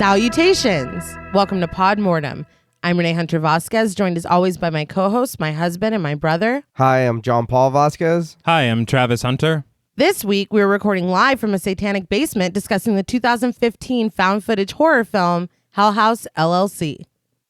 Salutations! Welcome to Pod Mortem. I'm Reneé Hunter Vasquez, joined as always by my co-host, my husband, and my brother. Hi, I'm John Paul Vasquez. Hi, I'm Travis Hunter. This week, we're recording live from a satanic basement discussing the 2015 found footage horror film, Hell House LLC.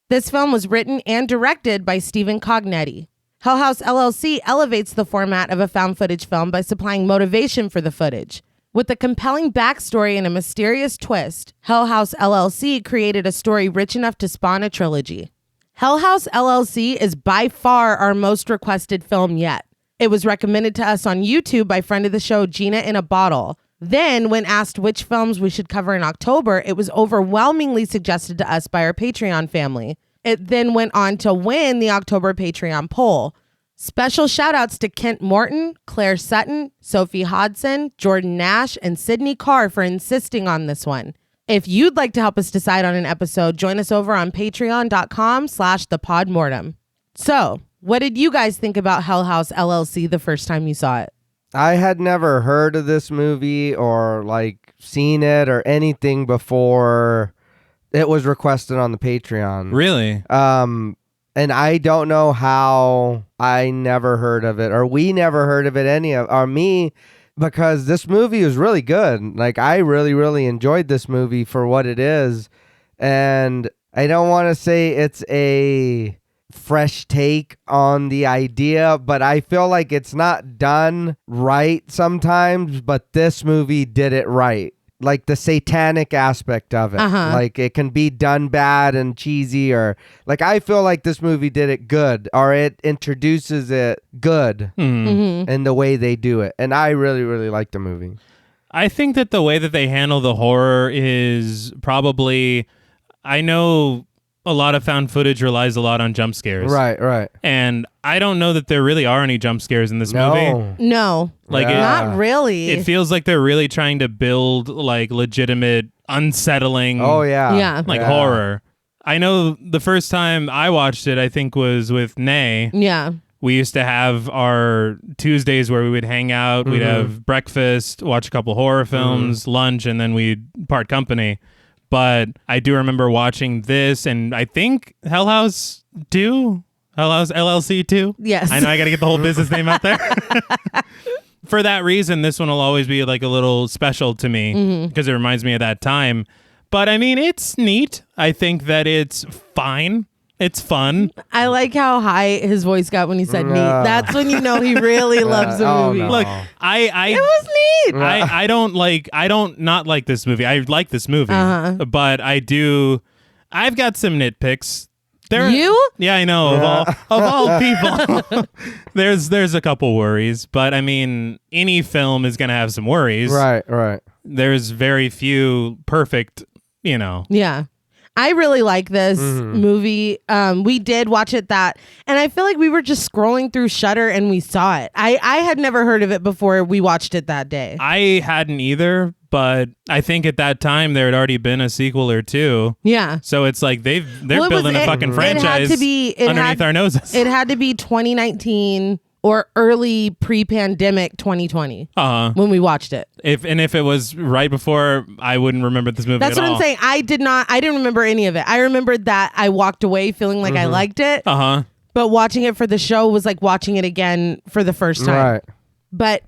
This film was written and directed by Stephen Cognetti. Hell House LLC elevates the format of a found footage film by supplying motivation for the footage. With a compelling backstory and a mysterious twist, Hell House LLC created a story rich enough to spawn a trilogy. Hell House LLC is by far our most requested film yet. It was recommended to us on YouTube by friend of the show, Gina in a Bottle. Then, when asked which films we should cover in October, it was overwhelmingly suggested to us by our Patreon family. It then went on to win the October Patreon poll. Special shout outs to Kent Morton, Claire Sutton, Sophie Hodson, Jordan Nash, and Sydney Carr for insisting on this one. If you'd like to help us decide on an episode, join us over on patreon.com/thepodmortem. So, what did you guys think about Hell House LLC the first time you saw it? I had never heard of this movie or seen it or anything before it was requested on the Patreon. Really? And I don't know how I never heard of it or we never heard of it, or me, because this movie was really good. I really, really enjoyed this movie for what it is. And I don't want to say it's a fresh take on the idea, but I feel like it's not done right sometimes, but this movie did it right. The satanic aspect of it. It can be done bad and cheesy, or I feel like this movie did it good, or it introduces it good in the way they do it. And I really, really like the movie. I think that the way that they handle the horror is probably, I know a lot of found footage relies a lot on jump scares. Right. And I don't know that there really are any jump scares in this movie. No. Not really. It feels like they're really trying to build legitimate, unsettling horror. I know the first time I watched it, I think was with Reneé. Yeah. We used to have our Tuesdays where we would hang out. We'd have breakfast, watch a couple horror films, lunch, and then we'd part company. But I do remember watching this, and I think Hell House LLC 2. Yes. I know I got to get the whole business name out there. For that reason, this one will always be a little special to me because it reminds me of that time. But I mean, it's neat. I think that it's fine. It's fun. I like how high his voice got when he said neat. That's when you know he really loves the movie. No. Look, It was neat. I don't not like this movie. I like this movie, but I've got some nitpicks. You? Yeah, I know. Of all people, there's a couple worries, but I mean, any film is gonna have some worries. Right. There's very few perfect, Yeah. I really like this movie. We did watch it and I feel like we were just scrolling through Shudder and we saw it. I had never heard of it before we watched it that day. I hadn't either, but I think at that time there had already been a sequel or two. Yeah. So it's they're building a fucking franchise underneath our noses. It had to be 2019 or early pre-pandemic 2020 when we watched it. If it was right before, I wouldn't remember this movie That's at what all. I'm saying. I didn't remember any of it. I remembered that I walked away feeling like I liked it. But watching it for the show was like watching it again for the first time. Right. But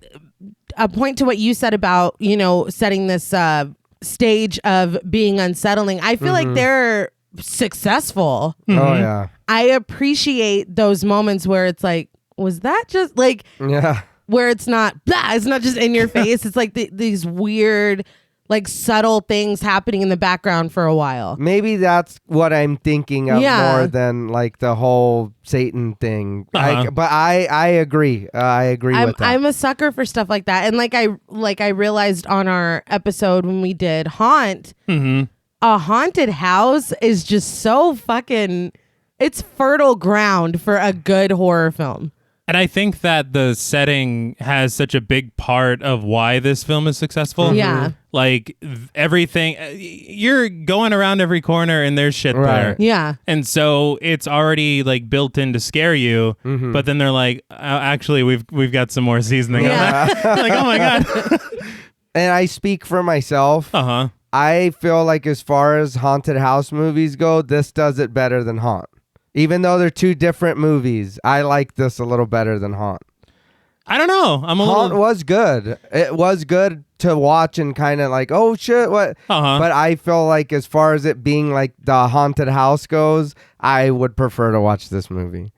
a point to what you said about, setting this stage of being unsettling, I feel like they're successful. Oh, yeah. I appreciate those moments where it's like, was that just where it's not just in your face. It's like these weird, subtle things happening in the background for a while. Maybe that's what I'm thinking of more than the whole Satan thing. But I agree. I agree with that. I'm a sucker for stuff like that. And I realized on our episode when we did Haunt, a haunted house is just so fucking, it's fertile ground for a good horror film. And I think that the setting has such a big part of why this film is successful. Yeah. Everything, you're going around every corner and there's shit there. Yeah. And so it's already built in to scare you, but then they're like, actually, we've got some more seasoning on that. Oh my God. And I speak for myself. I feel like as far as haunted house movies go, this does it better than Haunt. Even though they're two different movies, I like this a little better than Haunt. I don't know. Haunt was good. It was good to watch and kind of like, oh shit, what? But I feel like as far as it being like the haunted house goes, I would prefer to watch this movie.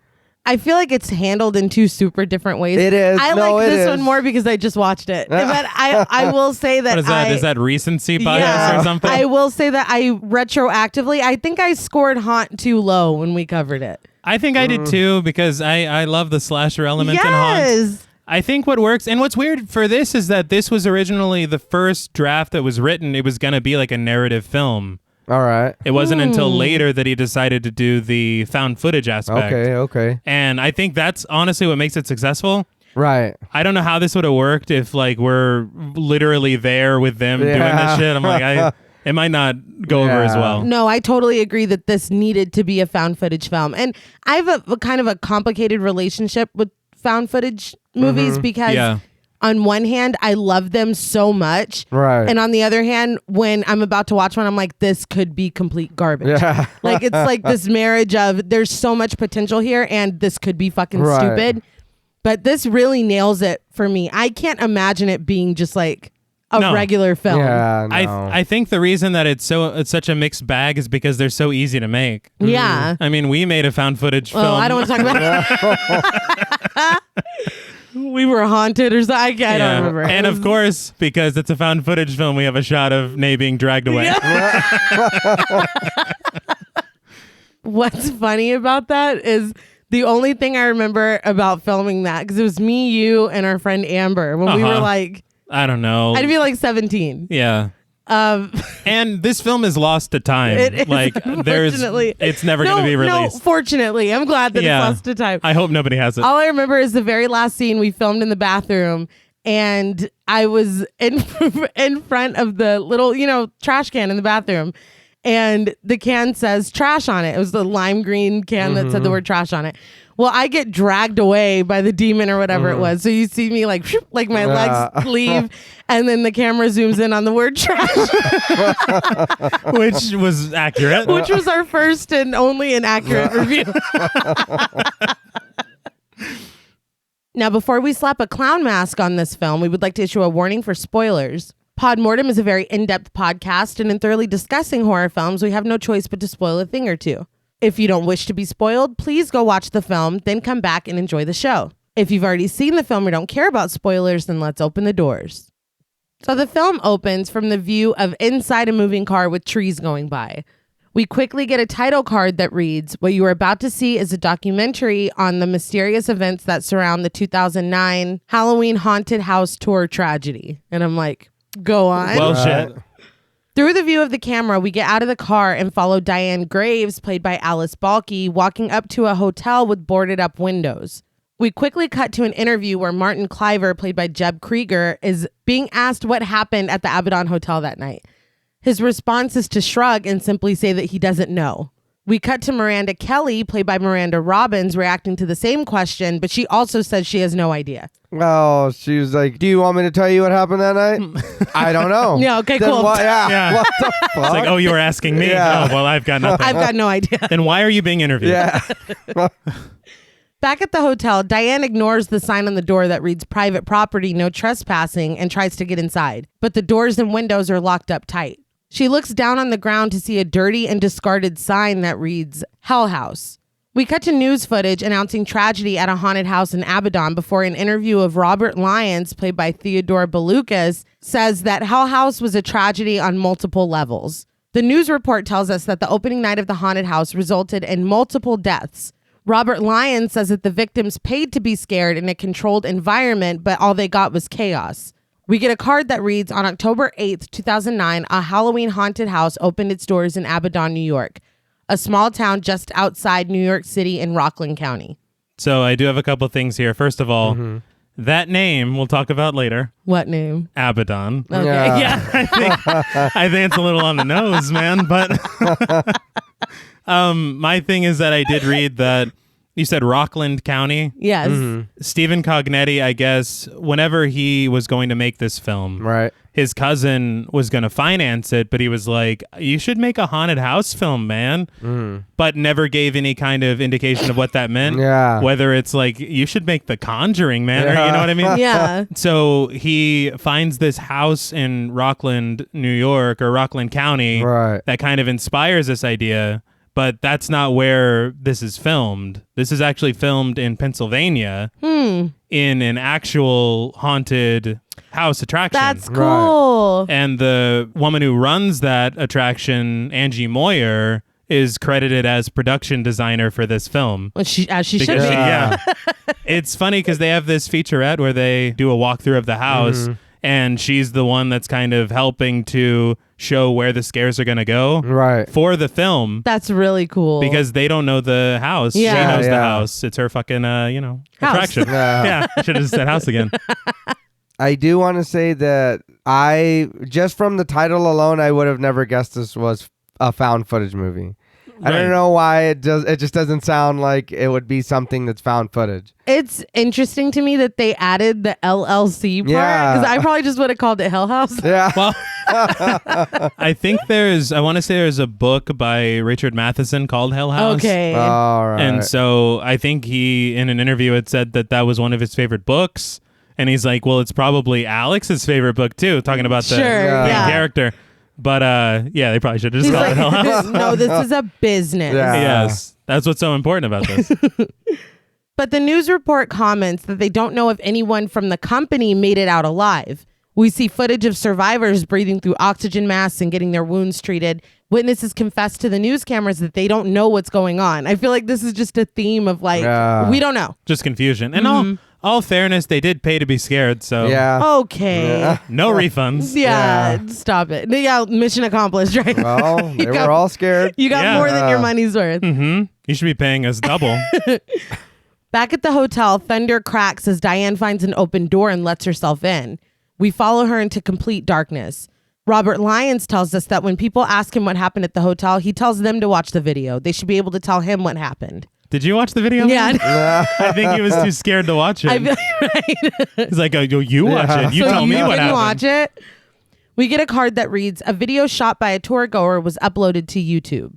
I feel like it's handled in two super different ways. It is. I like this one more because I just watched it. But I will say that what is that? Is that recency bias or something? I will say that I retroactively, I think I scored Haunt too low when we covered it. I think I did too because I love the slasher element in Haunt. I think what works, and what's weird for this is that this was originally the first draft that was written. It was going to be like a narrative film. All right. It wasn't until later that he decided to do the found footage aspect. Okay. And I think that's honestly what makes it successful. Right. I don't know how this would have worked if like we're literally there with them doing this shit. I'm like, it might not go over as well. No, I totally agree that this needed to be a found footage film. And I have a kind of a complicated relationship with found footage movies because on one hand, I love them so much. Right. And on the other hand, when I'm about to watch one, I'm like, this could be complete garbage. Yeah. Like, it's like this marriage of there's so much potential here and this could be fucking stupid. But this really nails it for me. I can't imagine it being just like a regular film. Yeah, no. I think the reason that it's such a mixed bag is because they're so easy to make. Yeah. I mean, we made a found footage film. I don't want to talk about it. We were haunted or something. I don't remember. And of course, because it's a found footage film, we have a shot of Reneé being dragged away. What's funny about that is the only thing I remember about filming that, because it was me, you, and our friend Amber when we were like, I don't know. I'd be like 17. Yeah. And this film is lost to time. It is, like it's never going to be released. No, fortunately, I'm glad that it's lost to time. I hope nobody has it. All I remember is the very last scene we filmed in the bathroom, and I was in front of the little, trash can in the bathroom, and the can says trash on it. It was the lime green can that said the word trash on it. Well, I get dragged away by the demon or whatever it was. So you see me like my legs leave, and then the camera zooms in on the word trash. Which was accurate. Which was our first and only inaccurate review. Now, before we slap a clown mask on this film, we would like to issue a warning for spoilers. Pod Mortem is a very in-depth podcast, and in thoroughly discussing horror films, we have no choice but to spoil a thing or two. If you don't wish to be spoiled, please go watch the film, then come back and enjoy the show. If you've already seen the film or don't care about spoilers, then let's open the doors. So the film opens from the view of inside a moving car with trees going by. We quickly get a title card that reads, "What you are about to see is a documentary on the mysterious events that surround the 2009 Halloween haunted house tour tragedy." And I'm like, go on. Well, shit. Through the view of the camera, we get out of the car and follow Diane Graves, played by Alice Balke, walking up to a hotel with boarded up windows. We quickly cut to an interview where Martin Cliver, played by Jeb Krieger, is being asked what happened at the Abaddon Hotel that night. His response is to shrug and simply say that he doesn't know. We cut to Miranda Kelly, played by Miranda Robbins, reacting to the same question, but she also says she has no idea. Oh, she was like, "Do you want me to tell you what happened that night?" I don't know. Yeah, okay, Then cool. What, Yeah. What the fuck? It's like, oh, you were asking me? Yeah. Oh, well, I've got nothing. I've got no idea. Then why are you being interviewed? Yeah. Back at the hotel, Diane ignores the sign on the door that reads private property, no trespassing, and tries to get inside. But the doors and windows are locked up tight. She looks down on the ground to see a dirty and discarded sign that reads Hell House. We cut to news footage announcing tragedy at a haunted house in Abaddon before an interview of Robert Lyons, played by Theodore Belucas, says that Hell House was a tragedy on multiple levels. The news report tells us that the opening night of the haunted house resulted in multiple deaths. Robert Lyons says that the victims paid to be scared in a controlled environment, but all they got was chaos. We get a card that reads, on October 8th, 2009, a Halloween haunted house opened its doors in Abaddon, New York, a small town just outside New York City in Rockland County. So I do have a couple things here. First of all, that name we'll talk about later. What name? Abaddon. Okay, yeah. I think it's a little on the nose, man. But my thing is that I did read that you said Rockland County. Yes. Stephen Cognetti, I guess, whenever he was going to make this film, Right. his cousin was going to finance it, but he was like, you should make a haunted house film, man. But never gave any kind of indication of what that meant. Yeah. Whether it's like, you should make The Conjuring, man, or you know what I mean? Yeah. So he finds this house in Rockland, New York, or Rockland County Right. that kind of inspires this idea. But that's not where this is filmed. This is actually filmed in Pennsylvania in an actual haunted house attraction. That's cool. And the woman who runs that attraction, Angie Moyer, is credited as production designer for this film. Well, as she should Because be. yeah. It's funny because they have this featurette where they do a walkthrough of the house, and she's the one that's kind of helping to show where the scares are going to go Right. for the film. That's really cool. Because they don't know the house. Yeah. She knows the Yeah. house. It's her fucking, House. attraction. Yeah. I should have just said house again. I do want to say that just from the title alone, I would have never guessed this was a found footage movie. I Right. don't know why it just doesn't sound like it would be something that's found footage. It's interesting to me that they added the LLC part Yeah. because I probably just would have called it Hell House. Yeah. Well, I think I want to say there's a book by Richard Matheson called Hell House. Okay. All right. And so I think he, in an interview, had said that was one of his favorite books. And he's like, well, it's probably Alex's favorite book, too, talking about the Sure, main yeah. character. But yeah, they probably should have just He's called it Hell like, House. no, this is a business. Yeah. Yes. That's what's so important about this. But the news report comments that they don't know if anyone from the company made it out alive. We see footage of survivors breathing through oxygen masks and getting their wounds treated. Witnesses confess to the news cameras that they don't know what's going on. I feel like this is just a theme of like, Yeah. we don't know. Just confusion. And all fairness, they did pay to be scared. So yeah. Okay. Yeah. no refunds. Yeah, stop it. Yeah, mission accomplished, right? Well, they got- were all scared. You got Yeah. more than your money's worth. You should be paying us double. Back at the hotel, thunder cracks as Diane finds an open door and lets herself in. We follow her into complete darkness. Robert Lyons tells us that when people ask him what happened at the hotel, he tells them to watch the video. They should be able to tell him what happened. Did you watch the video? Yeah. I think he was too scared to watch it. I feel right. He's like, oh, you watch it. You So tell me you what didn't happened. watch it? We get a card that reads, a video shot by a tour goer was uploaded to YouTube.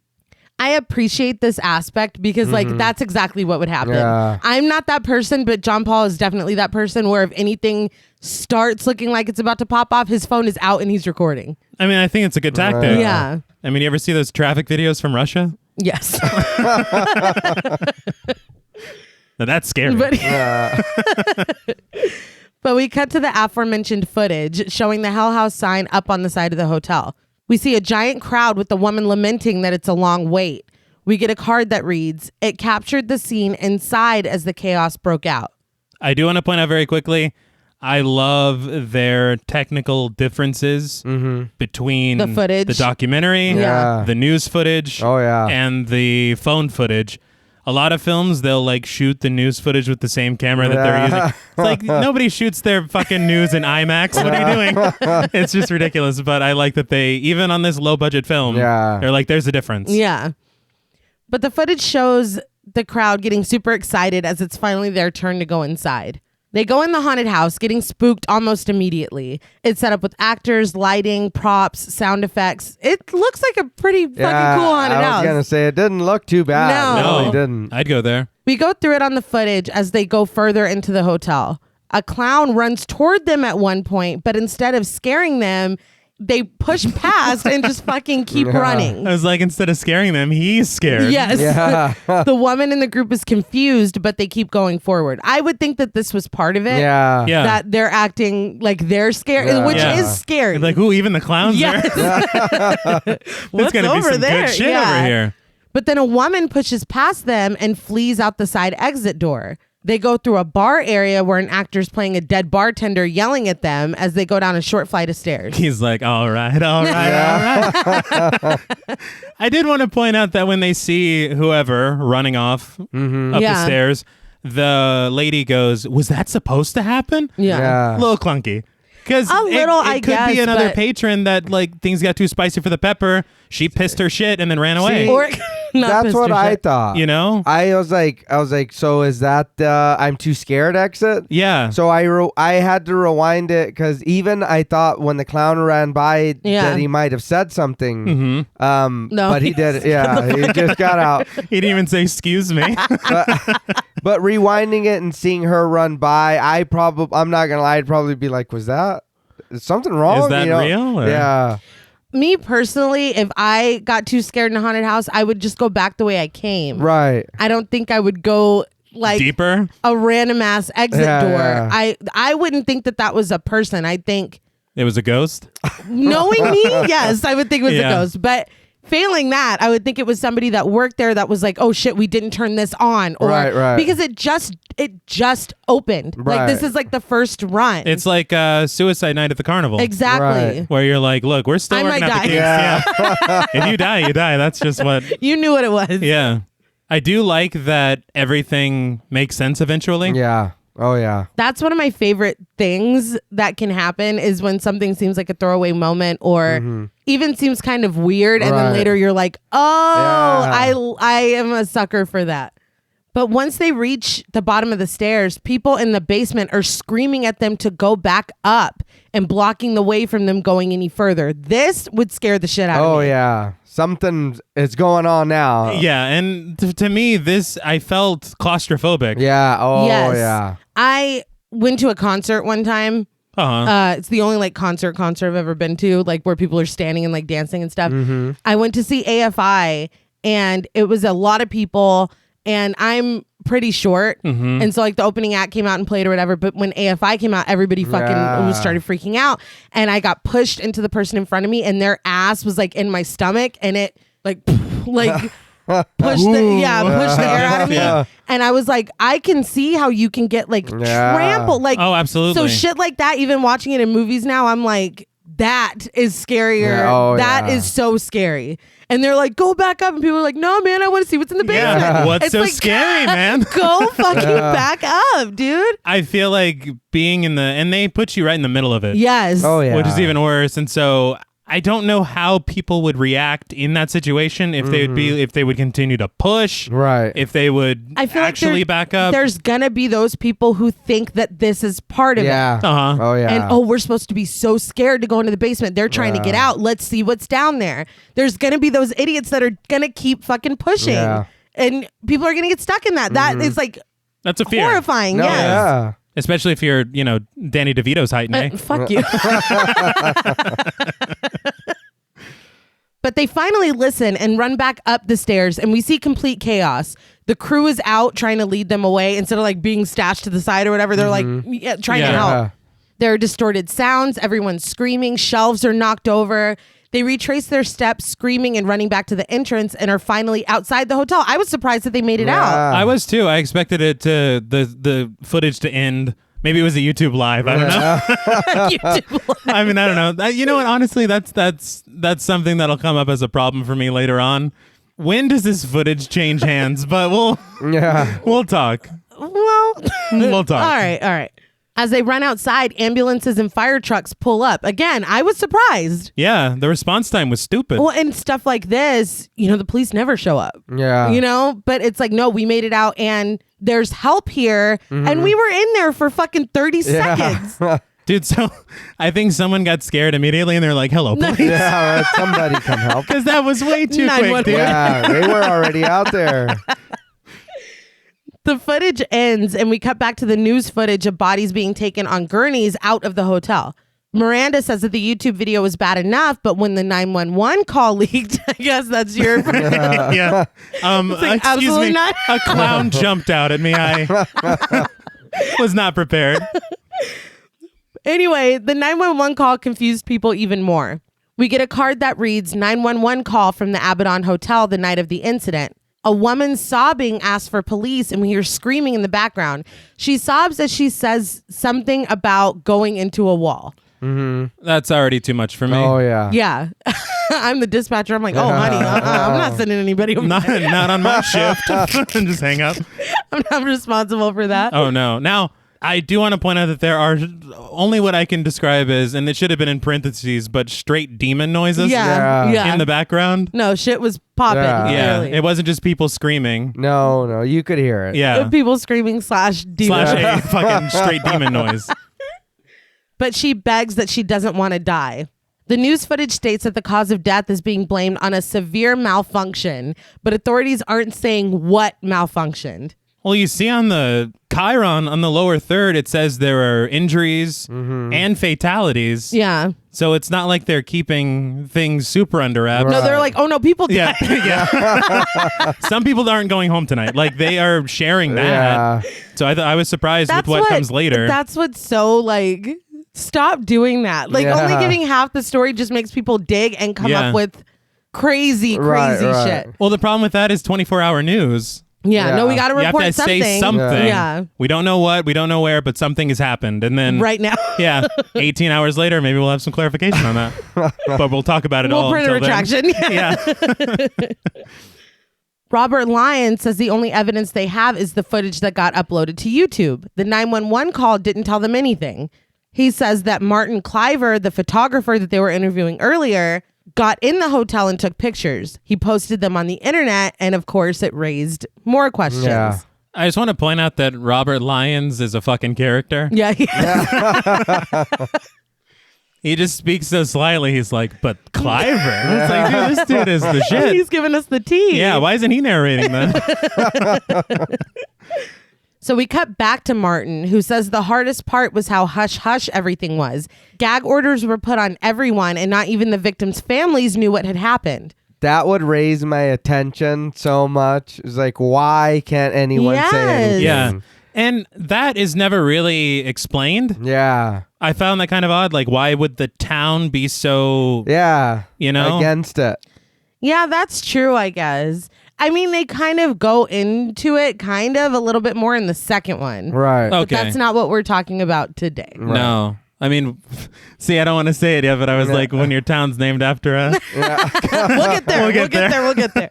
I appreciate this aspect because like that's exactly what would happen. Yeah. I'm not that person, but John Paul is definitely that person where if anything starts looking like it's about to pop off, his phone is out and he's recording. I mean, I think it's a good tactic. Yeah. I mean, you ever see those traffic videos from Russia? Yes. Now, that's scary. But we cut to the aforementioned footage showing the Hell House sign up on the side of the hotel. We see a giant crowd with the woman lamenting that it's a long wait. We get a card that reads, it captured the scene inside as the chaos broke out. I do want to point out very quickly, I love their technical differences between The footage. the documentary, Yeah. the news footage, Oh, yeah. and the phone footage. A lot of films, they'll like shoot the news footage with the same camera that they're using. It's like nobody shoots their fucking news in IMAX. What are you doing? It's just ridiculous. But I like that they, even on this low budget film, they're like, there's a difference. Yeah. But the footage shows the crowd getting super excited as it's finally their turn to go inside. They go in the haunted house, getting spooked almost immediately. It's set up with actors, lighting, props, sound effects. It looks like a pretty fucking cool haunted I was house. gonna say it didn't look too bad. No. It really didn't. I'd go there. We go through it on the footage as they go further into the hotel. A clown runs toward them at one point, but instead of scaring them, they push past and just fucking keep running. I was like, instead of scaring them, he's scared. Yes. Yeah. The woman in the group is confused, but they keep going forward. I would think that this was part of it. Yeah. Yeah. That they're acting like they're scared, Yeah. which Yeah. is scary. You're like, ooh, even the clowns Yes. there. What's It's going to be over some there? good shit Yeah. over here. But then a woman pushes past them and flees out the side exit door. They go through a bar area where an actor's playing a dead bartender yelling at them as they go down a short flight of stairs. He's like, all right. all right. I did want to point out that when they see whoever running off up the Yeah. stairs, the lady goes, was that supposed to happen? Yeah. Yeah. A little clunky. Because A little, I it could guess, be another but- patron that like things got too spicy for the pepper. She pissed her shit and then ran away. Or not That's what Mr. I Shit. thought. You know? I was like, so is that the I'm too scared exit? Yeah. So I had to rewind it because even I thought when the clown ran by Yeah. that he might have said something. Mm-hmm. No, But he did. Yeah, he just got out. He didn't even say excuse me. But rewinding it and seeing her run by, I'm not gonna lie, I'd probably be like, is something wrong? Is that You know? real, or- Yeah. Me personally, if I got too scared in a haunted house, I would just go back the way I came. Right. I don't think I would go like Deeper. a random ass exit Yeah, door. yeah. I wouldn't think that was a person. I think It was a ghost. knowing me, yes, I would think it was Yeah. a ghost. But failing that, I would think it was somebody that worked there that was like, oh shit, we didn't turn this on. Or Right. because it just opened. Like this Right. is like the first run. It's like Suicide Night at the Carnival. exactly. Right. Where you're like, look, we're still I working might out the die. kinks. Yeah. If you die, you die. That's just what. You knew what it was. Yeah. I do like that everything makes sense eventually. Yeah. Oh yeah. That's one of my favorite things that can happen is when something seems like a throwaway moment or even seems kind of weird and then Right. later you're like, oh, Yeah. I am a sucker for that. But once they reach the bottom of the stairs, people in the basement are screaming at them to go back up and blocking the way from them going any further. This would scare the shit out of Oh me. yeah. Something is going on now. Yeah, and to me, I felt claustrophobic. Yeah. Oh Yes. yeah. I went to a concert one time. Uh-huh. It's the only like concert I've ever been to, like where people are standing and like dancing and stuff. I went to see AFI and it was a lot of people and I'm pretty short. And so like the opening act came out and played or whatever. But when AFI came out, everybody fucking started freaking out. And I got pushed into the person in front of me and their ass was like in my stomach and it like pushed the air out of me. Yeah. And I was like, I can see how you can get like trampled. Like, Oh, absolutely. so shit like that, even watching it in movies now, I'm like, that is scarier. Yeah, oh, That yeah. is so scary. And they're like, go back up. And people are like, no, man, I want to see what's in the basement. Yeah. What's It's so like, scary, man? Go fucking back up, dude. I feel like being and they put you right in the middle of it. Yes. Oh yeah. Which is even worse. And so I don't know how people would react in that situation if they would continue to push, Right. if they would I feel actually like back up. there's going to be those people who think that this is part of it. Yeah. Uh-huh. Oh yeah. And we're supposed to be so scared to go into the basement. They're trying to get out. Let's see what's down there. There's gonna be those idiots that are gonna keep fucking pushing, Yeah. and people are gonna get stuck in that. That is like That's a fear. horrifying. No, yes. yeah. Especially if you're, Danny DeVito's height, eh? Fuck you. But they finally listen and run back up the stairs, and we see complete chaos. The crew is out trying to lead them away instead of like being stashed to the side or whatever. They're like trying to Yeah. help. There are distorted sounds. Everyone's screaming. Shelves are knocked over. They retrace their steps, screaming and running back to the entrance, and are finally outside the hotel. I was surprised that they made it out. I was too. I expected it to the footage to end. Maybe it was a YouTube live. I don't know. YouTube. I mean, I don't know. You know what? Honestly, that's something that'll come up as a problem for me later on. When does this footage change hands? But Yeah. we'll talk. Well, We'll talk. all right. As they run outside, ambulances and fire trucks pull up. Again, I was surprised. Yeah, the response time was stupid. Well, and stuff like this, the police never show up. Yeah. But it's like, no, we made it out and there's help here. And we were in there for fucking 30 seconds. Dude, so I think someone got scared immediately and they're like, hello, police. Yeah. Right. Somebody come help. Because that was way too quick, 911. dude. Yeah. They were already out there. The footage ends and we cut back to the news footage of bodies being taken on gurneys out of the hotel. Miranda says that the YouTube video was bad enough, but when the 911 call leaked, I guess that's your... Yeah. like, Excuse absolutely me. not. A clown jumped out at me. I was not prepared. Anyway, the 911 call confused people even more. We get a card that reads 911 call from the Abaddon Hotel the night of the incident. A woman sobbing asks for police and we hear screaming in the background. She sobs as she says something about going into a wall. That's already too much for me. Oh yeah. Yeah. I'm the dispatcher. I'm like, oh, honey, I'm not sending anybody over. Not on my shift. Just hang up. I'm not responsible for that. Oh, no. Now, I do want to point out that there are only what I can describe as, and it should have been in parentheses, but straight demon noises Yeah. in the background. No, shit was popping. Yeah, Clearly. it wasn't just people screaming. No, you could hear it. Yeah. People screaming / demon. / a fucking straight demon noise. But she begs that she doesn't want to die. The news footage states that the cause of death is being blamed on a severe malfunction, but authorities aren't saying what malfunctioned. Well, you see on the Chiron on the lower third, it says there are injuries and fatalities. Yeah. So it's not like they're keeping things super under wraps. Right. No, they're like, oh no, people died. Yeah. Some people aren't going home tonight. Like they are sharing that. Yeah. So I was surprised with what comes later. That's what's so like, stop doing that. Like only giving half the story just makes people dig and come up with crazy shit. Well, the problem with that is 24-hour news. Yeah, no, we got to You have report to something. say something. Yeah. We don't know what, we don't know where, but something has happened. And then Right now. 18 hours later, maybe we'll have some clarification on that. But we'll talk about it all. We'll print a until then. retraction. Yeah. Robert Lyon says the only evidence they have is the footage that got uploaded to YouTube. The 911 call didn't tell them anything. He says that Martin Cliver, the photographer that they were interviewing earlier, got in the hotel and took pictures. He posted them on the internet, and of course, it raised more questions. Yeah. I just want to point out that Robert Lyons is a fucking character. Yeah. He just speaks so slyly. He's like, but Cliver? It's like, dude, this dude is the shit. He's giving us the tea. Yeah, why isn't he narrating that? So we cut back to Martin, who says the hardest part was how hush-hush everything was. Gag orders were put on everyone, and not even the victims' families knew what had happened. That would raise my attention so much. It's like, why can't anyone say anything? Yeah. And that is never really explained. Yeah. I found that kind of odd. Like, why would the town be so, Yeah. you know? Against it. Yeah, that's true, I guess. I mean, they kind of go into it kind of a little bit more in the second one. Right. Okay. But that's not what we're talking about today. No. I mean, see, I don't want to say it yet, but I was like, when your town's named after a... We'll get there. We'll get there.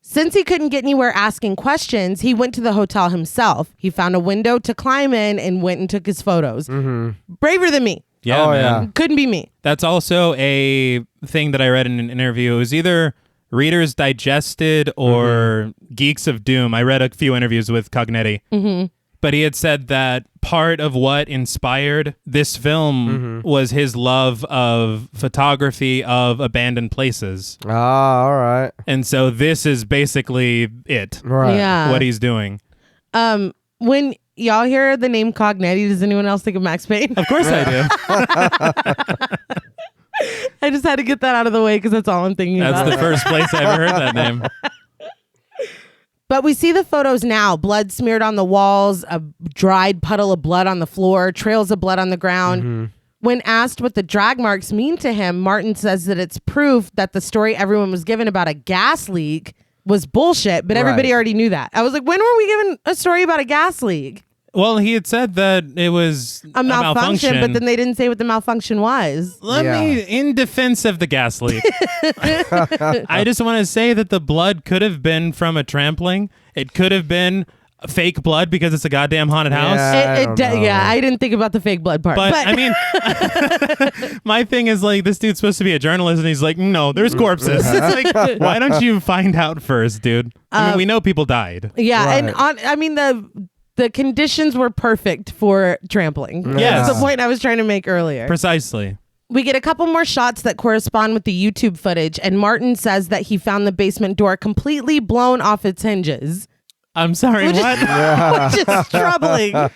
Since he couldn't get anywhere asking questions, he went to the hotel himself. He found a window to climb in and went and took his photos. Braver than me. Yeah, Oh, man. yeah. Couldn't be me. That's also a thing that I read in an interview. It was either Reader's Digested or Geeks of Doom. I read a few interviews with Cognetti. But he had said that part of what inspired this film was his love of photography of abandoned places. Oh, all right. And so this is basically it, Right. Yeah. what he's doing. When y'all hear the name Cognetti, does anyone else think of Max Payne? Of course I do. I just had to get that out of the way because that's all I'm thinking That's about. the first place I ever heard that name. But we see the photos now. Blood smeared on the walls, a dried puddle of blood on the floor, trails of blood on the ground. When asked what the drag marks mean to him, Martin says that it's proof that the story everyone was given about a gas leak was bullshit, but everybody Right. already knew that. I was like, when were we given a story about a gas leak? Well, he had said that it was A malfunction, but then they didn't say what the malfunction was. Let me, in defense of the gas leak, I just want to say that the blood could have been from a trampling. It could have been fake blood because it's a goddamn haunted house. I don't know. Yeah, I didn't think about the fake blood part. But I mean, my thing is like, this dude's supposed to be a journalist, and he's like, no, there's corpses. It's like, why don't you find out first, dude? I mean, we know people died. yeah, Right. and I mean the conditions were perfect for trampling. Yes. That's the point I was trying to make earlier. Precisely. We get a couple more shots that correspond with the YouTube footage, and Martin says that he found the basement door completely blown off its hinges. I'm sorry, Which is- what? Which is troubling.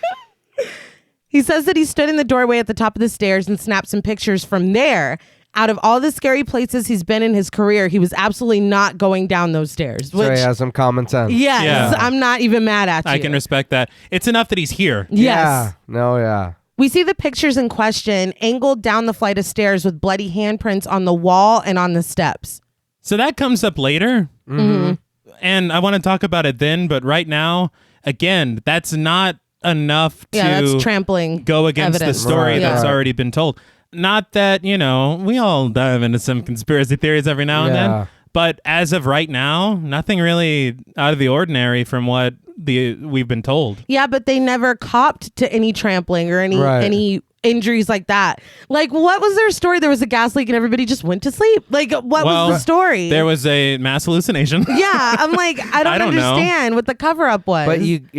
He says that he stood in the doorway at the top of the stairs and snapped some pictures from there. Out of all the scary places he's been in his career, he was absolutely not going down those stairs. So Which, he has some common sense. yes, Yeah. I'm not even mad at you. I can respect that. It's enough that he's here. Yes. Yeah. No, yeah. We see the pictures in question angled down the flight of stairs with bloody handprints on the wall and on the steps. So that comes up later. And I want to talk about it then, but right now, again, that's not enough to Yeah, that's trampling. go against evidence. the story Right. that's Yeah. already been told. Not that, we all dive into some conspiracy theories every now and Yeah. then. But as of right now, nothing really out of the ordinary from what we've been told. Yeah, but they never copped to any trampling or any injuries like that. Like, what was their story? There was a gas leak and everybody just went to sleep. Like, what was the story? There was a mass hallucination. Yeah, I'm like, I don't understand what the cover up was.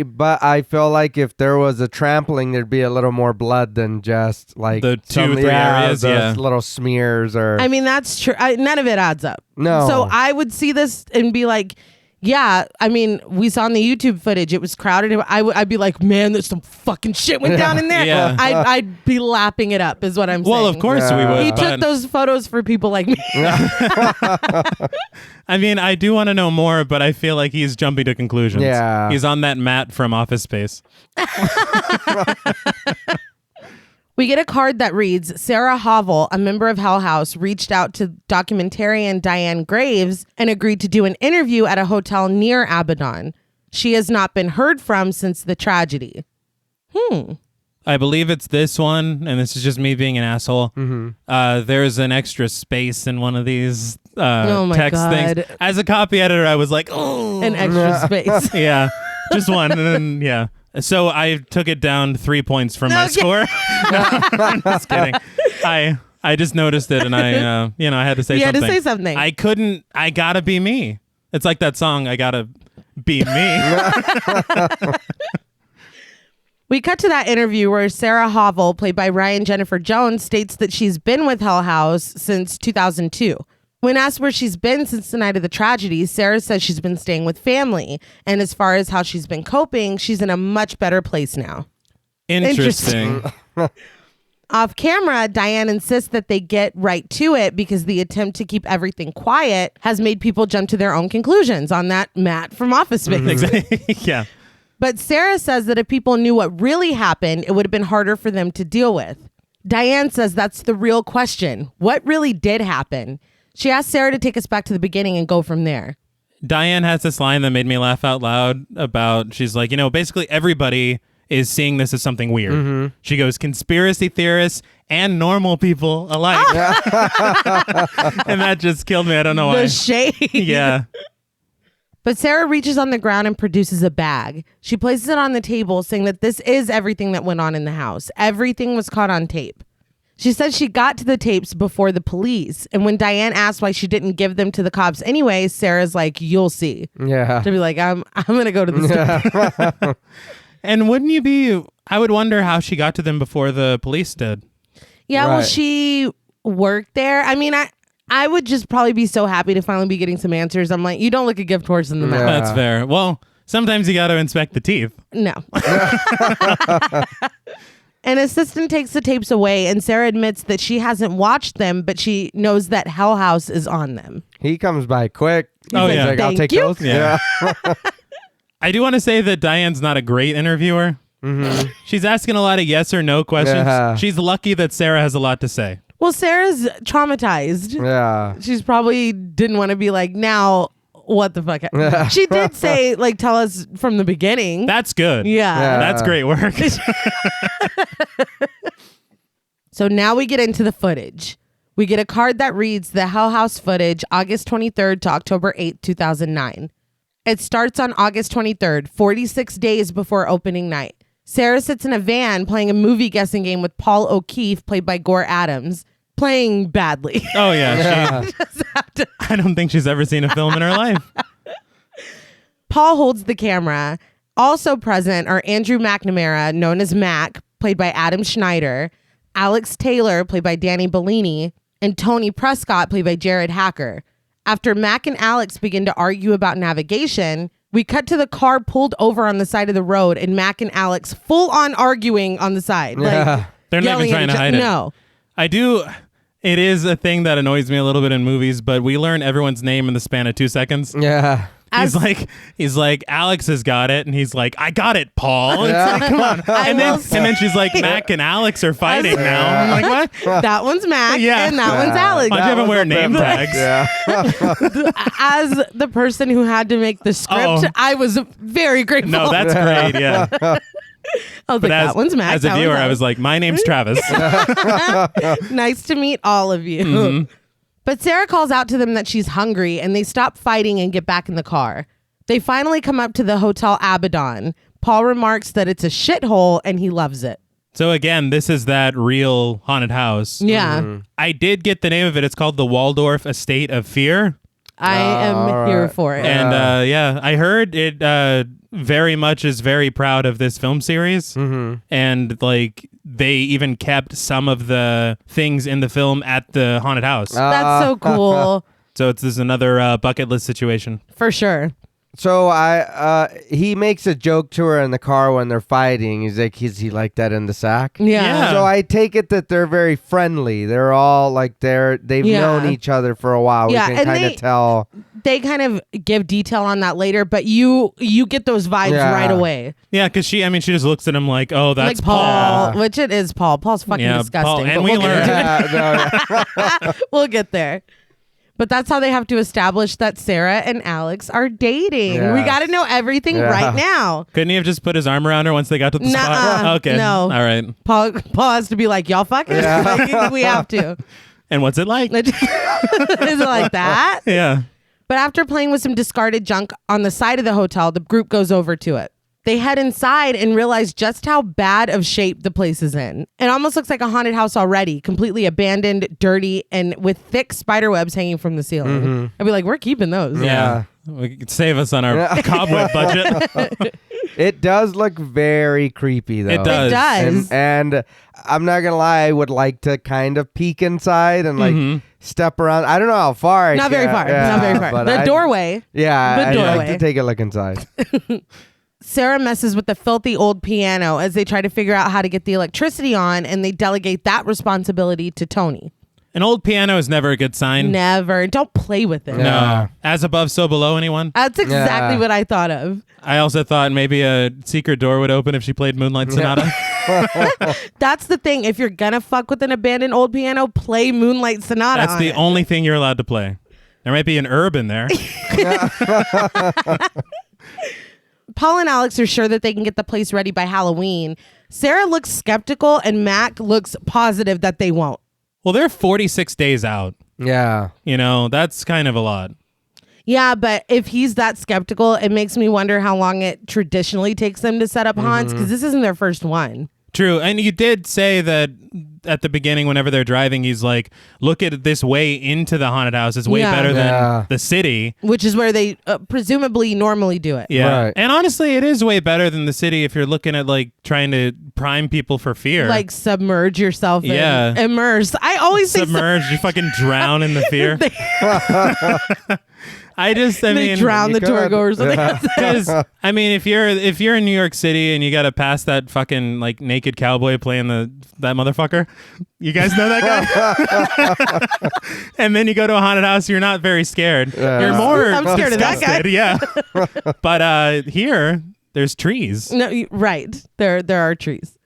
But I feel like if there was a trampling, there'd be a little more blood than just like the 2-3 areas, those little smears or. I mean, that's true. None of it adds up. No. So I would see this and be like, yeah, I mean, we saw in the YouTube footage, it was crowded. I'd be like, man, there's some fucking shit went down in there. Yeah. I'd be lapping it up, is what I'm saying. Well, of course we would. He took those photos for people like me. I mean, I do want to know more, but I feel like he's jumping to conclusions. Yeah. He's on that mat from Office Space. We get a card that reads, Sarah Hovel, a member of Hell House, reached out to documentarian Diane Graves and agreed to do an interview at a hotel near Abaddon. She has not been heard from since the tragedy. I believe it's this one, and this is just me being an asshole. There's an extra space in one of these text things. As a copy editor, I was like, oh. An extra space. Yeah, just one. And then, yeah. So I took it down 3 points from my score. I'm just kidding. I just noticed it, and I had to say something. You had to say something. I couldn't. I gotta be me. It's like that song. I gotta be me. We cut to that interview where Sarah Hovel, played by Ryan Jennifer Jones, states that she's been with Hell House since 2002. When asked where she's been since the night of the tragedy, Sarah says she's been staying with family. And as far as how she's been coping, she's in a much better place now. Interesting. Off camera, Diane insists that they get right to it because the attempt to keep everything quiet has made people jump to their own conclusions on that mat from Office Space. Exactly. Yeah. But Sarah says that if people knew what really happened, it would have been harder for them to deal with. Diane says that's the real question. What really did happen? She asked Sarah to take us back to the beginning and go from there. Diane has this line that made me laugh out loud about, she's like, basically everybody is seeing this as something weird. She goes, conspiracy theorists and normal people alike. And that just killed me. I don't know why. The shade. Yeah. But Sarah reaches on the ground and produces a bag. She places it on the table, saying that this is everything that went on in the house. Everything was caught on tape. She said she got to the tapes before the police. And when Diane asked why she didn't give them to the cops anyway, Sarah's like, you'll see. Yeah. To be like, I'm going to go to the station. And I would wonder how she got to them before the police did. Yeah, Right. well, she worked there. I mean, I would just probably be so happy to finally be getting some answers. I'm like, you don't look a gift horse in the mouth. That's fair. Well, sometimes you got to inspect the teeth. No. An assistant takes the tapes away, and Sarah admits that she hasn't watched them, but she knows that Hell House is on them. He comes by quick. Oh, He's yeah. like, I'll Thank take you. those. Yeah. I do want to say that Diane's not a great interviewer. She's asking a lot of yes or no questions. Yeah. She's lucky that Sarah has a lot to say. Well, Sarah's traumatized. Yeah. She's probably didn't want to be like, now, what the fuck? She did say, like, tell us from the beginning. That's good. Yeah. That's great work. So now we get into the footage. We get a card that reads the Hell House footage, August 23rd to October 8th, 2009. It starts on August 23rd, 46 days before opening night. Sarah sits in a van playing a movie guessing game with Paul O'Keefe, played by Gore Adams, playing badly. Oh, yeah. I don't think she's ever seen a film in her life. Paul holds the camera. Also present are Andrew McNamara, known as Mac, played by Adam Schneider, Alex Taylor, played by Danny Bellini, and Tony Prescott, played by Jared Hacker. After Mac and Alex begin to argue about navigation, we cut to the car pulled over on the side of the road and Mac and Alex full on arguing on the side. Like, They're not even trying to hide it. No. I do. It is a thing that annoys me a little bit in movies, but we learn everyone's name in the span of 2 seconds. Yeah. He's like, Alex has got it, and he's like, I got it, Paul. It's like, come on. And then she's like, Mac and Alex are fighting now. I'm like, what? That one's Mac Yeah. and that one's Alex. Why'd you have him wear name tags? Yeah. As the person who had to make the script, I was very grateful. No, that's great. Yeah. I was like, that one's Mac. As a viewer, I was like, my name's Travis. Nice to meet all of you. But Sarah calls out to them that she's hungry, and they stop fighting and get back in the car. They finally come up to the Hotel Abaddon. Paul remarks that it's a shithole and he loves it. So again, this is that real haunted house. Yeah. I did get the name of it. It's called the Waldorf Estate of Fear. I am here for it. And I heard it very much is very proud of this film series. And like they even kept some of the things in the film at the haunted house. That's so cool. So this is another bucket list situation. For sure. So he makes a joke to her in the car when they're fighting. He's like, is he like that in the sack? Yeah. So I take it that they're very friendly. They're all like they've known each other for a while. Yeah, We and can kind of tell. They kind of give detail on that later, but you get those vibes right away. Yeah, because she just looks at him like, oh, that's like Paul. Paul. Which it is Paul. Paul's fucking disgusting. Paul, and but we we'll learned. we'll get there. But that's how they have to establish that Sarah and Alex are dating. Yes. We got to know everything right now. Couldn't he have just put his arm around her once they got to the Nuh-uh. spot? Okay. No. All right. Paul has to be like, y'all fucking? Like, we have to. And what's it like? Is it like that? Yeah. But after playing with some discarded junk on the side of the hotel, the group goes over to it. They head inside and realize just how bad of shape the place is in. It almost looks like a haunted house already, completely abandoned, dirty, and with thick spider webs hanging from the ceiling. I'd be like, we're keeping those. Yeah. We could save us on our cobweb budget. It does look very creepy, though. It does. It does. And I'm not gonna lie, I would like to kind of peek inside and like step around. I don't know how far. Not very far. Not very far. The doorway. Yeah, The I'd like doorway. to take a look inside. Sarah messes with the filthy old piano as they try to figure out how to get the electricity on, and they delegate that responsibility to Tony. An old piano is never a good sign. Never. Don't play with it. No. Yeah. As above, so below, anyone? That's exactly Yeah. what I thought of. I also thought maybe a secret door would open if she played Moonlight Sonata. That's the thing. If you're gonna fuck with an abandoned old piano, play Moonlight Sonata. That's on the it. only thing you're allowed to play. There might be an herb in there. Paul and Alex are sure that they can get the place ready by Halloween. Sarah looks skeptical, and Mac looks positive that they won't. Well, they're 46 days out. Yeah. You know, that's kind of a lot. Yeah, but if he's that skeptical, it makes me wonder how long it traditionally takes them to set up haunts, because this isn't their first one. True. And you did say that at the beginning, whenever they're driving, he's like, look at this way into the haunted house. It's way better than the city. Which is where they presumably normally do it. Yeah. Right. And honestly, it is way better than the city if you're looking at like trying to prime people for fear. Like submerge yourself Yeah. and immerse. I always say submerge, you fucking drown in the fear. I they mean, drown the you tour could. goers. because I mean, if you're in New York City and you got to pass that fucking like naked cowboy playing that motherfucker, you guys know that guy. And then you go to a haunted house, you're not very scared. You're more I'm scared of that guy. disgusted, yeah. But here, there's trees. No, right. There are trees.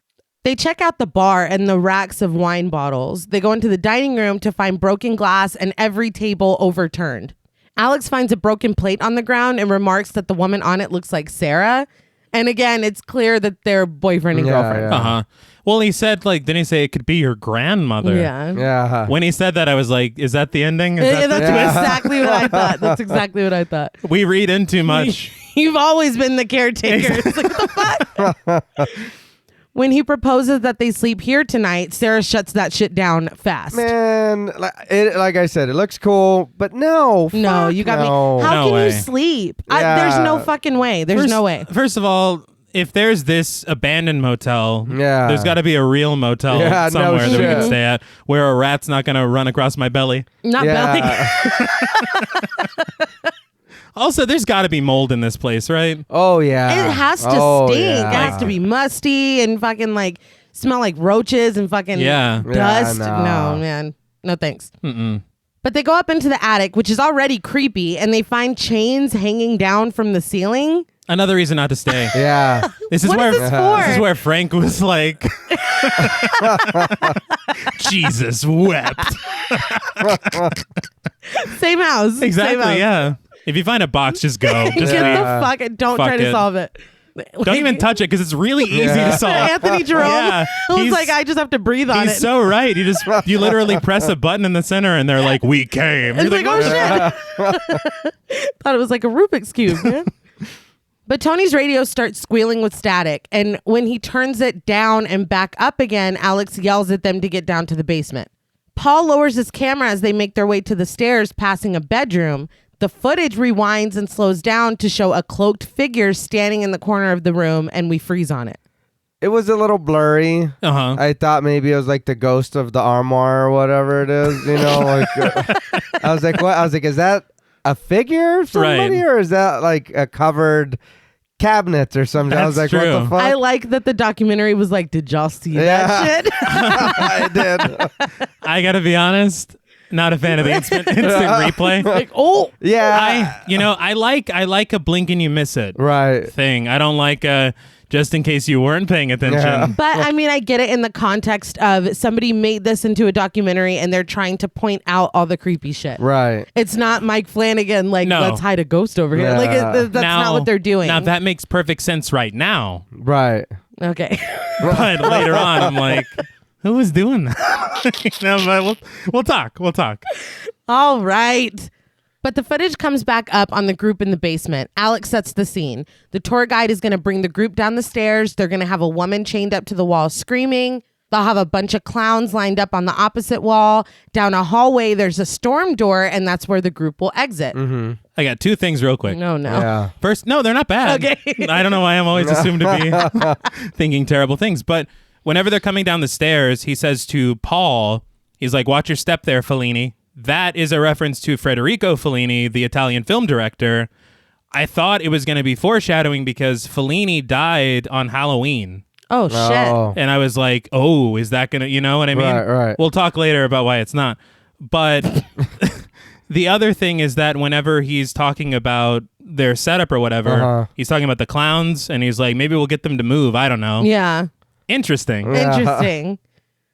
They check out the bar and the racks of wine bottles. They go into the dining room to find broken glass and every table overturned. Alex finds a broken plate on the ground and remarks that the woman on it looks like Sarah. And again, it's clear that they're boyfriend and girlfriend. Yeah. Uh-huh. Well, he said, like, didn't he say it could be your grandmother? Yeah. Yeah. When he said that, I was like, is that the ending? Is that That's the twist? exactly what I thought. That's exactly what I thought. We read in too much. You've always been the caretaker. It's like, what the fuck? When he proposes that they sleep here tonight, Sarah shuts that shit down fast. Man, like I said, it looks cool, but no. No, you got no. me. How No can way. you sleep? Yeah. There's no fucking way. There's no way. First of all, if there's this abandoned motel, Yeah. there's got to be a real motel Yeah, no somewhere that we can shit. stay at where a rat's not going to run across my belly. Not belly. Also, there's got to be mold in this place, right? Oh, yeah. It has to Oh, stink. yeah. It has to be musty and fucking like smell like roaches and fucking Yeah. dust. Yeah, No, man. No thanks. But they go up into the attic, which is already creepy, and they find chains hanging down from the ceiling. Another reason not to stay. Yeah. This is What where is this for? This is where Frank was like, Jesus wept. Same house. Exactly. Same house. Yeah. If you find a box, just go. Just Get leave. the fuck. Don't Fuck try to it. solve it. Don't even touch it because it's really easy to solve. Anthony Jerome Yeah, was he's- like, I just have to breathe on He's it. so right. You literally press a button in the center and they're like, we came. It's You're like, oh shit. Thought it was like a Rubik's Cube, man. But Tony's radio starts squealing with static, and when he turns it down and back up again, Alex yells at them to get down to the basement. Paul lowers his camera as they make their way to the stairs, passing a bedroom. The footage rewinds and slows down to show a cloaked figure standing in the corner of the room, and we freeze on it. It was a little blurry. Uh-huh. I thought maybe it was like the ghost of the armoire or whatever it is, you know? Like, I was like, what? I was like, is that a figure of somebody, or is that like a covered cabinets or something? I was like, That's what the true. fuck? I like that the documentary was like, did y'all see that shit? I did. I gotta be honest, not a fan of the instant replay. Like, oh, Yeah. I like a blink and you miss it Right. thing. I don't like just in case you weren't paying attention. Yeah. but I mean, I get it in the context of somebody made this into a documentary and they're trying to point out all the creepy shit. Right. It's not Mike Flanagan, like, No. let's hide a ghost over here. Yeah. Like, that's not what they're doing. Now that makes perfect sense right now, Right. Okay. but later on, I'm like, who was doing that? No, but we'll talk. We'll talk. All right. But the footage comes back up on the group in the basement. Alex sets the scene. The tour guide is going to bring the group down the stairs. They're going to have a woman chained up to the wall screaming. They'll have a bunch of clowns lined up on the opposite wall. Down a hallway, there's a storm door, and that's where the group will exit. I got two things real quick. No. Yeah. First, no, they're not bad. Okay. I don't know why I'm always assumed to be thinking terrible things. But whenever they're coming down the stairs, he says to Paul, he's like, watch your step there, Fellini. That is a reference to Federico Fellini, the Italian film director. I thought it was going to be foreshadowing because Fellini died on Halloween. Oh, shit. Oh. And I was like, oh, is that going to, you know what I mean? Right. We'll talk later about why it's not. But the other thing is that whenever he's talking about their setup or whatever, he's talking about the clowns and he's like, maybe we'll get them to move. I don't know. Yeah. Interesting. Interesting.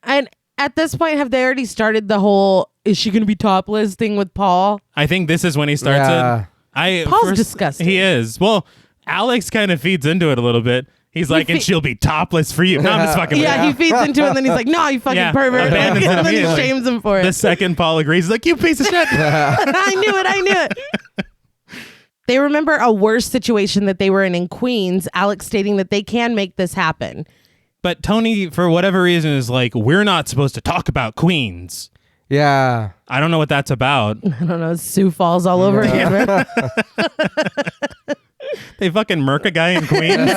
And at this point, have they already started the whole, is she going to be topless thing with Paul? I think this is when he starts it. Paul's disgusting. He is. Well, Alex kind of feeds into it a little bit. He's like, and she'll be topless for you. No, I'm just fucking with Yeah, you. he feeds into it and then he's like, no, you fucking pervert. Abandons it And then he immediately. shames him for it. The second Paul agrees, he's like, you piece of shit. I knew it. They remember a worse situation that they were in Queens, Alex stating that they can make this happen. But Tony, for whatever reason, is like, we're not supposed to talk about Queens. Yeah. I don't know what that's about. I don't know, Sioux Falls all over again. They fucking murk a guy in Queens?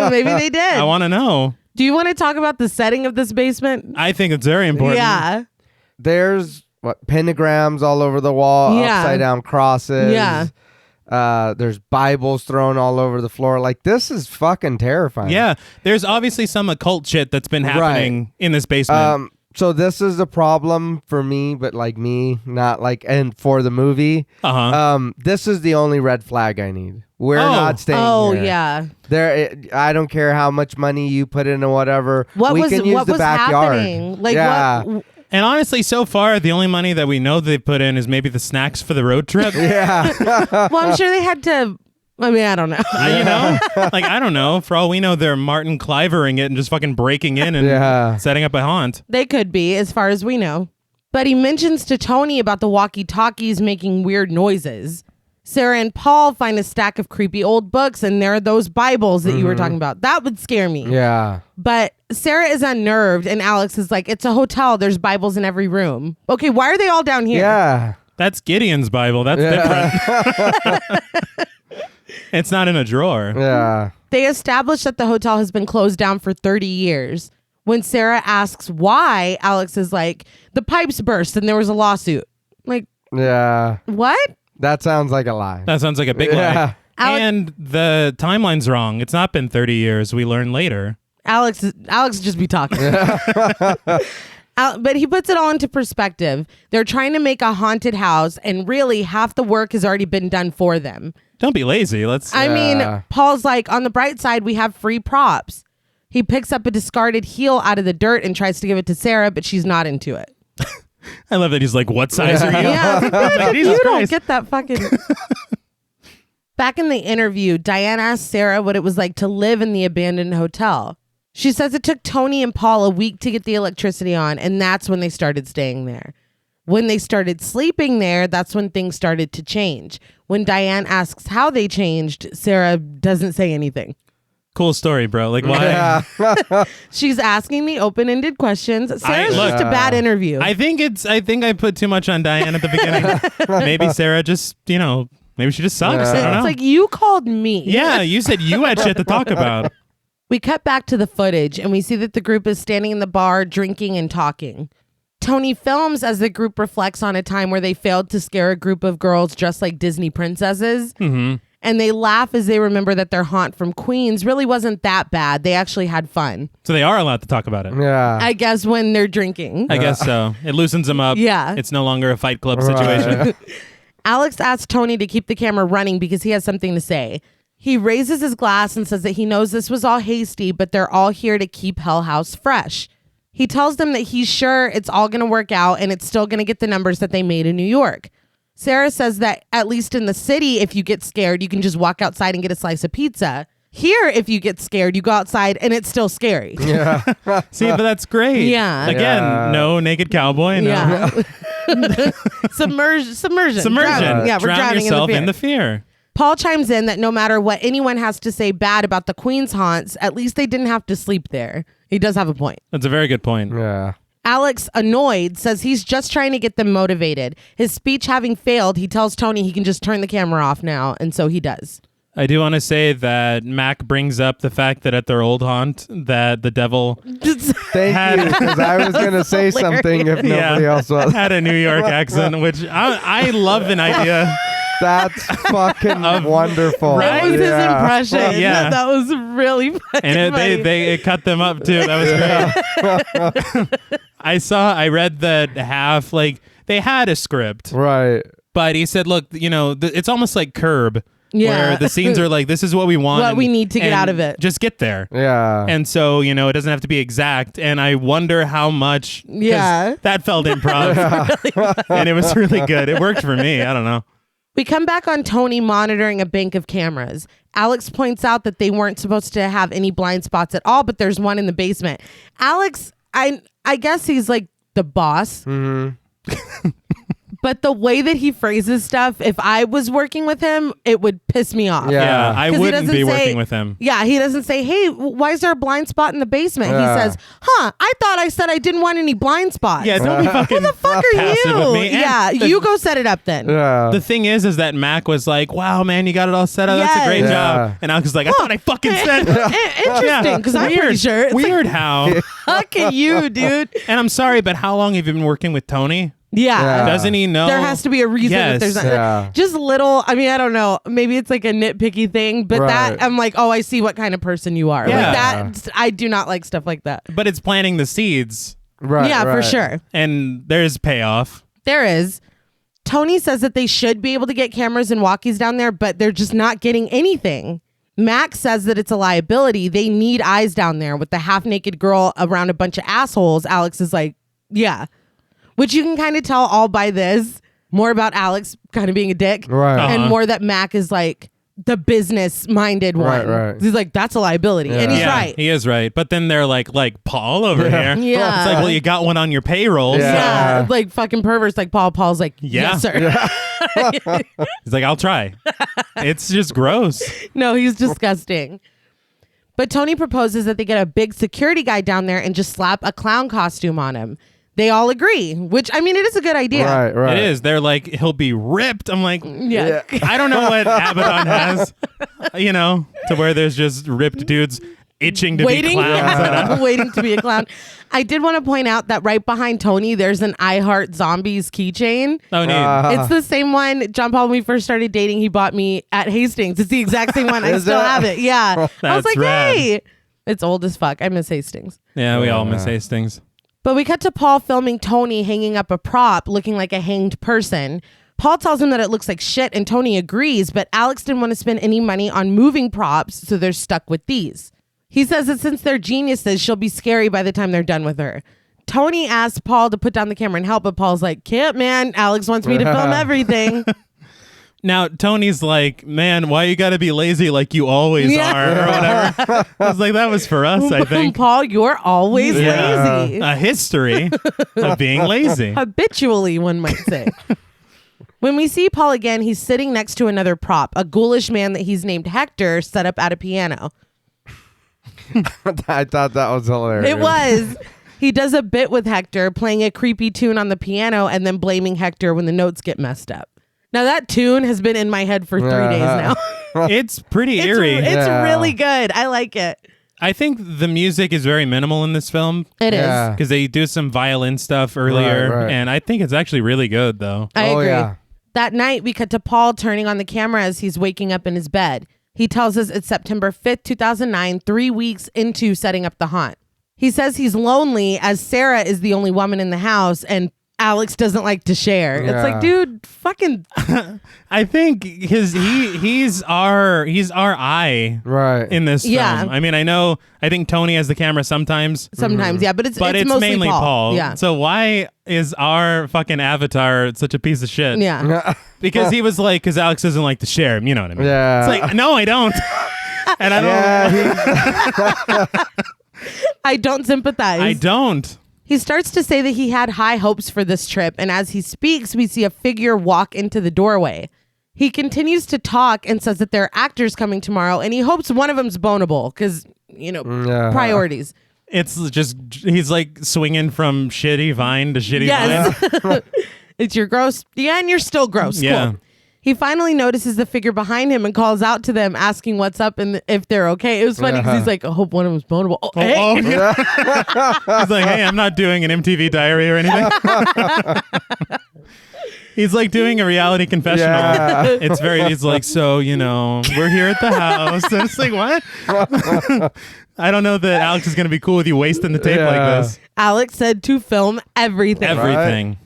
Maybe they did. I want to know. Do you want to talk about the setting of this basement? I think it's very important. Yeah. There's pentagrams all over the wall, Yeah. upside down crosses. Yeah. There's Bibles thrown all over the floor. Like, this is fucking terrifying. Yeah. There's obviously some occult shit that's been happening in this basement. So this is a problem for me, but like me, not like, and for the movie. This is the only red flag I need. We're not staying here. Yeah. I don't care how much money you put in or whatever. What we was can use what the was backyard. happening? Like Yeah. what? And honestly, so far, the only money that we know they put in is maybe the snacks for the road trip. Yeah. Well, I'm sure they had to. I mean, I don't know. You know? Like, I don't know. For all we know, they're Martin Clivering it and just fucking breaking in and setting up a haunt. They could be, as far as we know. But he mentions to Tony about the walkie-talkies making weird noises. Sarah and Paul find a stack of creepy old books, and there are those Bibles that you were talking about. That would scare me. Yeah. But Sarah is unnerved, and Alex is like, it's a hotel. There's Bibles in every room. Okay, why are they all down here? Yeah. That's Gideon's Bible. That's different. It's not in a drawer. Yeah. They establish that the hotel has been closed down for 30 years. When Sarah asks why, Alex is like, the pipes burst and there was a lawsuit. Like, Yeah. what? That sounds like a lie. That sounds like a big Yeah. lie. And the timeline's wrong. It's not been 30 years. We learn later. Alex just be talking. But he puts it all into perspective. They're trying to make a haunted house, and really half the work has already been done for them. Don't be lazy. I mean, Paul's like, on the bright side, we have free props. He picks up a discarded heel out of the dirt and tries to give it to Sarah, but she's not into it. I love that he's like, what size are you? Yeah, Like, Jesus you don't Christ. get that fucking... Back in the interview, Diane asked Sarah what it was like to live in the abandoned hotel. She says it took Tony and Paul a week to get the electricity on, and that's when they started staying there. When they started sleeping there, that's when things started to change. When Diane asks how they changed, Sarah doesn't say anything. Cool story, bro. Like, why? Yeah. She's asking me open-ended questions. Sarah's just a bad interview. I think I put too much on Diane at the beginning. Maybe Sarah just, maybe she just sucks. I don't know. It's like, you called me. Yeah, you said you had shit to talk about. We cut back to the footage and we see that the group is standing in the bar, drinking and talking. Tony films as the group reflects on a time where they failed to scare a group of girls dressed like Disney princesses. Mm-hmm. And they laugh as they remember that their haunt from Queens really wasn't that bad. They actually had fun. So they are allowed to talk about it. Yeah. I guess when they're drinking. I guess so. It loosens them up. Yeah. It's no longer a Fight Club situation. Right. Alex asks Tony to keep the camera running because he has something to say. He raises his glass and says that he knows this was all hasty, but they're all here to keep Hell House fresh. He tells them that he's sure it's all going to work out and it's still going to get the numbers that they made in New York. Sarah says that at least in the city, if you get scared, you can just walk outside and get a slice of pizza. Here, if you get scared, you go outside and it's still scary. Yeah. See, but that's great. Yeah. Again, no naked cowboy. No. Yeah. Submersion. Drowning. Yeah, we're Drown drowning yourself in the fear. Paul chimes in that no matter what anyone has to say bad about the Queen's haunts, at least they didn't have to sleep there. He does have a point. That's a very good point. Yeah. Alex, annoyed, says he's just trying to get them motivated. His speech having failed, he tells Tony he can just turn the camera off now, and so he does. I do want to say that Mac brings up the fact that at their old haunt that the devil Thank you, because I was going to say something if nobody else was. had a New York accent, which I love an idea. That's fucking wonderful. Right? That was his impression. Yeah. That was really fucking And funny. it cut them up too. That was great. I read that half, like, they had a script, Right. but he said, look, it's almost like Curb. Yeah. Where the scenes are like, this is what we want. What we need to get out of it. Just get there. Yeah. And so, it doesn't have to be exact. And I wonder how much. 'cause Yeah. That felt improv. And it was really good. It worked for me. I don't know. We come back on Tony monitoring a bank of cameras. Alex points out that they weren't supposed to have any blind spots at all, but there's one in the basement. Alex, I guess he's like the boss. Mm-hmm. But the way that he phrases stuff, if I was working with him, it would piss me off. Yeah. I 'Cause he wouldn't doesn't be say- working with him. Yeah, he doesn't say, hey, why is there a blind spot in the basement? Yeah. He says, I thought I said I didn't want any blind spots. Yeah, don't be fucking Who the fuck are passive you? with me. And Yeah, you go set it up then. Yeah. The thing is that Mac was like, wow, man, you got it all set up. That's a great Yes. job. Yeah. And Alex was like, I thought I fucking said. Interesting, because I'm pretty sure. It's Weird how. like, fuck you, dude. And I'm sorry, but how long have you been working with Tony? Yeah. Yeah. Doesn't he know? There has to be a reason that Yes. there's not. Yeah. Just little, I mean, I don't know. Maybe it's like a nitpicky thing, but Right. that, I'm like, oh, I see what kind of person you are. Yeah. Like that, I do not like stuff like that. But it's planting the seeds, Right. Yeah, for right. sure. and there's payoff. There is. Tony says that they should be able to get cameras and walkies down there, but they're just not getting anything. Max says that it's a liability. They need eyes down there with the half-naked girl around a bunch of assholes. Alex is like, yeah. Which you can kind of tell all by this. More about Alex kind of being a dick. Right. Uh-huh. And more that Mac is like the business-minded one. Right. He's like, that's a liability. Yeah. And he's Yeah, right. he is right. But then they're like Paul over Yeah. here. Yeah. It's like, well, you got one on your payroll. Yeah. Yeah. Like fucking perverts like Paul. Paul's like, Yeah. yes, sir. He's like, I'll try. It's just gross. No, he's disgusting. But Tony proposes that they get a big security guy down there and just slap a clown costume on him. They all agree, which, I mean, it is a good idea. Right. It is. They're like, he'll be ripped. I'm like, Yeah. I don't know what Abaddon has, to where there's just ripped dudes itching to be clowns. Waiting to be a clown. I did want to point out that right behind Tony, there's an I Heart Zombies keychain. Oh, neat. It's the same one John Paul, when we first started dating, he bought me at Hastings. It's the exact same one. I Is still it? have it. Yeah. I was That's like, rad. hey. It's old as fuck. I miss Hastings. Yeah, we all miss Hastings. But we cut to Paul filming Tony hanging up a prop looking like a hanged person. Paul tells him that it looks like shit and Tony agrees, but Alex didn't want to spend any money on moving props, so they're stuck with these. He says that since they're geniuses, she'll be scary by the time they're done with her. Tony asks Paul to put down the camera and help, but Paul's like, can't, man. Alex wants me to film everything. Now, Tony's like, man, why you got to be lazy like you always are or whatever. I was like, that was for us, I think. Paul, you're always lazy. A history of being lazy. Habitually, one might say. When we see Paul again, he's sitting next to another prop, a ghoulish man that he's named Hector, set up at a piano. I thought that was hilarious. It was. He does a bit with Hector, playing a creepy tune on the piano and then blaming Hector when the notes get messed up. Now, that tune has been in my head for 3 days now. It's pretty eerie. It's really good. I like it. I think the music is very minimal in this film. It is. Because they do some violin stuff earlier. Right. And I think it's actually really good, though. I agree. Yeah. That night, we cut to Paul turning on the camera as he's waking up in his bed. He tells us it's September 5th, 2009, 3 weeks into setting up the haunt. He says he's lonely as Sarah is the only woman in the house and Alex doesn't like to share. Yeah. It's like, dude, fucking. I think he's our eye Right. in this Yeah. film. I mean, I think Tony has the camera sometimes. Sometimes, yeah, but it's mostly mainly Paul. Yeah. So why is our fucking avatar such a piece of shit? Yeah. Because he was like, because Alex doesn't like to share. You know what I mean? Yeah. It's like, no, I don't. And I don't. Yeah, I don't sympathize. I don't. He starts to say that he had high hopes for this trip, and as he speaks, we see a figure walk into the doorway. He continues to talk and says that there are actors coming tomorrow, and he hopes one of them's bonable, because, priorities. It's just, he's like swinging from shitty Vine to shitty Vine. It's your gross. Yeah, and you're still gross. Yeah. Cool. He finally notices the figure behind him and calls out to them, asking what's up and if they're okay. It was funny because he's like, I hope one of them's bonable. Oh, hey. Oh, yeah. He's like, hey, I'm not doing an MTV diary or anything. He's like doing a reality confessional. Yeah. He's like, so, we're here at the house. And it's like, what? I don't know that Alex is going to be cool with you wasting the tape like this. Alex said to film everything. Everything.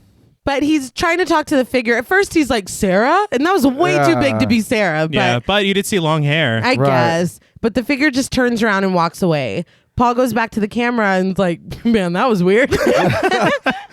But he's trying to talk to the figure. At first, he's like, Sarah? And that was way too big to be Sarah. But But you did see long hair. I guess. But the figure just turns around and walks away. Paul goes back to the camera and is like, man, that was weird.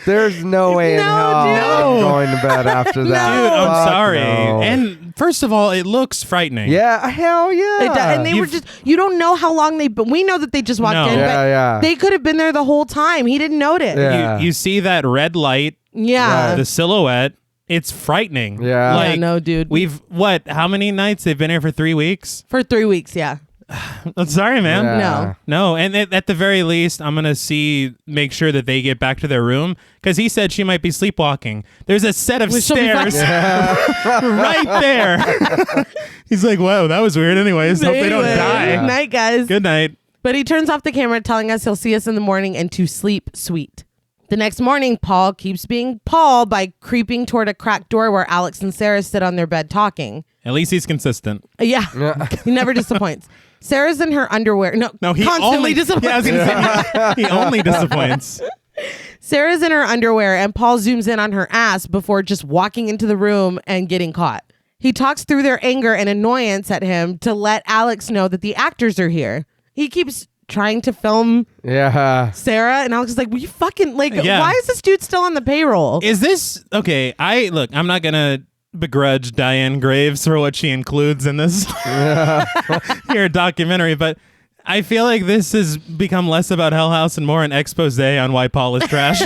there's no way in hell I'm going to bed after that. Dude, I'm Fuck sorry. no. And first of all, it looks frightening. Yeah, hell yeah. And they were just, you don't know how long but we know that they just walked in, but they could have been there the whole time. He didn't notice. Yeah. You see that red light, Yeah. the silhouette. It's frightening. Yeah. Like, no, dude. How many nights? They've been here for 3 weeks? For 3 weeks, yeah. I'm sorry, man. Yeah. No, and at the very least, I'm going to make sure that they get back to their room because he said she might be sleepwalking. There's a set of stairs right there. He's like, whoa, that was weird anyways. Hope they don't die. Good night, guys. Good night. But he turns off the camera, telling us he'll see us in the morning and to sleep sweet. The next morning, Paul keeps being Paul by creeping toward a cracked door where Alex and Sarah sit on their bed talking. At least he's consistent. Yeah. He never disappoints. Sarah's in her underwear. No, he constantly disappoints. Yeah, I was gonna say, he only disappoints. Sarah's in her underwear and Paul zooms in on her ass before just walking into the room and getting caught. He talks through their anger and annoyance at him to let Alex know that the actors are here. He keeps trying to film Sarah, and Alex is like, will you fucking, like, why is this dude still on the payroll? Is this, okay, I'm not going to begrudge Diane Graves for what she includes in this here documentary, but I feel like this has become less about Hell House and more an expose on why Paul is trash.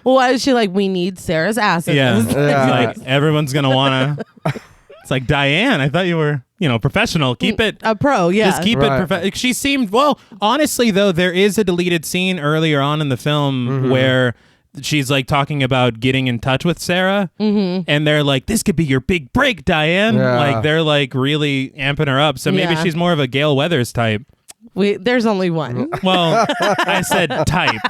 Well, why is she like, we need Sarah's ass in this? It's like, everyone's going to want to... It's like, Diane, I thought you were, professional. Keep it a pro. Yeah. Just keep it professional. She seemed, honestly, though, there is a deleted scene earlier on in the film where she's like talking about getting in touch with Sarah. And they're like, this could be your big break, Diane. Yeah. Like, they're like really amping her up. So maybe she's more of a Gail Weathers type. There's only one. Well, I said type.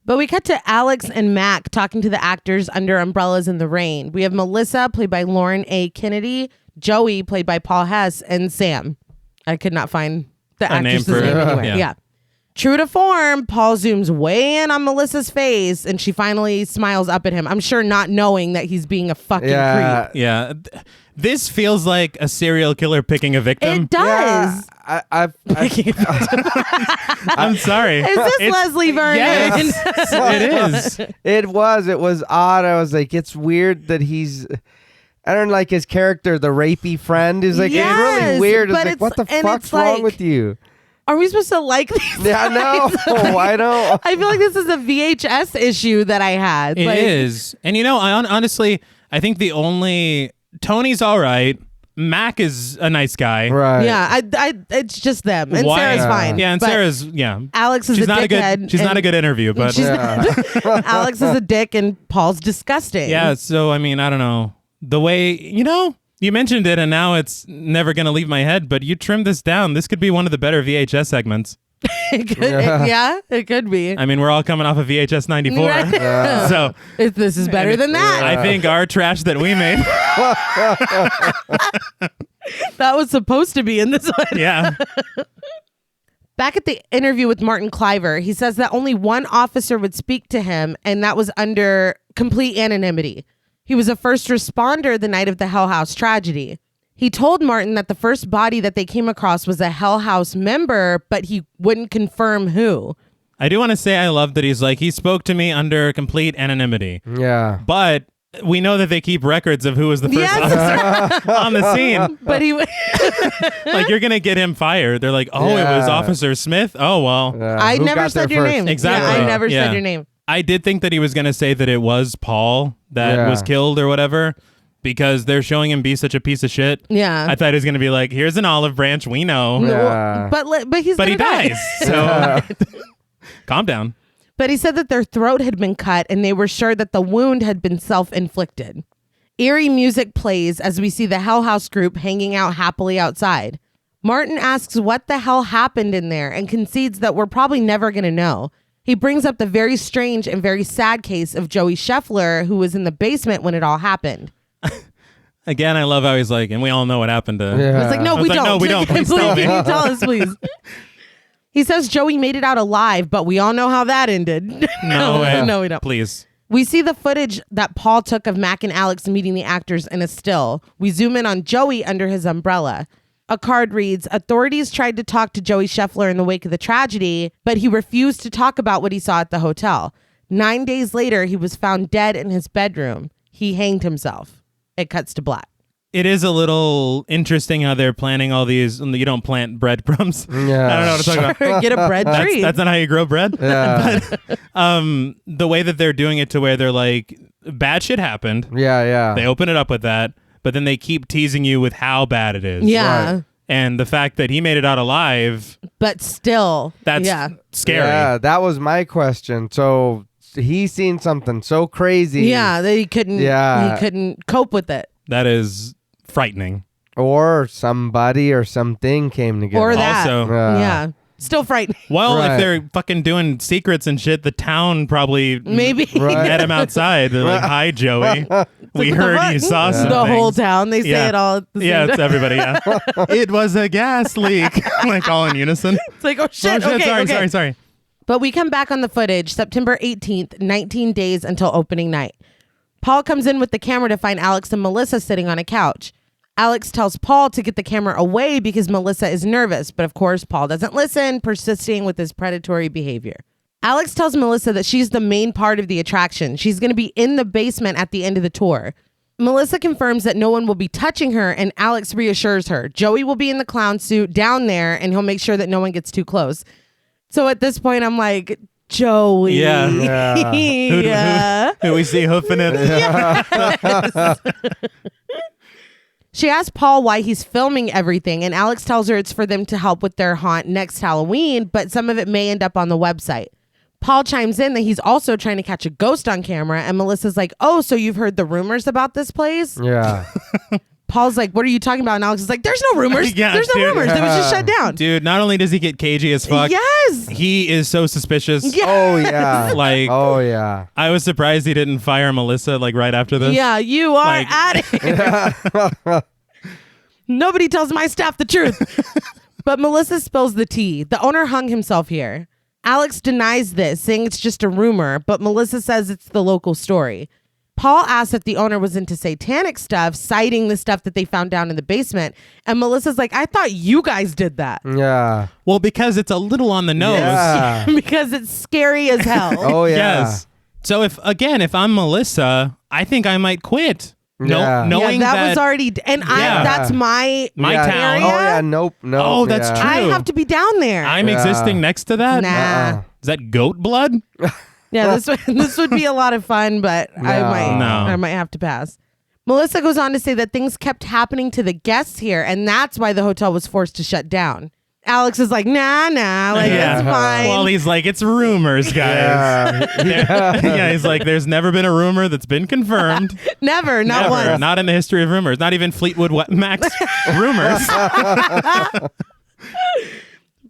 But we cut to Alex and Mac talking to the actors under umbrellas in the rain. We have Melissa, played by Lauren A. Kennedy, Joey, played by Paul Hess, and Sam. I could not find the actress's name anywhere. Yeah. True to form, Paul zooms way in on Melissa's face, and she finally smiles up at him. I'm sure not knowing that he's being a fucking creep. Yeah. This feels like a serial killer picking a victim. It does. I'm sorry. Is this Leslie Vernon? Yes, it is. It was odd. I was like, it's weird that he's. I don't like his character, the rapey friend. Is like it's really weird. It's like, what the fuck's wrong with you? Are we supposed to like these? Yeah, no, I don't. I feel like this is a VHS issue that I had. It is, and honestly, I think the only Tony's all right. Mac is a nice guy, Right? Yeah, it's just them, and Sarah's fine. Yeah, and but Sarah's Alex is she's a not dickhead. She's not a good interview, but Alex is a dick, and Paul's disgusting. yeah. So I mean, I don't know the way you mentioned it, and now it's never gonna leave my head. But you trim this down. This could be one of the better VHS segments. It could be. I mean, we're all coming off of VHS 94, Right. so This is better than that. I think our trash that we made, That was supposed to be in this one. yeah. Back at the interview with Martin Cliver, he says that only one officer would speak to him, and that was under complete anonymity. He was a first responder the night of the Hell House tragedy. He told Martin that the first body that they came across was a Hell House member, but he wouldn't confirm who. I do want to say I love that he spoke to me under complete anonymity. Yeah. But we know that they keep records of who was the first officer on the scene. But he Like, you're going to get him fired. They're like, oh, it was Officer Smith? Oh, well. I Who never got said there your first? name. Exactly. Yeah, I never Yeah. said your name. I did think that he was going to say that it was Paul that was killed or whatever, because they're showing him be such a piece of shit. Yeah. I thought he was going to be like, here's an olive branch, we know. Yeah. But he's But he gonna die. dies. So calm down. But he said that their throat had been cut and they were sure that the wound had been self-inflicted. Eerie music plays as we see the Hell House group hanging out happily outside. Martin asks what the hell happened in there and concedes that we're probably never going to know. He brings up the very strange and very sad case of Joey Scheffler, who was in the basement when it all happened. Again, I love how he's like, and we all know what happened to. I was like, no, we don't. No, we don't. Please Please, tell me. can you tell us, please? He says Joey made it out alive, but we all know how that ended. No way. No, we don't. Please. We see the footage that Paul took of Mac and Alex meeting the actors in a still. We zoom in on Joey under his umbrella. A card reads, authorities tried to talk to Joey Scheffler in the wake of the tragedy, but he refused to talk about what he saw at the hotel. 9 days later, he was found dead in his bedroom. He hanged himself. It cuts to black. It is a little interesting how they're planting all these. You don't plant breadcrumbs. Yeah. I don't know what to talk about. Get a bread tree. That's not how you grow bread. Yeah. But the way that they're doing it to where they're like, bad shit happened. Yeah. They open it up with that, but then they keep teasing you with how bad it is. Yeah. Right. And the fact that he made it out alive, But still. that's Yeah. scary. Yeah, that was my question. So he's seen something so crazy. Yeah, that he couldn't cope with it. That is frightening. Or somebody or something came together. Or that. Also, Yeah. Still frightening. well, Right. if they're fucking doing secrets and shit, the town probably Maybe. Right. met him outside. They're like, hi, Joey. We Like, heard what you the saw fuck? some The whole things." town. They say Yeah. it all at the same Yeah, it's time. everybody. Yeah, it was a gas leak. Like all in unison. It's like, oh shit. Oh, Okay, okay. sorry. But we come back on the footage, September 18th, 19 days until opening night. Paul comes in with the camera to find Alex and Melissa sitting on a couch. Alex tells Paul to get the camera away because Melissa is nervous, but of course, Paul doesn't listen, persisting with his predatory behavior. Alex tells Melissa that she's the main part of the attraction. She's going to be in the basement at the end of the tour. Melissa confirms that no one will be touching her, and Alex reassures her. Joey will be in the clown suit down there, and he'll make sure that no one gets too close. So at this point, I'm like, Joey. Yeah. Yeah. Who we see hoofing it. She asks Paul why he's filming everything, and Alex tells her it's for them to help with their haunt next Halloween, but some of it may end up on the website. Paul chimes in that he's also trying to catch a ghost on camera, and Melissa's like, oh, so you've heard the rumors about this place? Yeah. Paul's like, what are you talking about? And Alex is like, there's no rumors. Yeah, There's no dude. rumors. It was just shut down. Dude, not only does he get cagey as fuck, Yes. he is so suspicious. Yeah. Oh yeah. Like, Oh yeah. I was surprised he didn't fire Melissa like right after this. Yeah, you are Like- out of here. Nobody tells my staff the truth. But Melissa spills the tea. The owner hung himself here. Alex denies this, saying it's just a rumor, but Melissa says it's the local story. Paul asked if the owner was into satanic stuff, citing the stuff that they found down in the basement. And Melissa's like, I thought you guys did that. Yeah. Well, because it's a little on the nose. Yeah. Because it's scary as hell. Oh, yeah. Yes. So if I'm Melissa, I think I might quit. Yeah. Knowing that was already, and that's my town. area. Oh, yeah. Nope. Oh, that's true. I have to be down there. I'm existing next to that? Nah. Is that goat blood? Yeah, this would be a lot of fun, but I might have to pass. Melissa goes on to say that things kept happening to the guests here, and that's why the hotel was forced to shut down. Alex is like, nah, it's fine. Well, he's like, it's rumors, guys. Yeah, he's like, there's never been a rumor that's been confirmed. Never, not once. Not in the history of rumors. Not even Fleetwood Mac's rumors.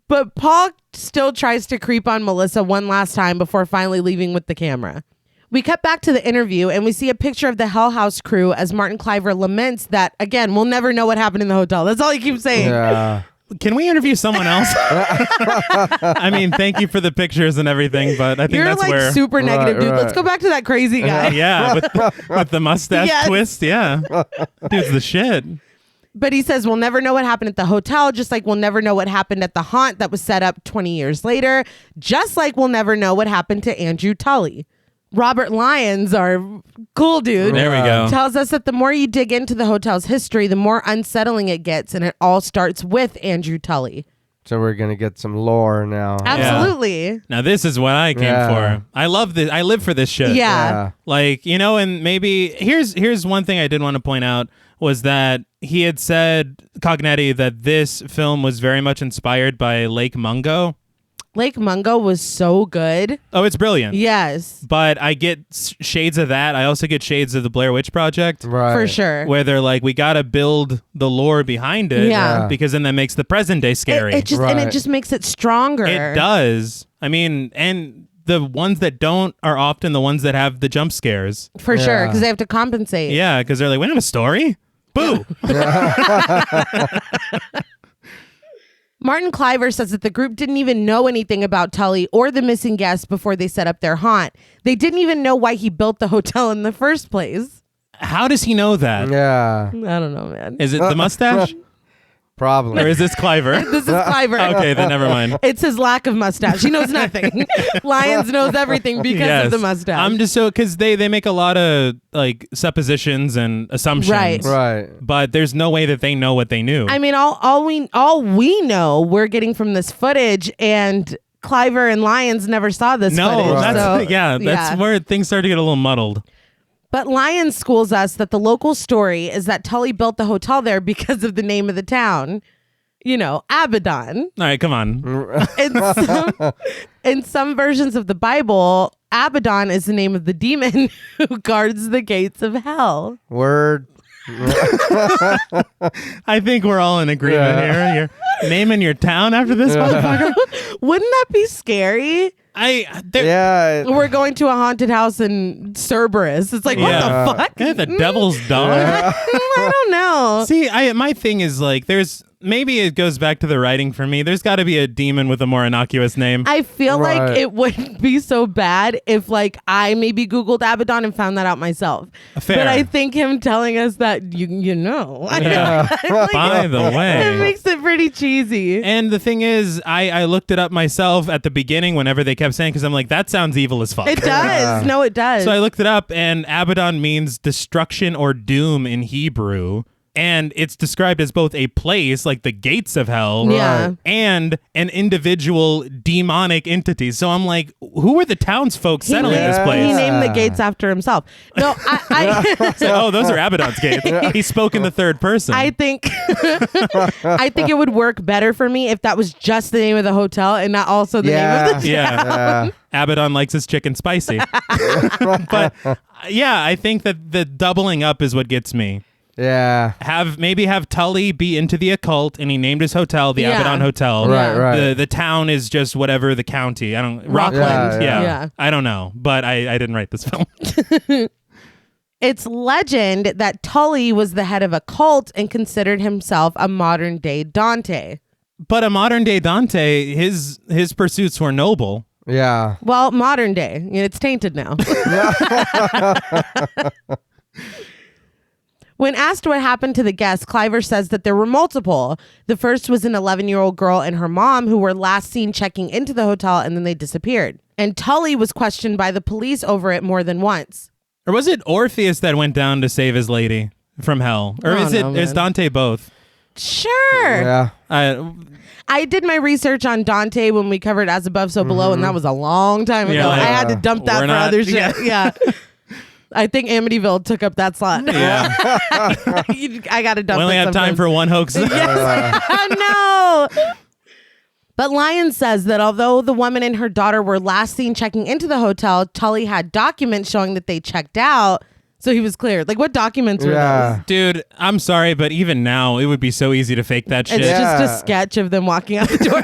But Paul still tries to creep on Melissa one last time before finally leaving with the camera. We cut back to the interview and we see a picture of the Hell House crew as Martin Cliver laments that, again, we'll never know what happened in the hotel. That's all he keeps saying. Yeah. Can we interview someone else? I mean, thank you for the pictures and everything, but I think You're that's like where... super negative, dude. Let's go back to that crazy guy. Yeah, with the mustache twist, yeah. Dude's the shit. But he says we'll never know what happened at the hotel, just like we'll never know what happened at the haunt that was set up 20 years later, just like we'll never know what happened to Andrew Tully. Robert Lyons, our cool dude, there we go, tells us that the more you dig into the hotel's history, the more unsettling it gets, and it all starts with Andrew Tully. So we're going to get some lore now. Absolutely. Yeah. Now this is what I came for. I love this. I live for this shit. Yeah. Like, and maybe here's one thing I did want to point out was that he had said, Cognetti, that this film was very much inspired by Lake Mungo. Lake Mungo was so good. Oh, it's brilliant. Yes. But I get shades of that. I also get shades of the Blair Witch Project. Right. For sure. Where they're like, we got to build the lore behind it. Yeah. Because then that makes the present day scary. It just makes it stronger. It does. I mean, and the ones that don't are often the ones that have the jump scares. For sure, because they have to compensate. Yeah, because they're like, we don't have a story. Boo. Martin Cliver says that the group didn't even know anything about Tully or the missing guests before they set up their haunt. They didn't even know why he built the hotel in the first place. How does he know that? Yeah. I don't know, man. Is it the mustache? Probably. Or is this Cliver? This is Cliver. Okay, then never mind. It's his lack of mustache. He knows nothing. Lyons knows everything because of the mustache. I'm just because they make a lot of like suppositions and assumptions. Right. But there's no way that they know what they knew. I mean, all we know we're getting from this footage, and Cliver and Lyons never saw this footage. That's where things start to get a little muddled. But Lyons schools us that the local story is that Tully built the hotel there because of the name of the town. Abaddon. All right, come on. In some versions of the Bible, Abaddon is the name of the demon who guards the gates of hell. Word. I think we're all in agreement here. You're naming your town after this motherfucker? Wouldn't that be scary? We're going to a haunted house in Cerberus. It's like, what the fuck? The devil's dog? I don't know. See, my thing is like, maybe it goes back to the writing for me. There's got to be a demon with a more innocuous name. I feel like it wouldn't be so bad if I maybe Googled Abaddon and found that out myself. Fair. But I think him telling us that, you know. Yeah. By the way. It makes it pretty cheesy. And the thing is, I looked it up myself at the beginning whenever they kept saying, because I'm like, that sounds evil as fuck. It does. Yeah. No, it does. So I looked it up, and Abaddon means destruction or doom in Hebrew. And it's described as both a place, like the gates of hell, and an individual demonic entity. So I'm like, who are the townsfolk settling this place? He named the gates after himself. No, oh, those are Abaddon's gates. He spoke in the third person. I think it would work better for me if that was just the name of the hotel and not also the name of the town. Abaddon likes his chicken spicy. But I think that the doubling up is what gets me. Yeah. Maybe have Tully be into the occult, and he named his hotel the Abaddon Hotel. Right. The town is just whatever the county. Rockland. Yeah. I don't know, but I didn't write this film. It's legend that Tully was the head of a cult and considered himself a modern day Dante. But a modern day Dante, his pursuits were noble. Yeah. Well, modern day. It's tainted now. When asked what happened to the guests, Cliver says that there were multiple. The first was an 11-year-old girl and her mom who were last seen checking into the hotel, and then they disappeared. And Tully was questioned by the police over it more than once. Or was it Orpheus that went down to save his lady from hell? Or is Dante both? Sure. Yeah. I did my research on Dante when we covered As Above, So Below, and that was a long time ago. I had to dump that for other shit. Yeah. I think Amityville took up that slot. Yeah. I got to dump it. We only have time for one hoax. No. But Lyons says that although the woman and her daughter were last seen checking into the hotel, Tully had documents showing that they checked out. So he was cleared. Like, what documents were those? Dude, I'm sorry, but even now, it would be so easy to fake that shit. It's just a sketch of them walking out the door.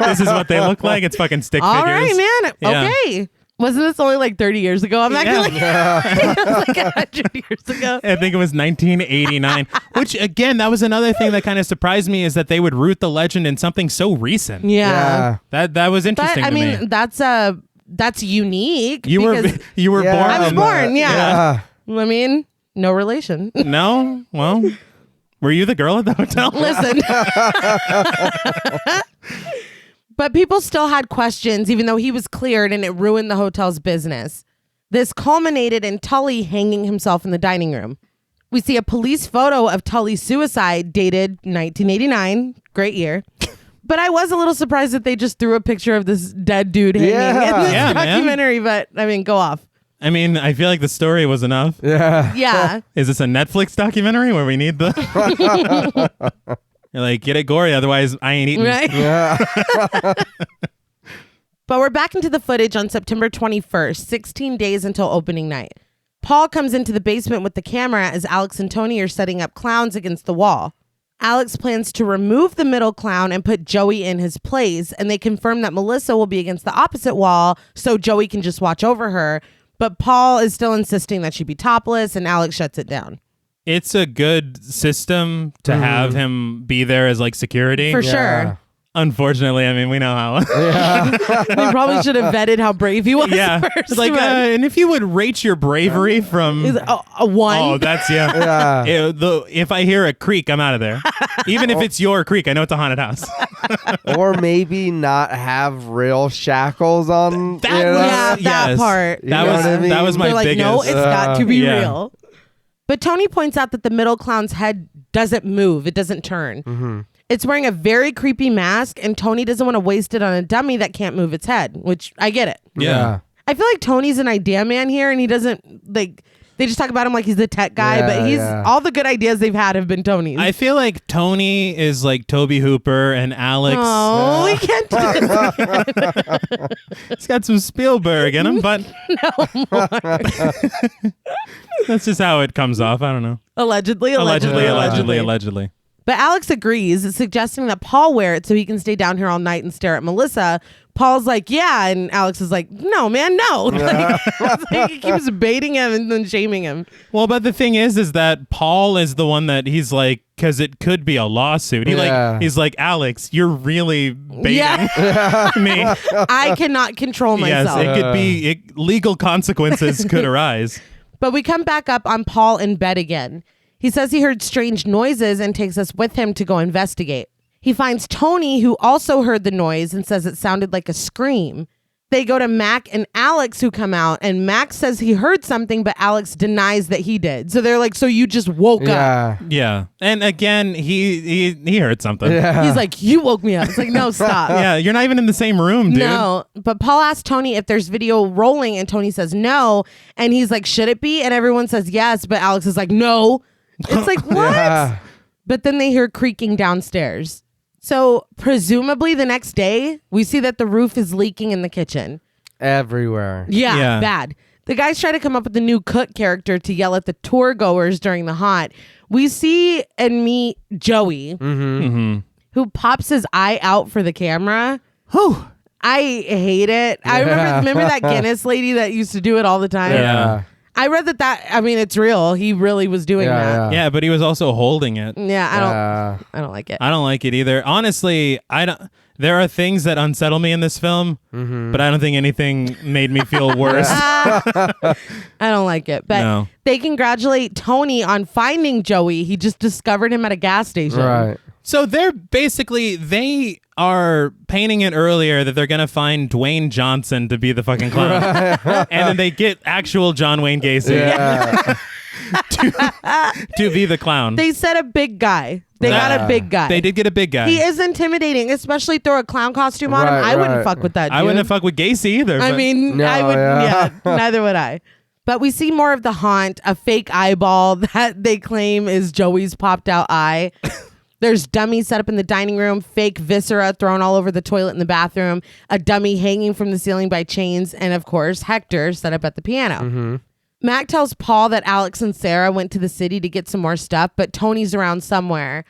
This is what they look like. It's fucking stick figures. All right, man. Yeah. Okay. Wasn't this only like 30 years ago? I'm acting like it was like 100 years ago. I think it was 1989. Which, again, that was another thing that kind of surprised me is that they would root the legend in something so recent. Yeah. That was interesting But, to me. that's unique. You were born. I was born, yeah. I mean, no relation. No? Well, were you the girl at the hotel? Listen. But people still had questions, even though he was cleared, and it ruined the hotel's business. This culminated in Tully hanging himself in the dining room. We see a police photo of Tully's suicide dated 1989. Great year. But I was a little surprised that they just threw a picture of this dead dude hanging in this documentary. Man. But, I mean, go off. I mean, I feel like the story was enough. Yeah. Yeah. Is this a Netflix documentary where we need the... You're like, get it gory, otherwise I ain't eating. Right? Yeah. But we're back into the footage on September 21st, 16 days until opening night. Paul comes into the basement with the camera as Alex and Tony are setting up clowns against the wall. Alex plans to remove the middle clown and put Joey in his place, and they confirm that Melissa will be against the opposite wall so Joey can just watch over her. But Paul is still insisting that she be topless, and Alex shuts it down. It's a good system to have him be there as like security. For sure. Unfortunately, I mean, we know how. We probably should have vetted how brave he was first. Like, and if you would rate your bravery from a 1. Oh, that's if I hear a creak, I'm out of there. Even if it's your creak, I know it's a haunted house. Or maybe not have real shackles on. That part. That was my They're like, biggest. no, it's got to be real. But Tony points out that the middle clown's head doesn't move. It doesn't turn. Mm-hmm. It's wearing a very creepy mask, and Tony doesn't want to waste it on a dummy that can't move its head, which I get it. Yeah. I feel like Tony's an idea man here, and he doesn't, like, they just talk about him like he's the tech guy, but he's all the good ideas they've had have been Tony's. I feel like Tony is like Toby Hooper and Alex. Oh, we can't do this. He's got some Spielberg in him, but No more. that's just how it comes off. I don't know. Allegedly. But Alex agrees, suggesting that Paul wear it so he can stay down here all night and stare at Melissa. Paul's like, yeah. And Alex is like, no, man, no. Like, he keeps baiting him and then shaming him. Well, but the thing is that Paul is the one that he's like, because it could be a lawsuit. He's like, Alex, you're really baiting me. I cannot control myself. Yes, it could be, legal consequences could arise. But we come back up on Paul in bed again. He says he heard strange noises and takes us with him to go investigate. He finds Tony, who also heard the noise, and says it sounded like a scream. They go to Mac and Alex, who come out, and Mac says he heard something, but Alex denies that he did. So they're like, so you just woke up. Yeah. And again, he heard something. Yeah. He's like, you woke me up. It's like, no, stop. Yeah, you're not even in the same room, dude. No, but Paul asks Tony if there's video rolling, and Tony says no. And he's like, should it be? And everyone says yes, but Alex is like, no. It's like, what? Yeah. But then they hear creaking downstairs. So presumably the next day, we see that the roof is leaking in the kitchen. Everywhere. Yeah, bad. The guys try to come up with a new cook character to yell at the tour goers during the haunt. We see and meet Joey, who pops his eye out for the camera. Whew. I hate it. I remember that Guinness lady that used to do it all the time. Yeah. I read that I mean, it's real. He really was doing that. Yeah, but he was also holding it. Yeah, I don't like it. I don't like it either. Honestly, There are things that unsettle me in this film, but I don't think anything made me feel worse. I don't like it. But No. they congratulate Tony on finding Joey. He just discovered him at a gas station. Right. So they are painting it earlier that they're going to find Dwayne Johnson to be the fucking clown. And then they get actual John Wayne Gacy Yeah. to be the clown. They said a big guy. They got a big guy. They did get a big guy. He is intimidating, especially throw a clown costume on him. Right, I wouldn't right. fuck with that dude. I wouldn't have fucked with Gacy either. I but- mean, No, I would. yeah. Neither would I. But we see more of the haunt, a fake eyeball that they claim is Joey's popped out eye. There's dummies set up in the dining room, fake viscera thrown all over the toilet in the bathroom, a dummy hanging from the ceiling by chains, and of course, Hector set up at the piano. Mac tells Paul that Alex and Sarah went to the city to get some more stuff, but Tony's around somewhere.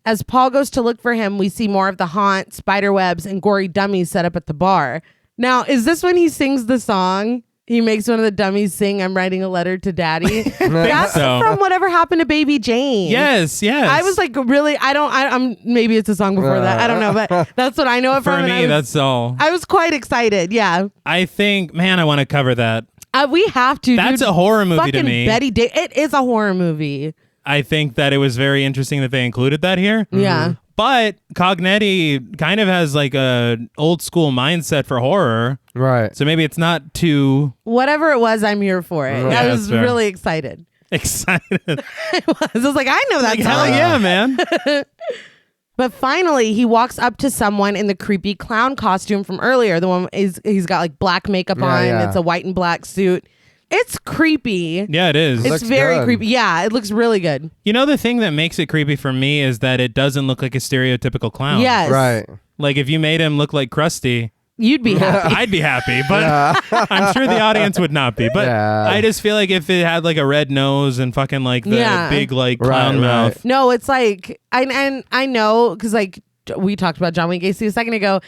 As Paul goes to look for him, we see more of the haunt, spider webs, and gory dummies set up at the bar. Now, is this when he sings the song? He makes one of the dummies sing, "I'm writing a letter to Daddy." That's so. from Whatever Happened to Baby Jane. Yes. I was like, really? I'm maybe it's a song before that. I don't know, but that's what I know it for from. and me, that's all. I was quite excited. Yeah. I think, man, I want to cover that. We have to. That's dude. a horror movie to Fucking me. Betty It is a horror movie. I think that it was very interesting that they included that here. Yeah. But Cognetti kind of has like a old school mindset for horror. Right. So maybe it's not too Whatever it was, I'm here for it. Yeah, I that's was fair. really excited. excited. I was like, I know that Like, song. hell yeah, man. But finally, he walks up to someone in the creepy clown costume from earlier. The one he's got like black makeup Yeah, on. yeah. It's a white and black suit. It's creepy. Yeah, it is. It's looks very good. creepy. Yeah, it looks really good. You know, the thing that makes it creepy for me is that it doesn't look like a stereotypical clown. Yes. Right. Like if you made him look like Krusty, You'd be happy. I'd be happy, but I'm sure the audience would not be. But Yeah. I just feel like if it had like a red nose and fucking like the Yeah. big like Right, clown right. mouth. No, it's like, and I know, because like we talked about John Wayne Gacy a second ago.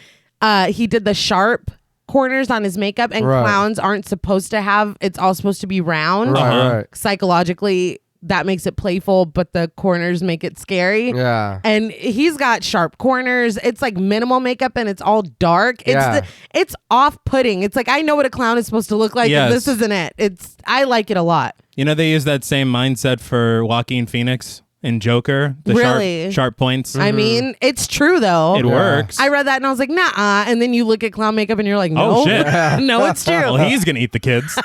He did the sharp corners on his makeup, and Right. clowns aren't supposed to have, it's all supposed to be round. Right. Uh-huh. Right. Psychologically, that makes it playful, but the corners make it scary. Yeah. And he's got sharp corners. It's like minimal makeup and it's all dark. Yeah. It's off-putting. It's like, I know what a clown is supposed to look like, Yes. and this isn't it. I like it a lot. You know, they use that same mindset for Joaquin Phoenix in Joker. The Really? sharp points. I mean, it's true though. It works. I read that and I was like, nah. And then you look at clown makeup and you're like, no. Oh, shit. No, it's true. Well, he's going to eat the kids.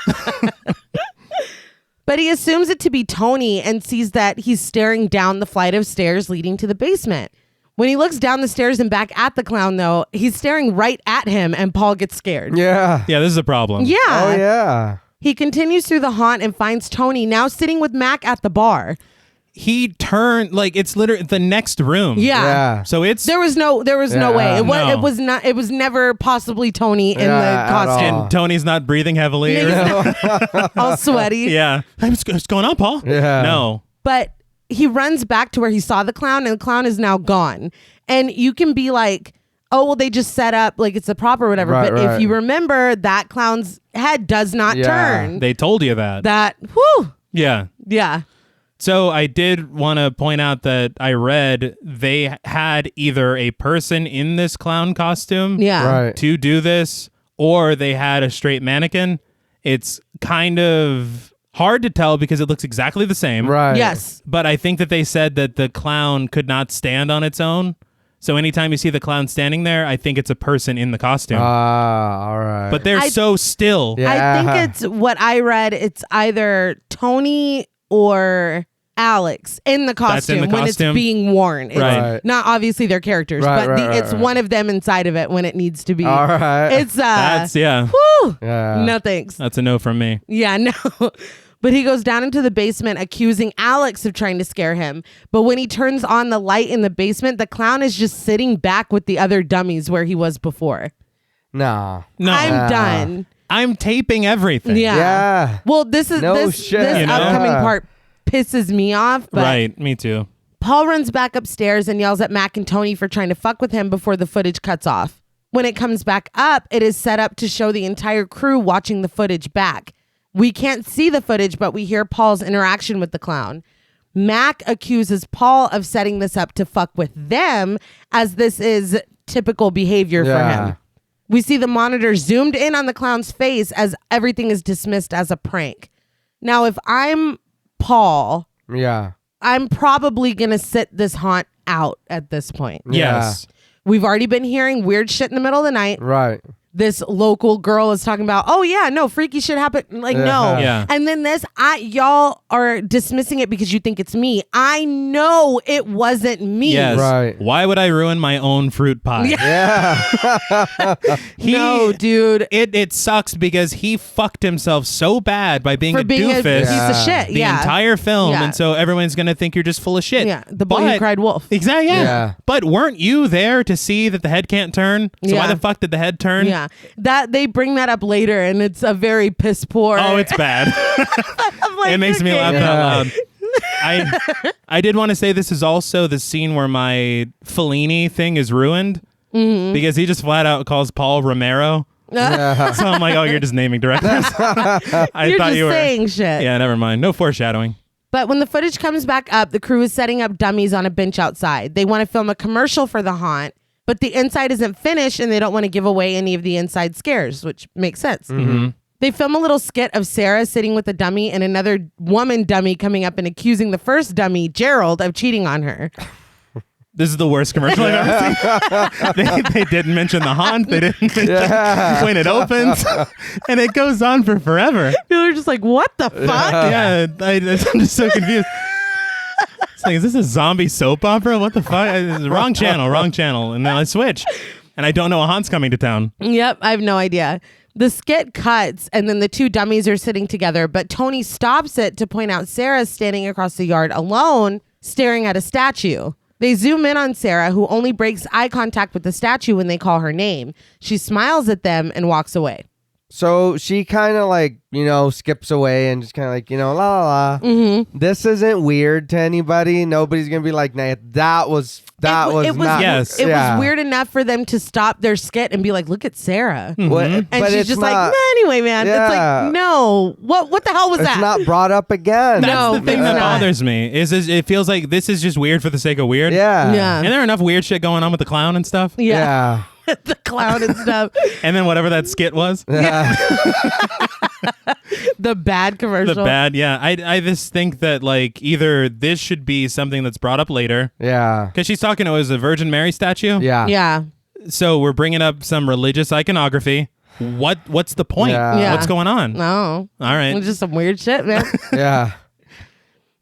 But he assumes it to be Tony and sees that he's staring down the flight of stairs leading to the basement. When he looks down the stairs and back at the clown, though, he's staring right at him, and Paul gets scared. Yeah. Yeah, this is a problem. Yeah. Oh yeah. He continues through the haunt and finds Tony now sitting with Mac at the bar. He turned, like, it's literally the next room. Yeah. Yeah. So it's... There was no Yeah. way. No. It was not. It was never possibly Tony in Yeah, the at costume. all. And Tony's not breathing heavily. All sweaty. Yeah. What's going on, Paul? Yeah. No. But he runs back to where he saw the clown, and the clown is now gone. And you can be like, oh, well, they just set up like it's a prop or whatever. Right, but if right. you remember, that clown's head does not Yeah. turn. They told you that. Whew. Yeah. Yeah. So I did want to point out that I read they had either a person in this clown costume Yeah. Right. to do this, or they had a straight mannequin. It's kind of hard to tell because it looks exactly the same. Right. Yes. But I think that they said that the clown could not stand on its own. So anytime you see the clown standing there, I think it's a person in the costume. All right. But they're so still. Yeah. I think it's what I read. It's either Tony or Alex in the That's in costume the when it's costume? being worn. It's Right. not obviously their characters, Right, but right, it's right. one of them inside of it when it needs to be. All right. It's That's, yeah. whew, Yeah. no thanks. That's a no from me. Yeah, no. But he goes down into the basement accusing Alex of trying to scare him. But when he turns on the light in the basement, the clown is just sitting back with the other dummies where he was before. No. No. I'm done. I'm taping everything. Yeah. Yeah. Well, this is No this, shit. this You know? upcoming Yeah. part pisses me off. But Right. Me too. Paul runs back upstairs and yells at Mac and Tony for trying to fuck with him before the footage cuts off. When it comes back up, it is set up to show the entire crew watching the footage back. We can't see the footage, but we hear Paul's interaction with the clown. Mac accuses Paul of setting this up to fuck with them, as this is typical behavior for him. We see the monitor zoomed in on the clown's face as everything is dismissed as a prank. Now, if I'm Paul, I'm probably going to sit this haunt out at this point. Yes. We've already been hearing weird shit in the middle of the night. Right. This local girl is talking about, oh yeah, no, freaky shit happened. Like, no. Yeah. And then y'all are dismissing it because you think it's me. I know it wasn't me. Yes. Right. Why would I ruin my own fruit pie? Yeah. No, dude. It sucks because he fucked himself so bad by being a being doofus a piece of shit. the entire film, Yeah. and so everyone's gonna think you're just full of shit. Yeah, the boy who cried wolf. Exactly. Yeah. But weren't you there to see that the head can't turn? So why Yeah. the fuck did the head turn? Yeah. That they bring that up later, and it's a very piss poor. Oh, it's bad. I'm like, It makes me okay. laugh out loud. I did want to say this is also the scene where my Fellini thing is ruined because he just flat out calls Paul Romero. So I'm like, oh, you're just naming directors. I You're thought just you were saying shit. Yeah, never mind. No foreshadowing. But when the footage comes back up, the crew is setting up dummies on a bench outside. They want to film a commercial for the haunt, but the inside isn't finished and they don't want to give away any of the inside scares, which makes sense. They film a little skit of Sarah sitting with a dummy and another woman dummy coming up and accusing the first dummy, Gerald, of cheating on her. This is the worst commercial I've ever seen. They didn't mention the haunt. They didn't mention when it opens. And it goes on for forever. People are just like, what the fuck? Yeah, I'm just so confused. It's like, is this a zombie soap opera? What the fuck? Wrong channel. And then I switch. And I don't know a haunt's coming to town. Yep, I have no idea. The skit cuts and then the two dummies are sitting together, but Tony stops it to point out Sarah standing across the yard alone, staring at a statue. They zoom in on Sarah, who only breaks eye contact with the statue when they call her name. She smiles at them and walks away. So she kind of like, skips away and just kind of like, la la la. This isn't weird to anybody. Nobody's going to be like, nah, that was not. Yes. It was weird enough for them to stop their skit and be like, look at Sarah. And And she's just like, nah, anyway, man. Yeah. It's like, no. What the hell was It's that? not brought up again. That's No, the thing it's that not. bothers me. Is it feels like this is just weird for the sake of weird. Yeah. Yeah. And there enough weird shit going on with the clown and stuff. Yeah. The clown and stuff. And then whatever that skit was. The bad commercial. The bad, yeah. I just think that like either this should be something that's brought up later. Yeah. Because she's talking, it was a Virgin Mary statue. Yeah. Yeah. So we're bringing up some religious iconography. What's the point? Yeah. What's going on? No. All right. It's just some weird shit, man. Yeah.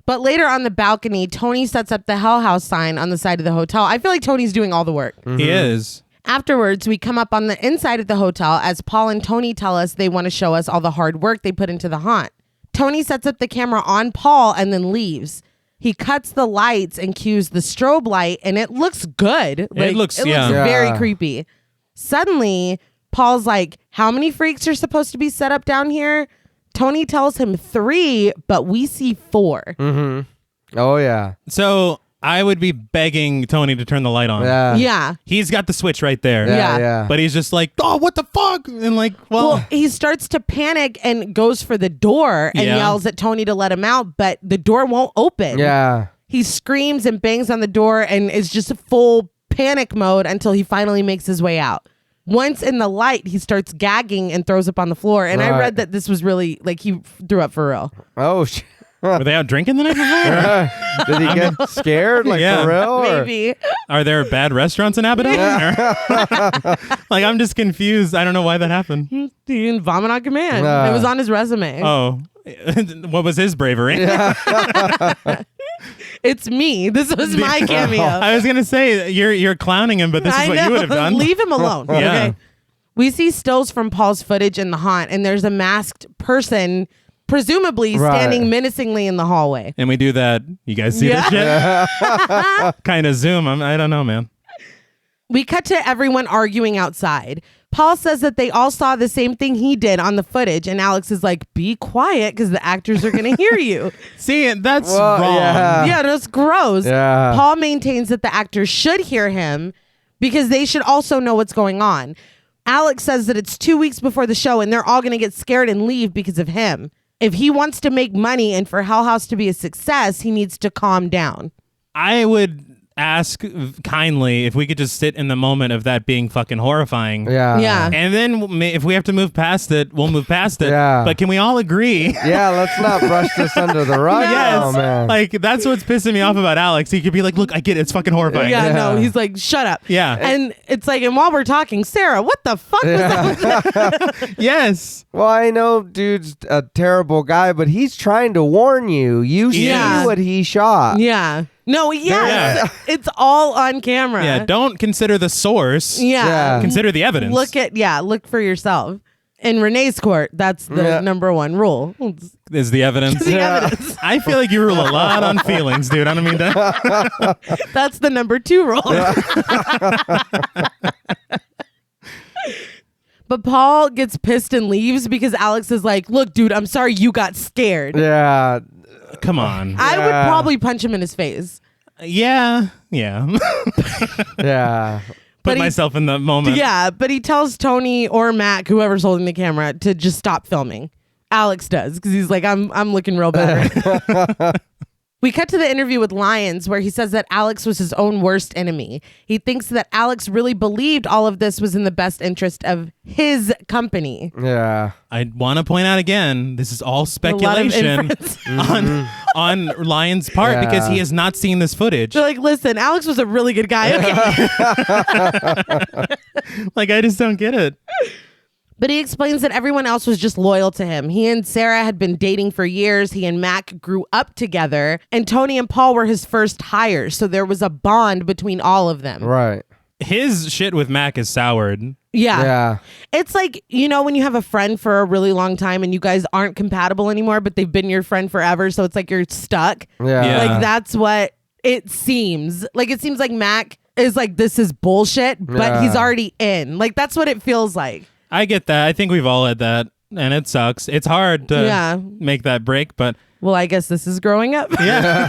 But later on the balcony, Tony sets up the Hell House sign on the side of the hotel. I feel like Tony's doing all the work. He is. Afterwards, we come up on the inside of the hotel as Paul and Tony tell us they want to show us all the hard work they put into the haunt. Tony sets up the camera on Paul and then leaves. He cuts the lights and cues the strobe light, and it looks good. It looks very Yeah. creepy. Suddenly, Paul's like, how many freaks are supposed to be set up down here? Tony tells him 3, but we see 4. Oh, yeah. So I would be begging Tony to turn the light on. Yeah. Yeah. He's got the switch right there. Yeah. Yeah. But he's just like, oh, what the fuck? And like, Well, he starts to panic and goes for the door and Yeah. yells at Tony to let him out, but the door won't open. Yeah. He screams and bangs on the door and is just full panic mode until he finally makes his way out. Once in the light, he starts gagging and throws up on the floor. And I Right. read that this was really, like, he threw up for real. Oh, shit. were they out drinking the night before? Did he get scared? Like, Yeah. for real? or- Maybe. Are there bad restaurants in Abaddon? Like, I'm just confused. I don't know why that happened. He didn't vomit on command. Nah. It was on his resume. Oh, what was his bravery? It's me. This was my cameo. I was gonna say you're clowning him, but this is I what know. you would have done. Leave him alone. Yeah. Okay. We see stills from Paul's footage in the haunt, and there's a masked person, presumably Right. standing menacingly in the hallway. And we do that. You guys see this shit? Kind of zoom. I don't know, man. We cut to everyone arguing outside. Paul says that they all saw the same thing he did on the footage, and Alex is like, be quiet because the actors are going to hear you. See, that's Well, wrong. yeah. Yeah, that's gross. Yeah. Paul maintains that the actors should hear him because they should also know what's going on. Alex says that it's 2 weeks before the show and they're all going to get scared and leave because of him. If he wants to make money and for Hell House to be a success, he needs to calm down. I would ask kindly if we could just sit in the moment of that being fucking horrifying. Yeah. And then if we have to move past it, we'll move past it. Yeah. But can we all agree? Yeah, let's not brush this under the rug. Yes. Oh, man. Like, that's what's pissing me off about Alex. He could be like, look, I get it. It's fucking horrifying. Yeah, no, he's like, shut up. Yeah. And it's like, and while we're talking, Sarah, what the fuck was that? Yes. Well, I know dude's a terrible guy, but he's trying to warn you. You see Yeah. what he shot. Yeah. No, yes. Yeah. It's all on camera. Yeah. Don't consider the source. Yeah. Yeah. Consider the evidence. Look for yourself. In Renee's court, that's the number one rule. It's Is the evidence. the evidence. I feel like you rule a lot on feelings, dude. I don't mean that. That's the number 2 rule. But Paul gets pissed and leaves because Alex is like, look, dude, I'm sorry you got scared. Yeah. Come on. I would Yeah. probably punch him in his face. Yeah. Yeah. Yeah. Put But he- myself in the moment. Yeah, but he tells Tony or Mac, whoever's holding the camera, to just stop filming. Alex does because he's like, I'm looking real bad. We cut to the interview with Lyons where he says that Alex was his own worst enemy. He thinks that Alex really believed all of this was in the best interest of his company. Yeah. I want to point out again, this is all A lot of speculation inference. on Lyon's part Yeah. because he has not seen this footage. They're like, listen, Alex was a really good guy. Okay. Like, I just don't get it. But he explains that everyone else was just loyal to him. He and Sarah had been dating for years. He and Mac grew up together. And Tony and Paul were his first hires. So there was a bond between all of them. Right. His shit with Mac is soured. Yeah. Yeah. It's like, you know, when you have a friend for a really long time and you guys aren't compatible anymore, but they've been your friend forever. So it's like you're stuck. Yeah. Yeah. Like that's what it seems. Like it seems like Mac is like, this is bullshit, but Yeah. he's already in. Like that's what it feels like. I get that. I think we've all had that, and it sucks. It's hard to Yeah. make that break, but Well, I guess this is growing up. yeah.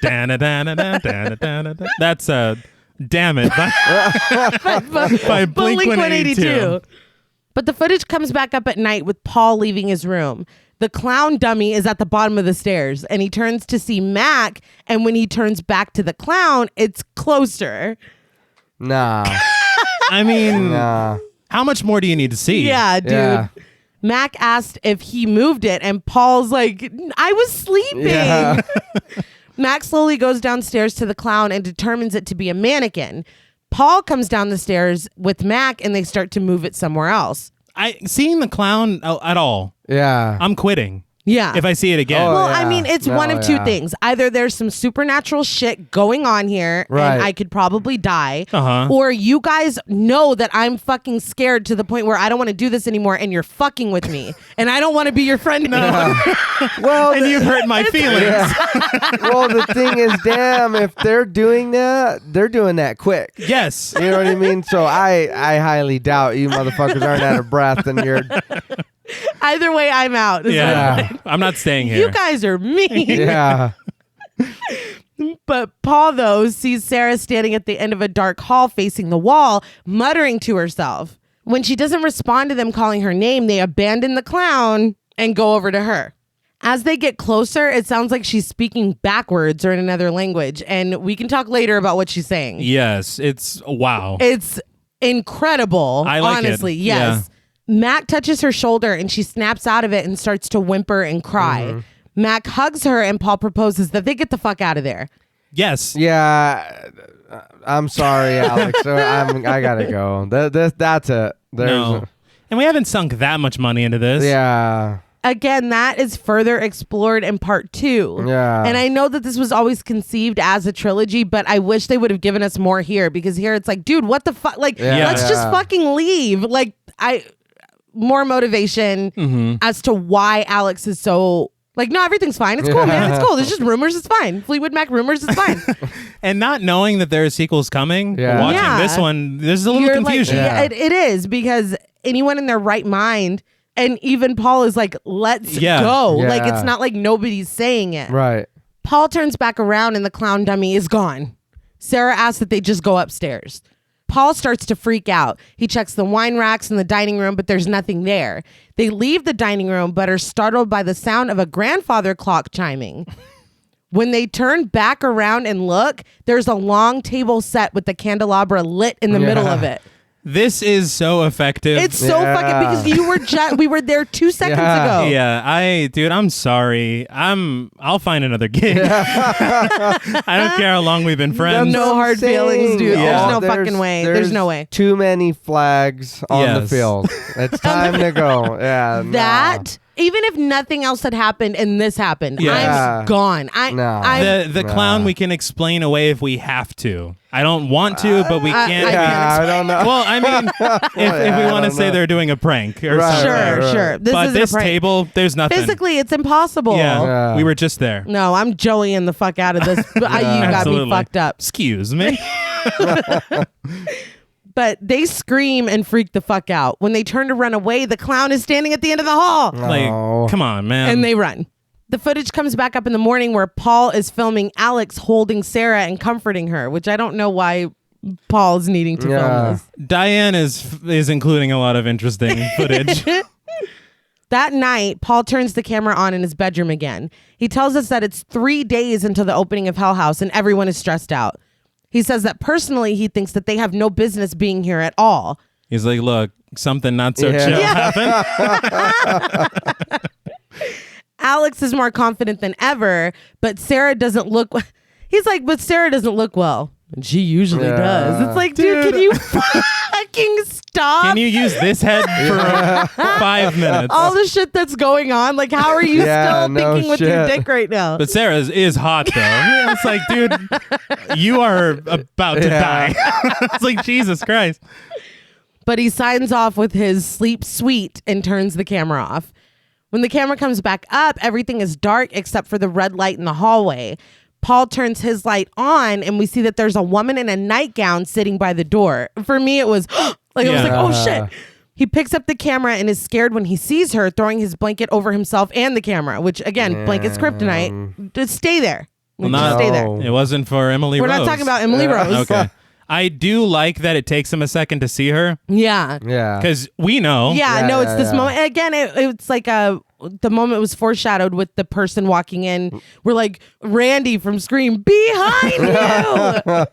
Da-na-da-na-da, that's Damn It by Blink-182. But the footage comes back up at night with Paul leaving his room. The clown dummy is at the bottom of the stairs and he turns to see Mac. And when he turns back to the clown, it's closer. Nah. I mean, Nah. how much more do you need to see? Yeah, dude. Yeah. Mac asked if he moved it and Paul's like, I was sleeping. Yeah. Mac slowly goes downstairs to the clown and determines it to be a mannequin. Paul comes down the stairs with Mac and they start to move it somewhere else. Seeing the clown at all, Yeah. I'm quitting. Yeah. If I see it again. Oh, Well, yeah. I mean, it's No, one of two yeah. things. Either there's some supernatural shit going on here Right. and I could probably die. Uh-huh. Or you guys know that I'm fucking scared to the point where I don't want to do this anymore and you're fucking with me. And I don't want to be your friend anymore. Well, And you've hurt my feelings. well, the thing is, damn, if they're doing that, they're doing that quick. Yes. You know what I mean? So I highly doubt you motherfuckers aren't out of breath and you're Either way, I'm out. is Yeah. Yeah. I'm not staying what- here. You guys are mean. yeah. But Paul, though, sees Sarah standing at the end of a dark hall facing the wall, muttering to herself. When she doesn't respond to them calling her name, they abandon the clown and go over to her. As they get closer, it sounds like she's speaking backwards or in another language. And we can talk later about what she's saying. Yes. It's wow. It's incredible. I like it. Honestly, yes. Mac touches her shoulder and she snaps out of it and starts to whimper and cry. Mm-hmm. Mac hugs her and Paul proposes that they get the fuck out of there. Yes. Yeah. I'm sorry, Alex. I gotta go. That's it. No. And we haven't sunk that much money into this. Yeah. Again, that is further explored in part 2. Yeah. And I know that this was always conceived as a trilogy, but I wish they would have given us more here because here it's like, dude, what the fuck? Like, Yeah. let's just fucking leave. Like, more motivation as to why Alex is so like, no, everything's fine. It's cool, man. It's cool. There's just rumors. It's fine. Fleetwood Mac rumors. It's fine. And not knowing that there are sequels coming, Yeah. watching Yeah. this one, there's a little You're confusion. Like, Yeah. it is because anyone in their right mind, and even Paul is like, let's go. Yeah. Like, it's not like nobody's saying it. Right. Paul turns back around and the clown dummy is gone. Sarah asks that they just go upstairs. Paul starts to freak out. He checks the wine racks in the dining room, but there's nothing there. They leave the dining room, but are startled by the sound of a grandfather clock chiming. When they turn back around and look, there's a long table set with the candelabra lit in the middle of it. This is so effective. It's so fucking because we were there 2 seconds ago. Yeah, dude, I'm sorry. I'll find another gig. I don't care how long we've been friends. No hard feelings, dude. Yeah. There's no fucking way. There's no way. Too many flags on the field. It's time to go. Yeah. That even if nothing else had happened and this happened, I'm gone. The clown we can explain away if we have to. I don't want to, but we can't. I don't know. Well, I mean, if we want to say they're doing a prank or something. Sure. This table, there's nothing. Physically, it's impossible. Yeah, we were just there. No, I'm Joeying the fuck out of this. You got me fucked up. Excuse me. But they scream and freak the fuck out. When they turn to run away, the clown is standing at the end of the hall. Like, come on, man. And they run. The footage comes back up in the morning where Paul is filming Alex holding Sarah and comforting her, which I don't know why Paul's needing to film this. Diane is including a lot of interesting footage. That night, Paul turns the camera on in his bedroom again. He tells us that it's 3 days until the opening of Hell House and everyone is stressed out. He says that personally, he thinks that they have no business being here at all. He's like, look, something not so chill happened. Alex is more confident than ever, but Sarah doesn't look... He's like, but Sarah doesn't look well. And she usually does. It's like, dude, can you fucking stop? Can you use this head for 5 minutes? All the shit that's going on. Like, how are you still thinking with your dick right now? But Sarah is hot, though. It's like, dude, you are about to die. It's like, Jesus Christ. But he signs off with his sleep sweet and turns the camera off. When the camera comes back up, everything is dark except for the red light in the hallway. Paul turns his light on and we see that there's a woman in a nightgown sitting by the door. For me, it was like, I was like, oh shit. He picks up the camera and is scared when he sees her throwing his blanket over himself and the camera, which again, blanket's kryptonite. Just stay there. Stay there. It wasn't for Emily Rose. We're not talking about Emily Rose. Okay. I do like that it takes him a second to see her. Yeah. Because we know. It's this moment. Again, it's like the moment was foreshadowed with the person walking in. We're like, Randy from Scream, behind you.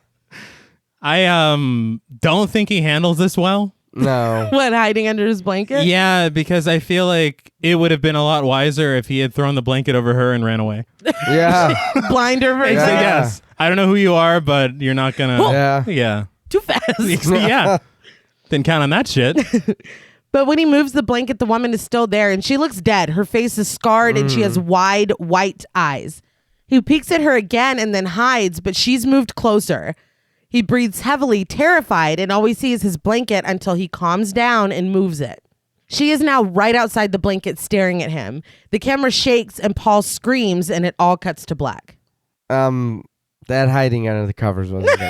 I don't think he handles this well. No. What, hiding under his blanket? Yeah, because I feel like it would have been a lot wiser if he had thrown the blanket over her and ran away. Yeah. Blind her. Yeah. Yes. I don't know who you are, but you're not gonna. Yeah. Too fast. Yeah. Didn't count on that shit. But when he moves the blanket, the woman is still there and she looks dead. Her face is scarred and she has wide white eyes. He peeks at her again and then hides, but she's moved closer. He breathes heavily, terrified, and all we see is his blanket until he calms down and moves it. She is now right outside the blanket staring at him. The camera shakes and Paul screams and it all cuts to black. That hiding under the covers wasn't good.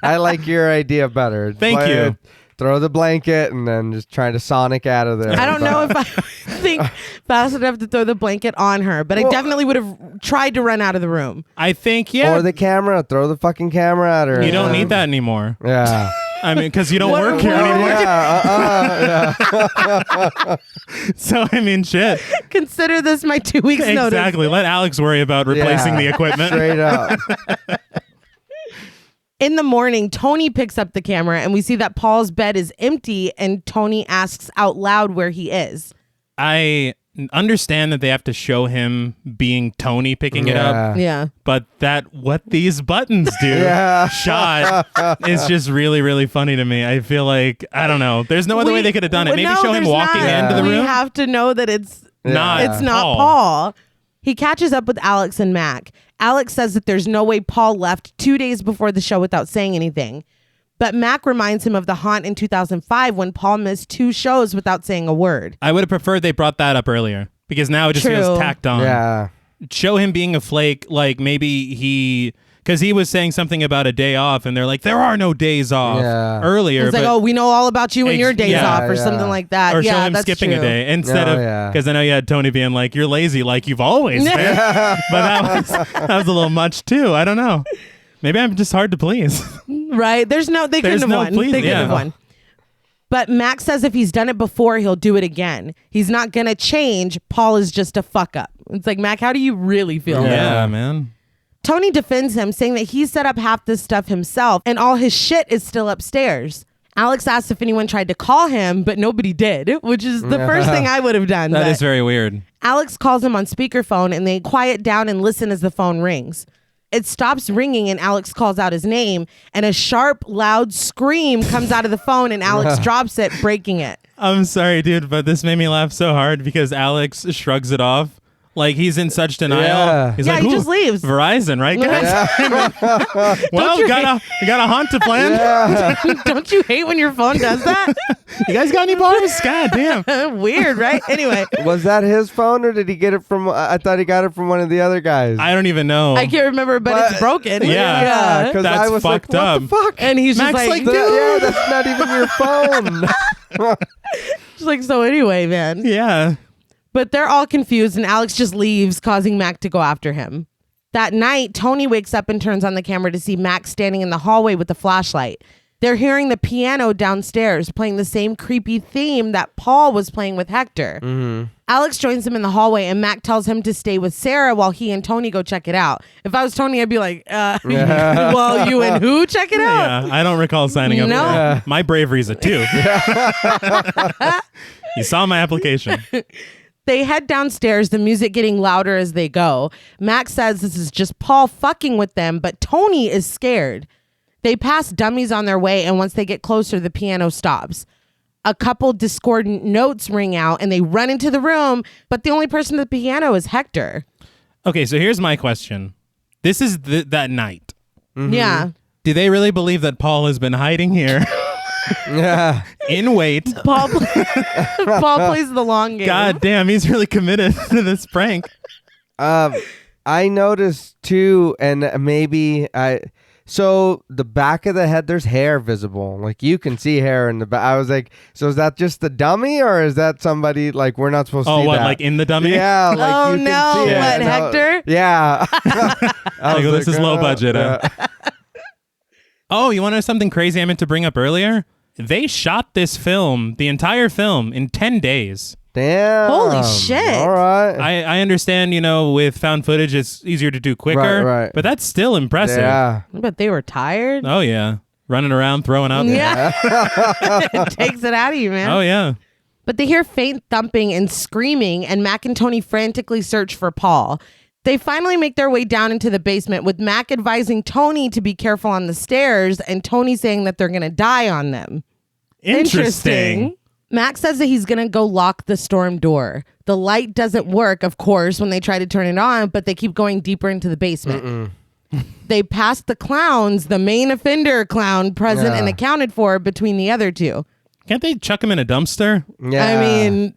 I like your idea better. Thank you. Throw the blanket and then just try to Sonic out of there. I don't know if I think fast enough to throw the blanket on her, but I definitely would have tried to run out of the room. I think, yeah. Or the camera. Throw the fucking camera at her. You don't need that anymore. Yeah. I mean, because you don't work here anymore. Yeah. So, I mean, shit. Consider this my 2 weeks notice. Exactly. Let Alex worry about replacing the equipment. Straight up. In the morning, Tony picks up the camera and we see that Paul's bed is empty and Tony asks out loud where he is. I understand that they have to show him being Tony picking it up. Yeah. But what these buttons do shot is just really, really funny to me. I feel like, I don't know. There's no other way they could have done it. Maybe show him walking into the room. We have to know that it's not Paul. He catches up with Alex and Mac. Alex says that there's no way Paul left 2 days before the show without saying anything. But Mac reminds him of the haunt in 2005 when Paul missed 2 shows without saying a word. I would have preferred they brought that up earlier because now it just feels tacked on. Yeah. Show him being a flake, like maybe because he was saying something about a day off and they're like, there are no days off earlier. It's like, oh, we know all about you and your days off or something like that. Or show him skipping a day instead of, because I know you had Tony being like, you're lazy like you've always been. But that was a little much too. I don't know. Maybe I'm just hard to please. Right. They couldn't have won. They couldn't have won. But Mac says if he's done it before, he'll do it again. He's not going to change. Paul is just a fuck up. It's like, Mac, how do you really feel? Yeah, man. Tony defends him, saying that he set up half this stuff himself and all his shit is still upstairs. Alex asks if anyone tried to call him, but nobody did, which is the first thing I would have done. That is very weird. Alex calls him on speakerphone and they quiet down and listen as the phone rings. It stops ringing and Alex calls out his name and a sharp, loud scream comes out of the phone and Alex drops it, breaking it. I'm sorry, dude, but this made me laugh so hard because Alex shrugs it off. Like he's in such denial. Yeah. He's Yeah, like, he just leaves. Verizon, right, guys? Well, you got a haunt to plan. Yeah. Don't you hate when your phone does that? You guys got any bars? God damn. Weird, right? Anyway, Was that his phone or did he get it from? I thought he got it from one of the other guys. I don't even know. I can't remember, but it's broken. Yeah. because That's I was fucked like, up. what the fuck? And he's just Max, like, like, Yeah, that's not even your phone. just like, so anyway, man. Yeah. But they're all confused and Alex just leaves, causing Mac to go after him. That night, Tony wakes up and turns on the camera to see Mac standing in the hallway with a flashlight. They're hearing the piano downstairs playing the same creepy theme that Paul was playing with Hector. Mm-hmm. Alex joins him in the hallway and Mac tells him to stay with Sarah while he and Tony go check it out. If I was Tony, I'd be like, well, you and who check it out? Yeah. I don't recall signing up. No. For that. My bravery's a 2. You saw my application. They head downstairs, the music getting louder as they go. Max says this is just Paul fucking with them, but Tony is scared. They pass dummies on their way, and once they get closer, the piano stops. A couple discordant notes ring out, and they run into the room, but the only person at the piano is Hector. Okay, so here's my question. This is that night. Mm-hmm. Yeah. Do they really believe that Paul has been hiding here Yeah. in wait? Paul plays the long game. God damn, he's really committed to this prank. I noticed too, and maybe so the back of the head, there's hair visible. Like you can see hair in the back. I was like, so is that just the dummy or is that somebody like we're not supposed to see Oh, what, that? like in the dummy? Yeah. Like Oh, you no, can see it. what, And Hector? Yeah. I Like, was this is low budget, yeah. Oh, you want to know something crazy I meant to bring up earlier? They shot this film, the entire film, in 10 days. Damn. Holy shit. All right. I understand, with found footage, it's easier to do quicker. Right. But that's still impressive. Yeah. But they were tired. Oh, yeah. Running around, throwing up. Yeah. It takes it out of you, man. Oh, yeah. But they hear faint thumping and screaming, and Mac and Tony frantically search for Paul. They finally make their way down into the basement, with Mac advising Tony to be careful on the stairs, and Tony saying that they're going to die on them. Interesting. Mac says that he's going to go lock the storm door. The light doesn't work, of course, when they try to turn it on, but they keep going deeper into the basement. They pass the clowns, the main offender clown present and accounted for between the other two. Can't they chuck him in a dumpster? Yeah. I mean,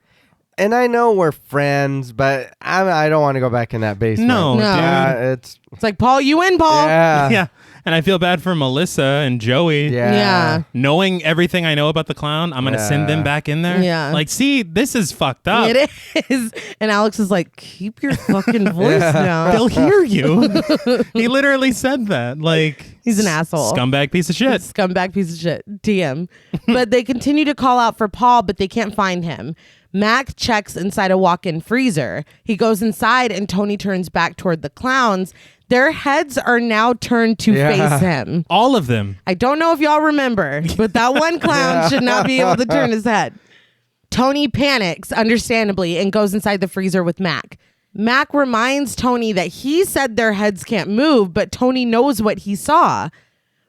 and I know we're friends, but I don't want to go back in that basement. No, No. dude. It's it's like, Paul, you win, Paul. yeah. Yeah. And I feel bad for Melissa and Joey. Yeah. Knowing everything I know about the clown, I'm going to send them back in there. Yeah. Like, see, this is fucked up. It is. And Alex is like, keep your fucking voice down. They'll hear you. He literally said that. Like, He's an asshole. Scumbag piece of shit. Scumbag piece of shit. TM. But they continue to call out for Paul, but they can't find him. Mac checks inside a walk-in freezer. He goes inside and Tony turns back toward the clowns. Their heads are now turned to face him. All of them. I don't know if y'all remember, but that one clown should not be able to turn his head. Tony panics, understandably, and goes inside the freezer with Mac. Mac reminds Tony that he said their heads can't move, but Tony knows what he saw.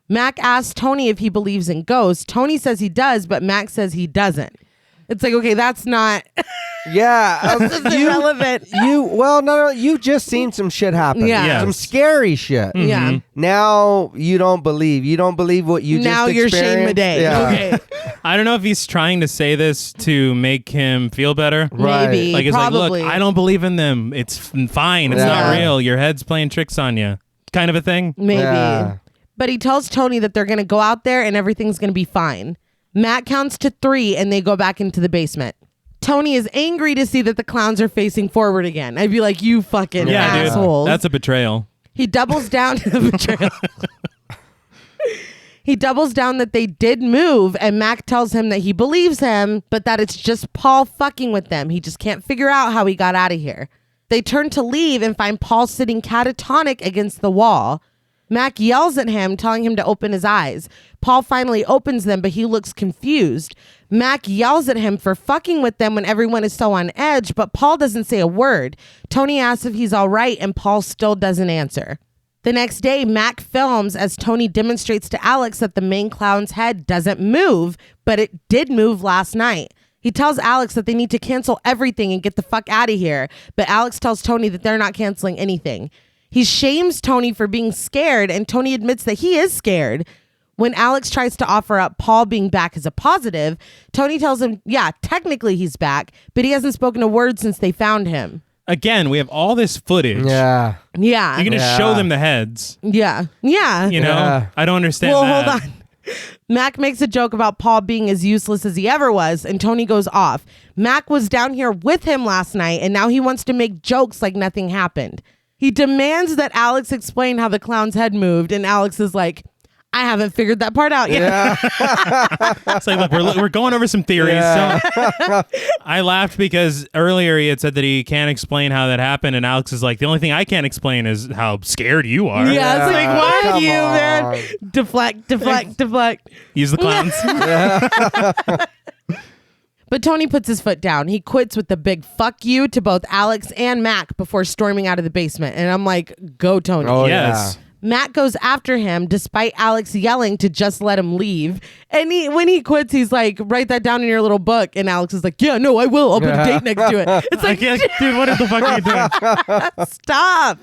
Mac asks Tony if he believes in ghosts. Tony says he does, but Mac says he doesn't. It's like, okay, that's not Yeah. that's just irrelevant. No, you've just seen some shit happen. Yeah. Yes. Some scary shit. Yeah. Now you don't believe. You don't believe what you Now just you're Shane experienced. Madej. Yeah. Okay. I don't know if he's trying to say this to make him feel better. Right. Maybe. Like, it's probably. like, look, I don't believe in them. It's fine. It's not Yeah. real. Your head's playing tricks on you. Kind of a thing. Maybe. Yeah. But he tells Tony that they're going to go out there and everything's going to be fine. Matt counts to 3 and they go back into the basement. Tony is angry to see that the clowns are facing forward again. I'd be like, you fucking assholes. Dude. That's a betrayal. He doubles down to the betrayal. He doubles down that they did move, and Mac tells him that he believes him, but that it's just Paul fucking with them. He just can't figure out how he got out of here. They turn to leave and find Paul sitting catatonic against the wall. Mac yells at him, telling him to open his eyes. Paul finally opens them, but he looks confused. Mac yells at him for fucking with them when everyone is so on edge, but Paul doesn't say a word. Tony asks if he's all right, and Paul still doesn't answer. The next day, Mac films as Tony demonstrates to Alex that the main clown's head doesn't move, but it did move last night. He tells Alex that they need to cancel everything and get the fuck out of here, but Alex tells Tony that they're not canceling anything. He shames Tony for being scared, and Tony admits that he is scared. When Alex tries to offer up Paul being back as a positive, Tony tells him, yeah, technically he's back, but he hasn't spoken a word since they found him. Again, we have all this footage. Yeah. Yeah. You're going to show them the heads. Yeah. Yeah. You know? Yeah. I don't understand Well, that. hold on. Mac makes a joke about Paul being as useless as he ever was, and Tony goes off. Mac was down here with him last night, and now he wants to make jokes like nothing happened. He demands that Alex explain how the clown's head moved, and Alex is like, I haven't figured that part out yet. Yeah. It's like, look, we're going over some theories. Yeah. So I laughed because earlier he had said that he can't explain how that happened, and Alex is like, the only thing I can't explain is how scared you are. Yeah, it's like, why Come you, on. man? Deflect. Use the clowns. But Tony puts his foot down. He quits with the big fuck you to both Alex and Mac before storming out of the basement. And I'm like, go, Tony. Oh, Yes. Matt goes after him despite Alex yelling to just let him leave. And when he quits, he's like, write that down in your little book. And Alex is like, yeah, no, I will. I'll put a date next to it. It's like, Dude, what the fuck are you doing? stop.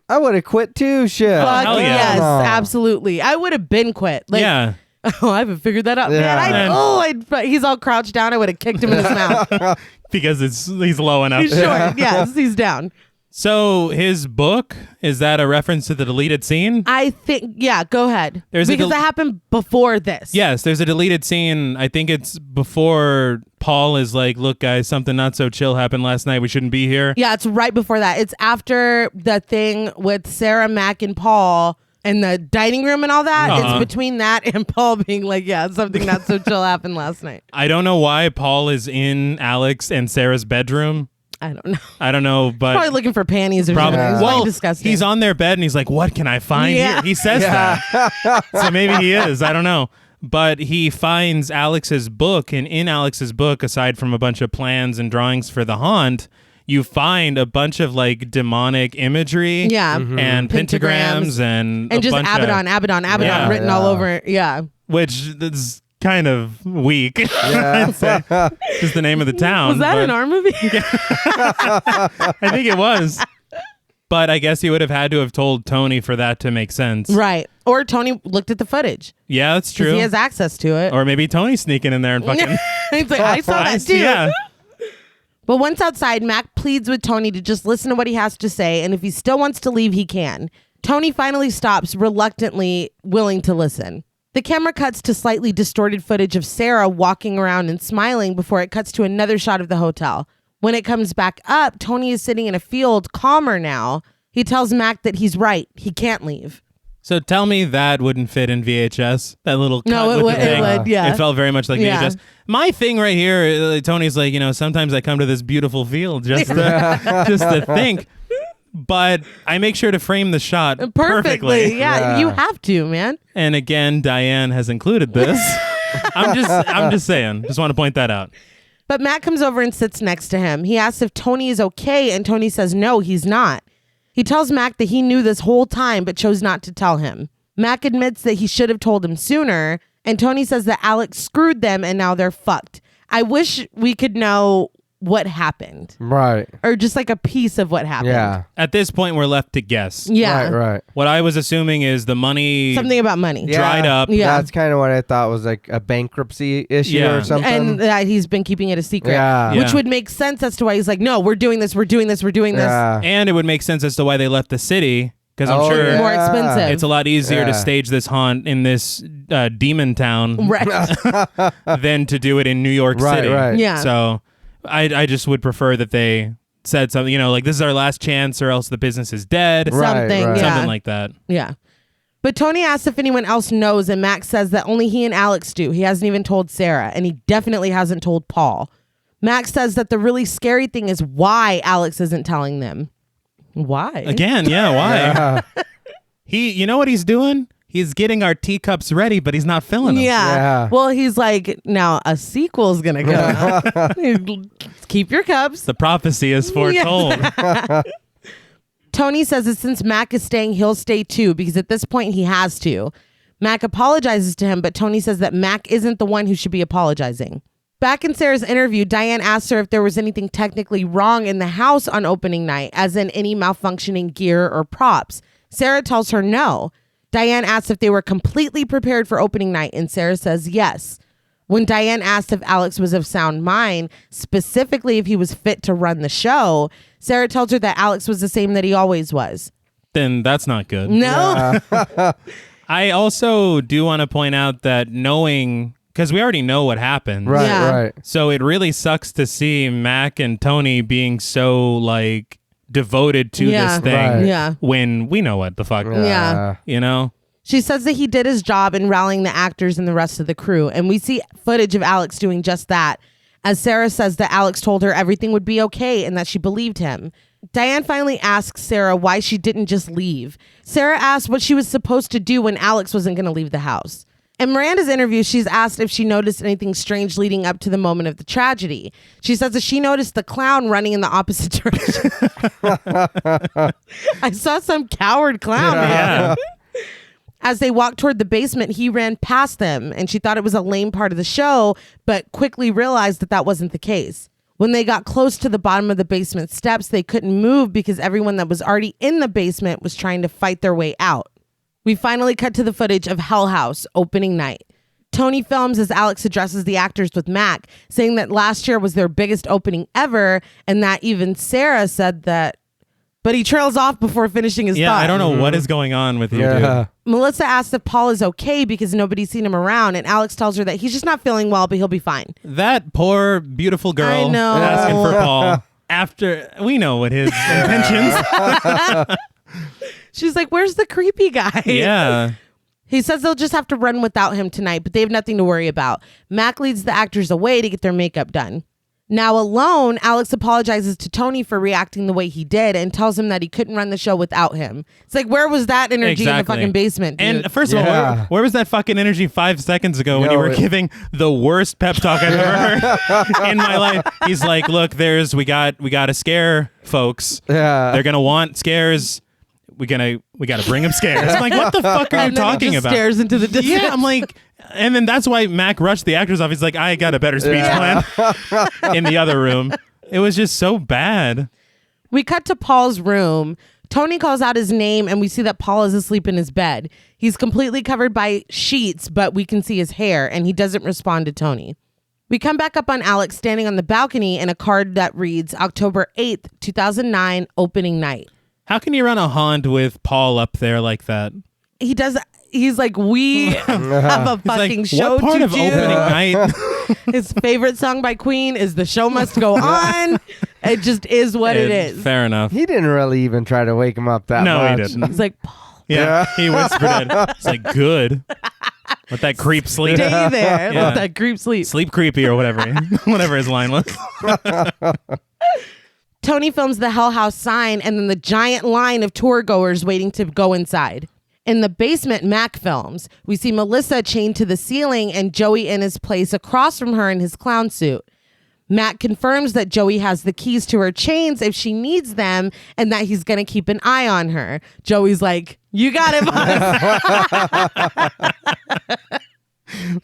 I would have quit too. Shit. Fuck hell yeah. yes, Come on. absolutely. I would have been quit. Like, Yeah. oh, I haven't figured that out. Yeah. Man, he's all crouched down. I would have kicked him in his mouth. Because he's low enough. He's short. Yes, he's down. So his book, is that a reference to the deleted scene? I think, yeah, go ahead. There's a because that happened before this. Yes, there's a deleted scene. I think it's before Paul is like, look, guys, something not so chill happened last night. We shouldn't be here. Yeah, it's right before that. It's after the thing with Sarah, Mac, and Paul in the dining room and all that. Uh-huh. It's between that and Paul being like, yeah, something not so chill happened last night. I don't know why Paul is in Alex and Sarah's bedroom. I don't know. I don't know, but Probably looking for panties or probably. something. It's Well, fucking disgusting. he's on their bed and he's like, what can I find Yeah. here? He says that. So maybe he is. I don't know. But he finds Alex's book, and in Alex's book, aside from a bunch of plans and drawings for the haunt, you find a bunch of like demonic imagery, Yeah. and pentagrams and a just bunch Abaddon Yeah. written all over. Yeah. which is kind of weak. Yeah. I'd say. Just the name of the town. Was that but an R movie? I think it was. But I guess he would have had to have told Tony for that to make sense. Right. Or Tony looked at the footage. Yeah, that's 'Cause true. he has access to it. Or maybe Tony's sneaking in there and fucking. He's like, I saw that too. Yeah. But once outside, Mac pleads with Tony to just listen to what he has to say, and if he still wants to leave, he can. Tony finally stops, reluctantly willing to listen. The camera cuts to slightly distorted footage of Sarah walking around and smiling before it cuts to another shot of the hotel. When it comes back up, Tony is sitting in a field, calmer now. He tells Mac that he's right. He can't leave. So tell me that wouldn't fit in VHS. That little cut No, it with would, the thing. it would, yeah. It felt very much like Yeah. VHS. My thing right here, Tony's like, sometimes I come to this beautiful field just to think. But I make sure to frame the shot perfectly. Yeah, Yeah. you have to, man. And again, Diane has included this. I'm just saying. Just want to point that out. But Matt comes over and sits next to him. He asks if Tony is okay, and Tony says no, he's not. He tells Mac that he knew this whole time but chose not to tell him. Mac admits that he should have told him sooner, and Tony says that Alex screwed them and now they're fucked. I wish we could know what happened, Right. or just like a piece of what happened. Yeah. At this point, we're left to guess. Yeah. Right. What I was assuming is the money Something about money. Yeah. dried up. Yeah. That's kind of what I thought was like a bankruptcy issue Yeah. or something. And that he's been keeping it a secret, Yeah. which Yeah. would make sense as to why he's like, no, we're doing this, we're doing this, we're doing this. Yeah. And it would make sense as to why they left the city, because I'm Oh, sure yeah. More expensive. it's a lot easier Yeah. to stage this haunt in this demon town Right. than to do it in New York Right, City. right. Yeah. So I just would prefer that they said something, like this is our last chance or else the business is dead. Right, Something, right. yeah. Something like that. Yeah. But Tony asks if anyone else knows, and Mac says that only he and Alex do. He hasn't even told Sarah, and he definitely hasn't told Paul. Mac says that the really scary thing is why Alex isn't telling them. Why? Again, yeah, why? You know what he's doing? He's getting our teacups ready, but he's not filling them. Yeah. Well, he's like, now a sequel's going to come. Keep your cups. The prophecy is foretold. Yeah. Tony says that since Mac is staying, he'll stay too, because at this point he has to. Mac apologizes to him, but Tony says that Mac isn't the one who should be apologizing. Back in Sarah's interview, Diane asks her if there was anything technically wrong in the house on opening night, as in any malfunctioning gear or props. Sarah tells her no. Diane asks if they were completely prepared for opening night, and Sarah says yes. When Diane asked if Alex was of sound mind, specifically if he was fit to run the show, Sarah tells her that Alex was the same that he always was. Then that's not good. No. Yeah. I also do want to point out that knowing, because we already know what happened. Right, Yeah. right. So it really sucks to see Mac and Tony being so like devoted to Yeah. this thing Right. Yeah. when we know what the fuck, Yeah. you know? She says that he did his job in rallying the actors and the rest of the crew. And we see footage of Alex doing just that, as Sarah says that Alex told her everything would be okay and that she believed him. Diane finally asks Sarah why she didn't just leave. Sarah asks what she was supposed to do when Alex wasn't going to leave the house. In Miranda's interview, she's asked if she noticed anything strange leading up to the moment of the tragedy. She says that she noticed the clown running in the opposite direction. I saw some coward clown. Yeah. As they walked toward the basement, he ran past them, and she thought it was a lame part of the show, but quickly realized that that wasn't the case. When they got close to the bottom of the basement steps, they couldn't move because everyone that was already in the basement was trying to fight their way out. We finally cut to the footage of Hell House opening night. Tony films as Alex addresses the actors with Mac, saying that last year was their biggest opening ever, and that even Sarah said that, but he trails off before finishing his thought. I don't know what is going on with you, Yeah. dude. Melissa asks if Paul is okay because nobody's seen him around, and Alex tells her that he's just not feeling well, but he'll be fine. That poor, beautiful girl I know. asking for Paul after we know what his intentions. She's like, where's the creepy guy? Yeah. He says they'll just have to run without him tonight, but they have nothing to worry about. Mac leads the actors away to get their makeup done. Now alone, Alex apologizes to Tony for reacting the way he did and tells him that he couldn't run the show without him. It's like, where was that energy in the Exactly. fucking basement, dude? And first of all, Yeah. where was that fucking energy 5 seconds ago when No, you were it- giving the worst pep talk I've ever heard in my life? He's like, look, we got to scare folks. Yeah. They're gonna want scares. We gotta bring them scares. I'm like, what the fuck are you And then he talking just about? stares into the distance. Yeah, I'm like, and then that's why Mac rushed the actors off. He's like, I got a better speech plan in the other room. It was just so bad. We cut to Paul's room. Tony calls out his name, and we see that Paul is asleep in his bed. He's completely covered by sheets, but we can see his hair, and he doesn't respond to Tony. We come back up on Alex standing on the balcony in a card that reads October 8th, 2009, opening night. How can you run a Hond with Paul up there like that? He's like, we have a He's fucking like, show what part to of do. opening night? His favorite song by Queen is The Show Must Go On. It just is what it is. Fair enough. He didn't really even try to wake him up that No, much. he didn't. He's like, Paul, Yeah, he whispered it. It's like, good. Let that creep sleep. stay there. Yeah. Let that creep sleep. Sleep creepy or whatever. Whatever his line was. Tony films the Hell House sign and then the giant line of tour goers waiting to go inside. In the basement, Mac films. We see Melissa chained to the ceiling and Joey in his place across from her in his clown suit. Mac confirms that Joey has the keys to her chains if she needs them and that he's going to keep an eye on her. Joey's like, you got it, boss.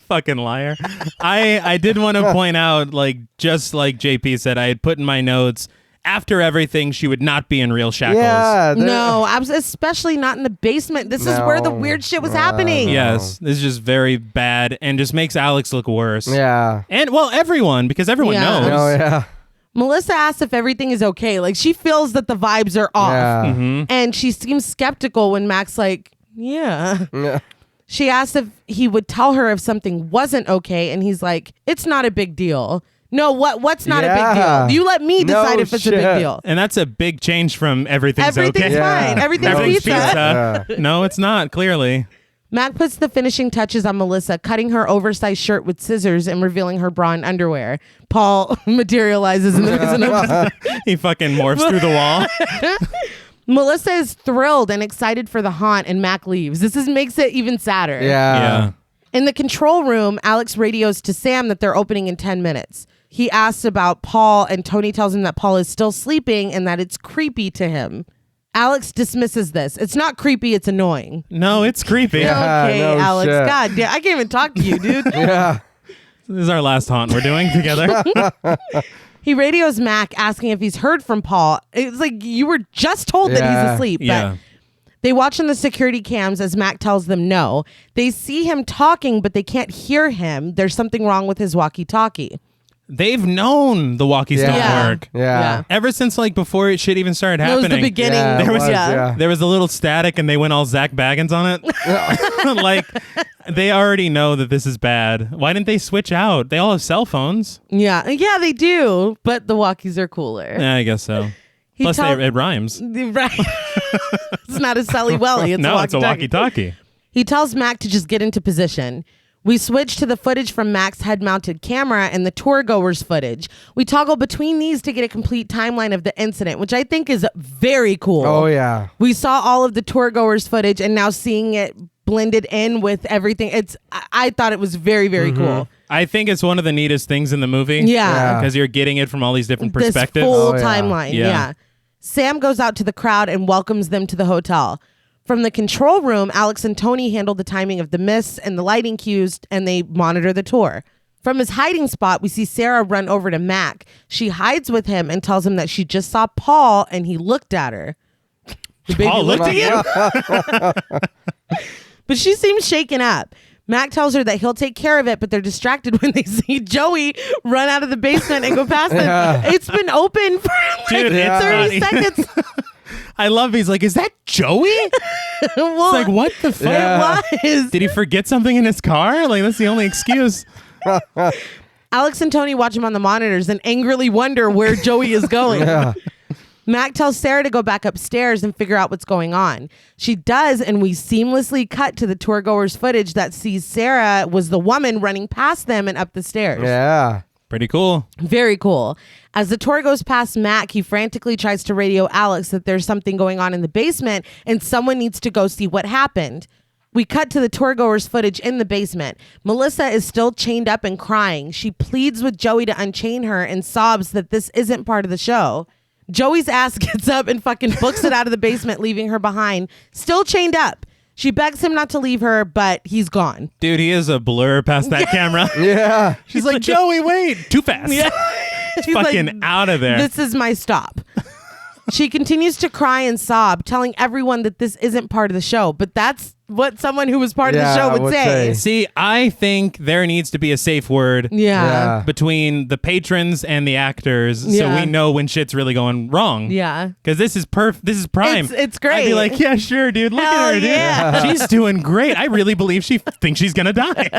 Fucking liar. I did want to point out, like, just like JP said, I had put in my notes, after everything, she would not be in real shackles. Yeah. No, especially not in the basement. This is where the No. weird shit was happening. Yes, this is just very bad and just makes Alex look worse. Yeah. And, well, everyone, because everyone Yeah. knows. Oh, yeah. Melissa asks if everything is okay. Like, she feels that the vibes are off. Yeah. Mm-hmm. And she seems skeptical when Mac's like, yeah. Yeah. She asks if he would tell her if something wasn't okay. And he's like, it's not a big deal. No, what's not a big Yeah. deal? You let me decide No if it's a shit. big deal. And that's a big change from everything's Everything's okay. fine. Yeah. Everything's pizza. Yeah. No, it's not, clearly. Mac puts the finishing touches on Melissa, cutting her oversized shirt with scissors and revealing her bra and underwear. Paul materializes and there's an He fucking morphs through the wall. Melissa is thrilled and excited for the haunt, and Mac leaves. This makes it even sadder. Yeah. In the control room, Alex radios to Sam that they're opening in 10 minutes. He asks about Paul, and Tony tells him that Paul is still sleeping and that it's creepy to him. Alex dismisses this. It's not creepy, it's annoying. No, it's creepy. Yeah. Okay, no Alex. shit. God damn, I can't even talk to you, dude. Yeah. This is our last haunt we're doing together. He radios Mac asking if he's heard from Paul. It's like you were just told that he's Yeah. asleep. Yeah. But they watch on the security cams as Mac tells them no. They see him talking, but they can't hear him. There's something wrong with his walkie-talkie. They've known the walkies don't Yeah. work. Yeah. Ever since like before shit even started That happening. was the beginning. Yeah, it There was- yeah. There was a little static and they went all Zach Baggins on it. Like, they already know that this is bad. Why didn't they switch out? They all have cell phones. Yeah, they do, but the walkies are cooler. Yeah, I guess so. He Plus, tell- it rhymes. Right. It's not a Sully Welly. It's No, a it's a walkie-talkie. He tells Mac to just get into position. We switch to the footage from Mac's head-mounted camera and the tour goers footage. We toggle between these to get a complete timeline of the incident, which I think is very cool. Oh, yeah. We saw all of the tour goers footage and now seeing it blended in with everything. I thought it was very, very cool. I think it's one of the neatest things in the movie. Yeah. Because you're getting it from all these different This perspectives. full Oh, yeah. timeline. Yeah. Yeah. Sam goes out to the crowd and welcomes them to the hotel. From the control room, Alex and Tony handle the timing of the mists and the lighting cues, and they monitor the tour. From his hiding spot, we see Sarah run over to Mac. She hides with him and tells him that she just saw Paul and he looked at her. The baby Paul looked at you? But she seems shaken up. Mac tells her that he'll take care of it, but they're distracted when they see Joey run out of the basement and go past them. Yeah. It's been open for like Dude, it's 30 funny. seconds. I love he's like, is that Joey? Well, It's like, what the fuck? Yeah. it was. Did he forget something in his car? Like, that's the only excuse. Alex and Tony watch him on the monitors and angrily wonder where Joey is going. Yeah. Mac tells Sarah to go back upstairs and figure out what's going on. She does, and we seamlessly cut to the tour goers' footage that sees Sarah was the woman running past them and up the stairs. Yeah. Pretty cool. Very cool. As the tour goes past Mac, he frantically tries to radio Alex that there's something going on in the basement and someone needs to go see what happened. We cut to the tour goers' footage in the basement. Melissa is still chained up and crying. She pleads with Joey to unchain her and sobs that this isn't part of the show. Joey's ass gets up and fucking books it out of the basement, leaving her behind, still chained up. She begs him not to leave her, but he's gone. Dude, he is a blur past that camera. Yeah. She's like, Joey, wait. Too fast. She's Fucking like, out of there. This is my stop. She continues to cry and sob, telling everyone that this isn't part of the show, but that's what someone who was part of the Yeah, show would would say. say. See, I think there needs to be a safe word Yeah. between the patrons and the actors so Yeah. we know when shit's really going wrong. Yeah. Because this is this is prime. It's great. I'd be like, yeah, sure, dude. Look Hell at her, dude. yeah. She's doing great. I really believe she thinks she's going to die.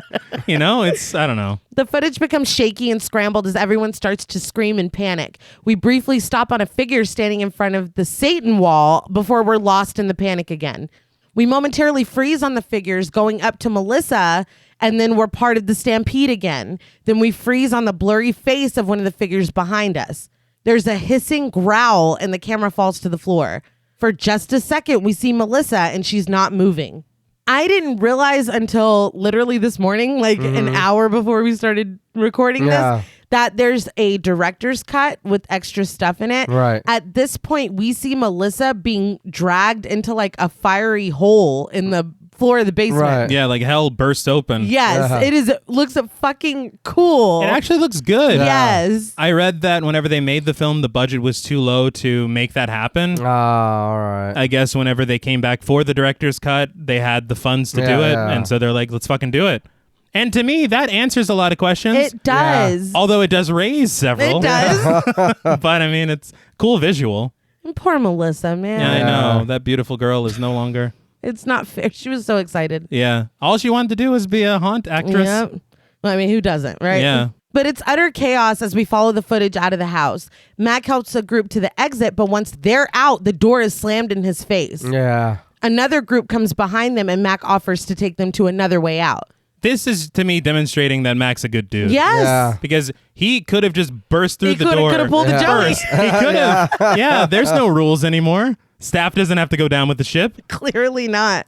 You know, I don't know. The footage becomes shaky and scrambled as everyone starts to scream in panic. We briefly stop on a figure standing in front of the Satan wall before we're lost in the panic again. We momentarily freeze on the figures going up to Melissa, and then we're part of the stampede again. Then we freeze on the blurry face of one of the figures behind us. There's a hissing growl, and the camera falls to the floor. For just a second, we see Melissa, and she's not moving. I didn't realize until literally this morning, like an hour before we started recording this, that there's a director's cut with extra stuff in it. Right. At this point, we see Melissa being dragged into like a fiery hole in the floor of the basement. Right. Yeah, like hell bursts open. Yes, it looks fucking cool. It actually looks good. Yes. I read that whenever they made the film, the budget was too low to make that happen. Oh, all right. I guess whenever they came back for the director's cut, they had the funds to do it. Yeah. And so they're like, let's fucking do it. And to me, that answers a lot of questions. It does. Although it does raise several. It does. But I mean, it's cool visual. Poor Melissa, man. Yeah, I Yeah. know. That beautiful girl is no longer. It's not fair. She was so excited. Yeah. All she wanted to do was be a haunt actress. Yep. Well, I mean, who doesn't, right? Yeah. But it's utter chaos as we follow the footage out of the house. Mac helps the group to the exit, but once they're out, the door is slammed in his face. Yeah. Another group comes behind them, and Mac offers to take them to another way out. This is, to me, demonstrating that Mac's a good dude. Yes. Yeah. Because he could have just burst through He the door. could have pulled the Joey. First. He could have. Yeah, there's no rules anymore. Staff doesn't have to go down with the ship. Clearly not.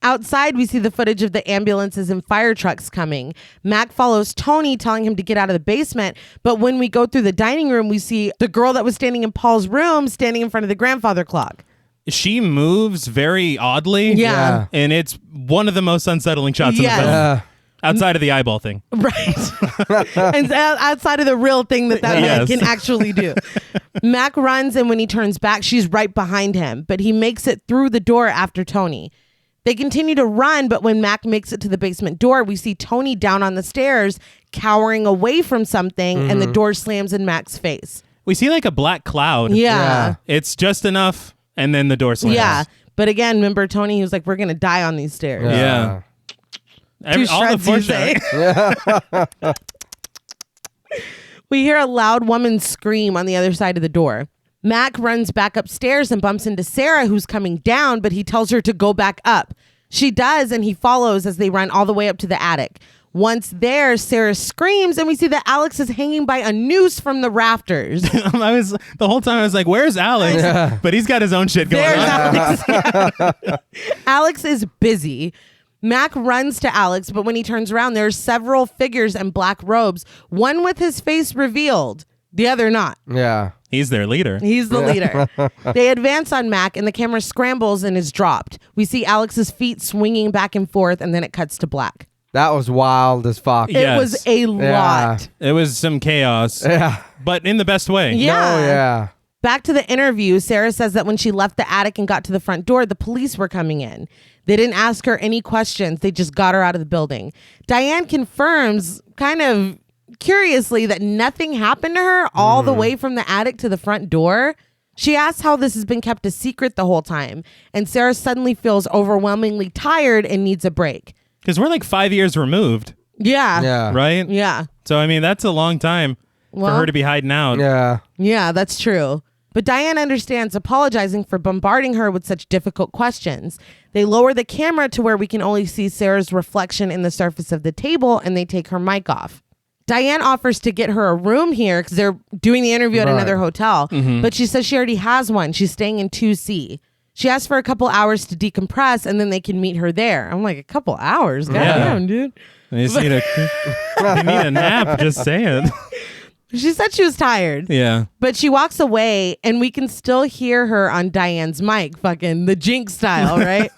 Outside, we see the footage of the ambulances and fire trucks coming. Mac follows Tony, telling him to get out of the basement. But when we go through the dining room, we see the girl that was standing in Paul's room standing in front of the grandfather clock. She moves very oddly. Yeah. And it's one of the most unsettling shots in the Yes. film. Outside of the eyeball thing. Right. And outside of the real thing that man Yes. can actually do. Mac runs, and when he turns back, she's right behind him. But he makes it through the door after Tony. They continue to run, but when Mac makes it to the basement door, we see Tony down on the stairs, cowering away from something, and the door slams in Mac's face. We see like a black cloud. Yeah. It's just enough, and then the door slams. Yeah. But again, remember Tony, he was like, we're going to die on these stairs. Yeah. Two All the shreds, you say? We hear a loud woman scream on the other side of the door. Mac runs back upstairs and bumps into Sarah, who's coming down, but he tells her to go back up. She does, and he follows as they run all the way up to the attic. Once there, Sarah screams, and we see that Alex is hanging by a noose from the rafters. The whole time I was like, where's Alex? But he's got his own shit going There's on. Alex. Yeah. Alex is busy. Mac runs to Alex, but when he turns around, there are several figures in black robes, one with his face revealed, the other not. Yeah. He's their leader. He's the leader. They advance on Mac, and the camera scrambles and is dropped. We see Alex's feet swinging back and forth, and then it cuts to black. That was wild as fuck. Yeah. It was a lot. It was some chaos, Yeah. but in the best way. Yeah. No, yeah. Back to the interview, Sarah says that when she left the attic and got to the front door, the police were coming in. They didn't ask her any questions. They just got her out of the building. Diane confirms, kind of curiously, that nothing happened to her all the way from the attic to the front door. She asks how this has been kept a secret the whole time. And Sarah suddenly feels overwhelmingly tired and needs a break. Because we're like 5 years removed, Yeah. Yeah. right? Yeah. So, I mean, that's a long time for Well, her to be hiding out. Yeah. Yeah, that's true. But Diane understands, apologizing for bombarding her with such difficult questions. They lower the camera to where we can only see Sarah's reflection in the surface of the table, and they take her mic off. Diane offers to get her a room here because they're doing the interview at Right. another hotel, but she says she already has one. She's staying in 2C. She asks for a couple hours to decompress, and then they can meet her there. I'm like, a couple hours? Goddamn, dude. They just need they need a nap, just saying. She said she was tired. Yeah. But she walks away, and we can still hear her on Diane's mic, fucking the Jinx style, right?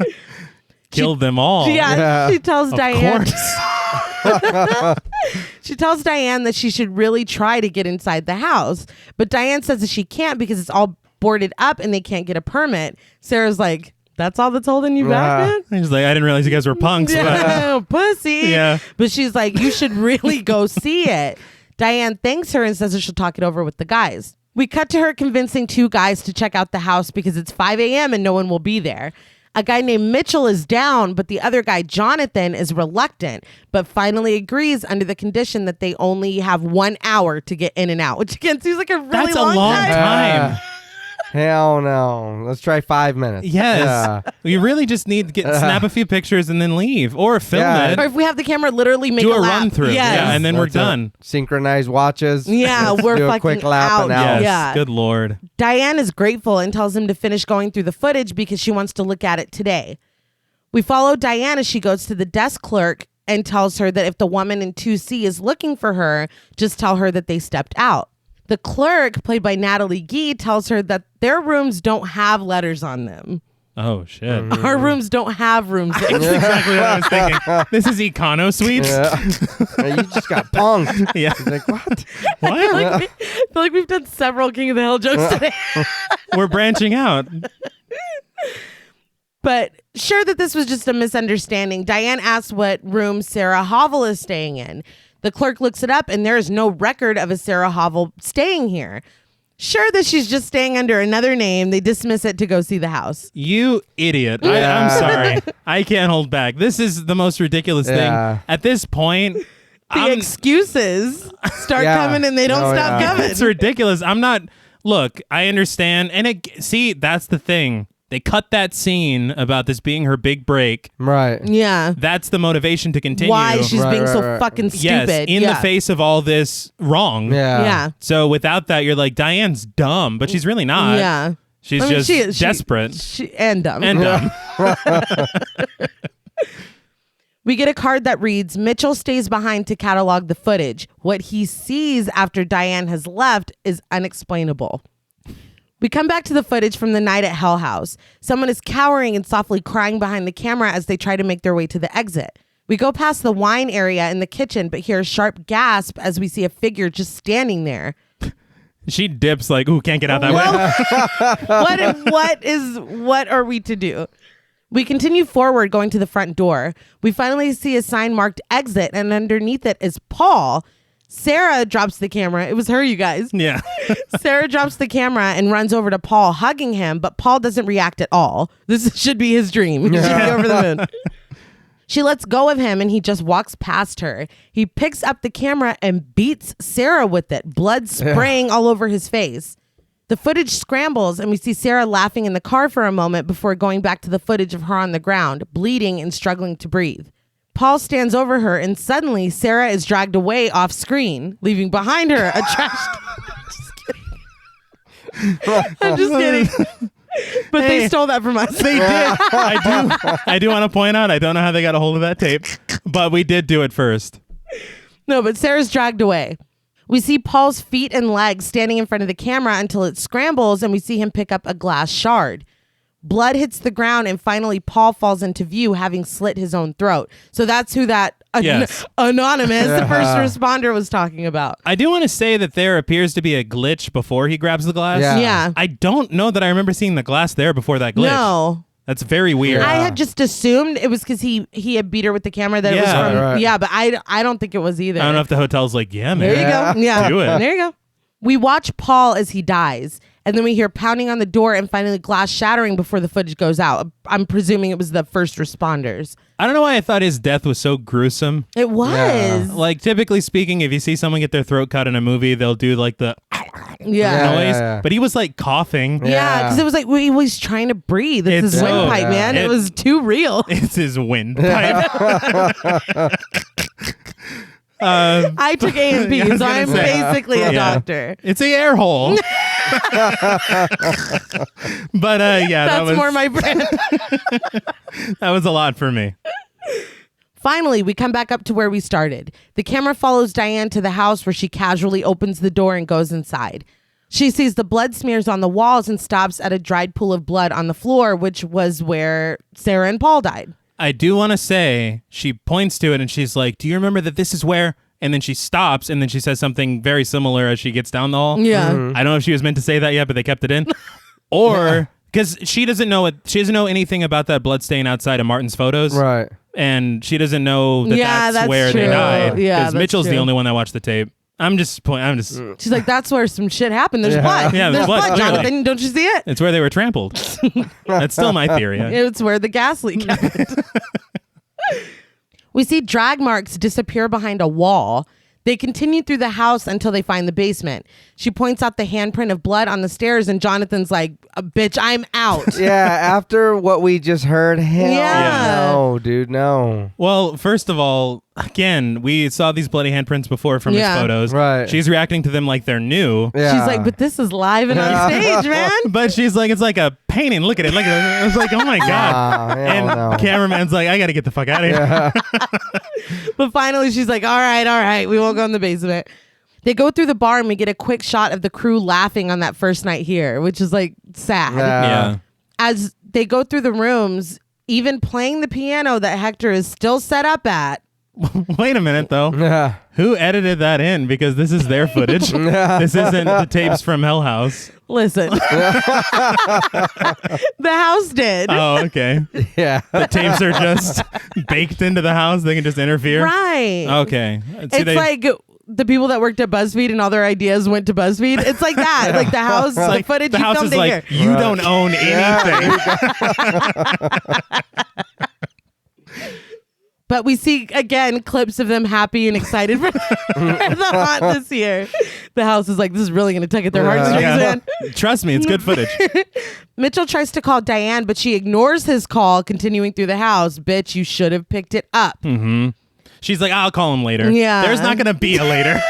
Killed them all. Yeah, she tells Of Diane. course. She tells Diane that she should really try to get inside the house, but Diane says that she can't because it's all boarded up and they can't get a permit. Sarah's like, "That's all that's holding you back, man?" He's like, I didn't realize you guys were punks. But Yeah, pussy. Yeah. But she's like, you should really go see it. Diane thanks her and says that she'll talk it over with the guys. We cut to her convincing two guys to check out the house because it's 5 a.m. and no one will be there. A guy named Mitchell is down, but the other guy, Jonathan, is reluctant, but finally agrees under the condition that they only have 1 hour to get in and out, which again seems like a really that's a long long time. time. Hell no. Let's try 5 minutes. Yes. Yeah. We really just need to snap a few pictures and then leave or film Yeah. Or it. if we have the camera literally make Do a lap. run through. Yes. Yeah, and then That's we're it. done. Synchronized watches. Yeah, we're Do a fucking quick lap out. and out. Yes. Yeah. Good Lord. Diane is grateful and tells him to finish going through the footage because she wants to look at it today. We follow Diane as she goes to the desk clerk and tells her that if the woman in 2C is looking for her, just tell her that they stepped out. The clerk, played by Natalie Guy, tells her that their rooms don't have letters on them. Oh, shit. Our rooms don't have rooms. That's exactly what I was thinking. This is Econo Suites? Yeah. You just got punked. Yeah. He's like, what? What? I feel like we've done several King of the Hill jokes today. We're branching out. But sure that this was just a misunderstanding, Diane asks what room Sarah Hovel is staying in. The clerk looks it up, and there is no record of a Sarah Hovel staying here. Sure that she's just staying under another name, they dismiss it to go see the house. You idiot. Yeah. I'm sorry. I can't hold back. This is the most ridiculous Yeah. thing. At this point, The excuses start coming and they don't stop coming. It's ridiculous. Look, I understand. And that's the thing. They cut that scene about this being her big break. Right. Yeah. That's the motivation to continue. Why she's being so fucking stupid. Yes, in the face of all this wrong. Yeah. So without that, you're like, Diane's dumb, but she's really not. Yeah. She's just desperate. And dumb. And dumb. We get a card that reads, Mitchell stays behind to catalog the footage. What he sees after Diane has left is unexplainable. We come back to the footage from the night at Hell House. Someone is cowering and softly crying behind the camera as they try to make their way to the exit. We go past the wine area in the kitchen, but hear a sharp gasp as we see a figure just standing there. She dips like, ooh, can't get out that way. What are we to do? We continue forward, going to the front door. We finally see a sign marked exit, and underneath it is Paul. Sarah drops the camera. It was her, you guys. Yeah. Sarah drops the camera and runs over to Paul, hugging him, but Paul doesn't react at all. This should be his dream. He should be over the moon. She lets go of him and he just walks past her. He picks up the camera and beats Sarah with it, blood spraying all over his face. The footage scrambles and we see Sarah laughing in the car for a moment before going back to the footage of her on the ground, bleeding and struggling to breathe. Paul stands over her and suddenly Sarah is dragged away off screen, leaving behind her a trash... I'm just kidding. But they stole that from us. They did. I do want to point out, I don't know how they got a hold of that tape, but we did do it first. No, but Sarah's dragged away. We see Paul's feet and legs standing in front of the camera until it scrambles and we see him pick up a glass shard. Blood hits the ground and finally Paul falls into view, having slit his own throat. So that's who that anonymous, the first responder, was talking about. I do want to say that there appears to be a glitch before he grabs the glass. Yeah. I don't know that I remember seeing the glass there before that glitch. No. That's very weird. I had just assumed it was because he had beat her with the camera that it was from. Right. Yeah, but I don't think it was either. I don't know if the hotel's like, yeah, man. There you go. Yeah. Do it. There you go. We watch Paul as he dies, and then we hear pounding on the door and finally glass shattering before the footage goes out. I'm presuming it was the first responders. I don't know why I thought his death was so gruesome. It was. Yeah. Like, typically speaking, if you see someone get their throat cut in a movie, they'll do like the noise. Yeah. But he was like coughing. Yeah, because it was like he was trying to breathe. It's his It's windpipe, man. It was too real. It's his windpipe. I took A&P, so I'm basically a Yeah. doctor. It's a air hole. But yeah, That's that was more my brand. that was a lot for me. Finally, we come back up to where we started. The camera follows Diane to the house where she casually opens the door and goes inside. She sees the blood smears on the walls and stops at a dried pool of blood on the floor, which was where Sarah and Paul died. I do want to say, she points to it and she's like, do you remember that this is where? And then she stops and then she says something very similar as she gets down the hall. Yeah. I don't know if she was meant to say that yet, but they kept it in. Or because she doesn't know anything about that blood stain outside of Martin's photos. Right. And she doesn't know that Yeah, that's where true. they died. Yeah, Because that's Mitchell's the true. only one that watched the tape. She's like, that's where some shit happened. There's blood. Yeah, there's blood, clearly. Jonathan. Don't you see it? It's where they were trampled. That's still my theory. It's where the gas leak happened. We see drag marks disappear behind a wall. They continue through the house until they find the basement. She points out the handprint of blood on the stairs, and Jonathan's like, bitch, I'm out. Yeah, after what we just heard, hell Yeah. no, dude, no. Well, first of all, again, we saw these bloody handprints before from his photos. Right. She's reacting to them like they're new. Yeah. She's like, but this is live and on stage, man. But she's like, it's like a painting. Look at it. Look at it. I was like, oh my God. hell And no. cameraman's like, I got to get the fuck out of here. But finally, she's like, all right, we won't go in the basement. They go through the bar and we get a quick shot of the crew laughing on that first night here, which is like sad. Yeah. As they go through the rooms, even playing the piano that Hector is still set up at. Wait a minute, though. Yeah. Who edited that in? Because this is their footage. This isn't the tapes from Hell House. Listen, the house did. Oh, okay. Yeah. The tapes are just baked into the house. They can just interfere. Right. Okay. It's like the people that worked at BuzzFeed and all their ideas went to BuzzFeed. It's like that. Like the house, the footage the you house filmed is in like, here. you don't own anything. But we see, again, clips of them happy and excited for the haunt this year. The house is like, this is really going to tug at their heartstrings, man. Trust me, it's good footage. Mitchell tries to call Diane, but she ignores his call, continuing through the house. Bitch, you should have picked it up. Mm-hmm. She's like, I'll call him later. Yeah. There's not going to be a later.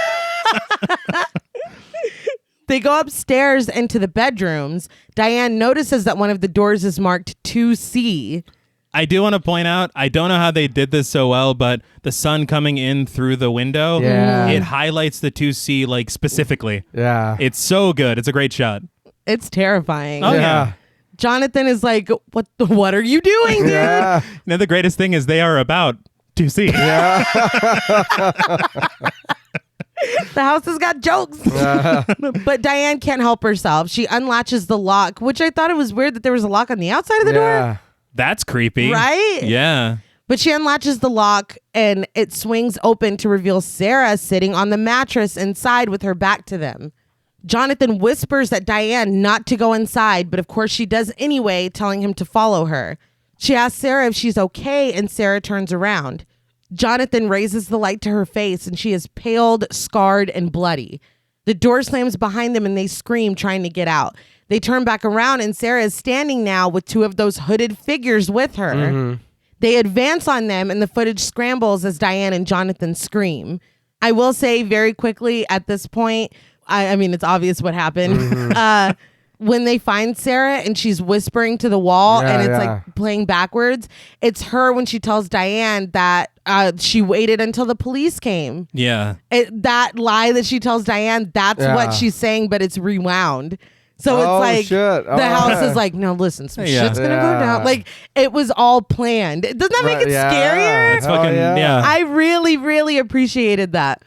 They go upstairs into the bedrooms. Diane notices that one of the doors is marked 2C. I do want to point out, I don't know how they did this so well, but the sun coming in through the window, it highlights the 2C like specifically. Yeah. It's so good. It's a great shot. It's terrifying. Oh, yeah. Jonathan is like, what are you doing, dude? Yeah. Now, the greatest thing is they are about 2C. Yeah. The house has got jokes. But Diane can't help herself. She unlatches the lock, which I thought it was weird that there was a lock on the outside of the door. That's creepy. Right? Yeah. But she unlatches the lock and it swings open to reveal Sarah sitting on the mattress inside with her back to them. Jonathan whispers at Diane not to go inside, but of course she does anyway, telling him to follow her. She asks Sarah if she's okay, and Sarah turns around. Jonathan raises the light to her face, and she is paled, scarred, and bloody. The door slams behind them, and they scream, trying to get out. They turn back around, and Sarah is standing now with two of those hooded figures with her. Mm-hmm. They advance on them, and the footage scrambles as Diane and Jonathan scream. I will say very quickly at this point, I mean, it's obvious what happened. Mm-hmm. When they find Sarah and she's whispering to the wall and it's like playing backwards, it's her when she tells Diane that she waited until the police came. Yeah. That lie that she tells Diane, that's what she's saying, but it's rewound. So it's like the house is like, no, listen, some shit's going to go down. Like, it was all planned. Doesn't that make it scarier? It's fucking, I really, really appreciated that.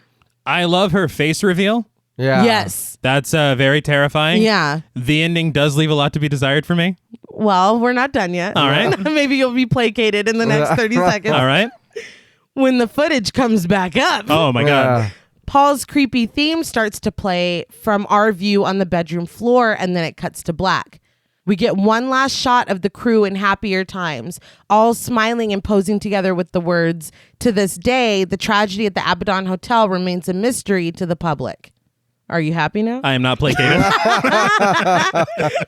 I love her face reveal. Yeah. Yes. That's very terrifying. Yeah. The ending does leave a lot to be desired for me. Well, we're not done yet. All right. Maybe you'll be placated in the next 30 seconds. All right. When the footage comes back up. Oh, my God. Paul's creepy theme starts to play from our view on the bedroom floor, and then it cuts to black. We get one last shot of the crew in happier times, all smiling and posing together with the words, "To this day, the tragedy at the Abaddon Hotel remains a mystery to the public." Are you happy now? I am not placated.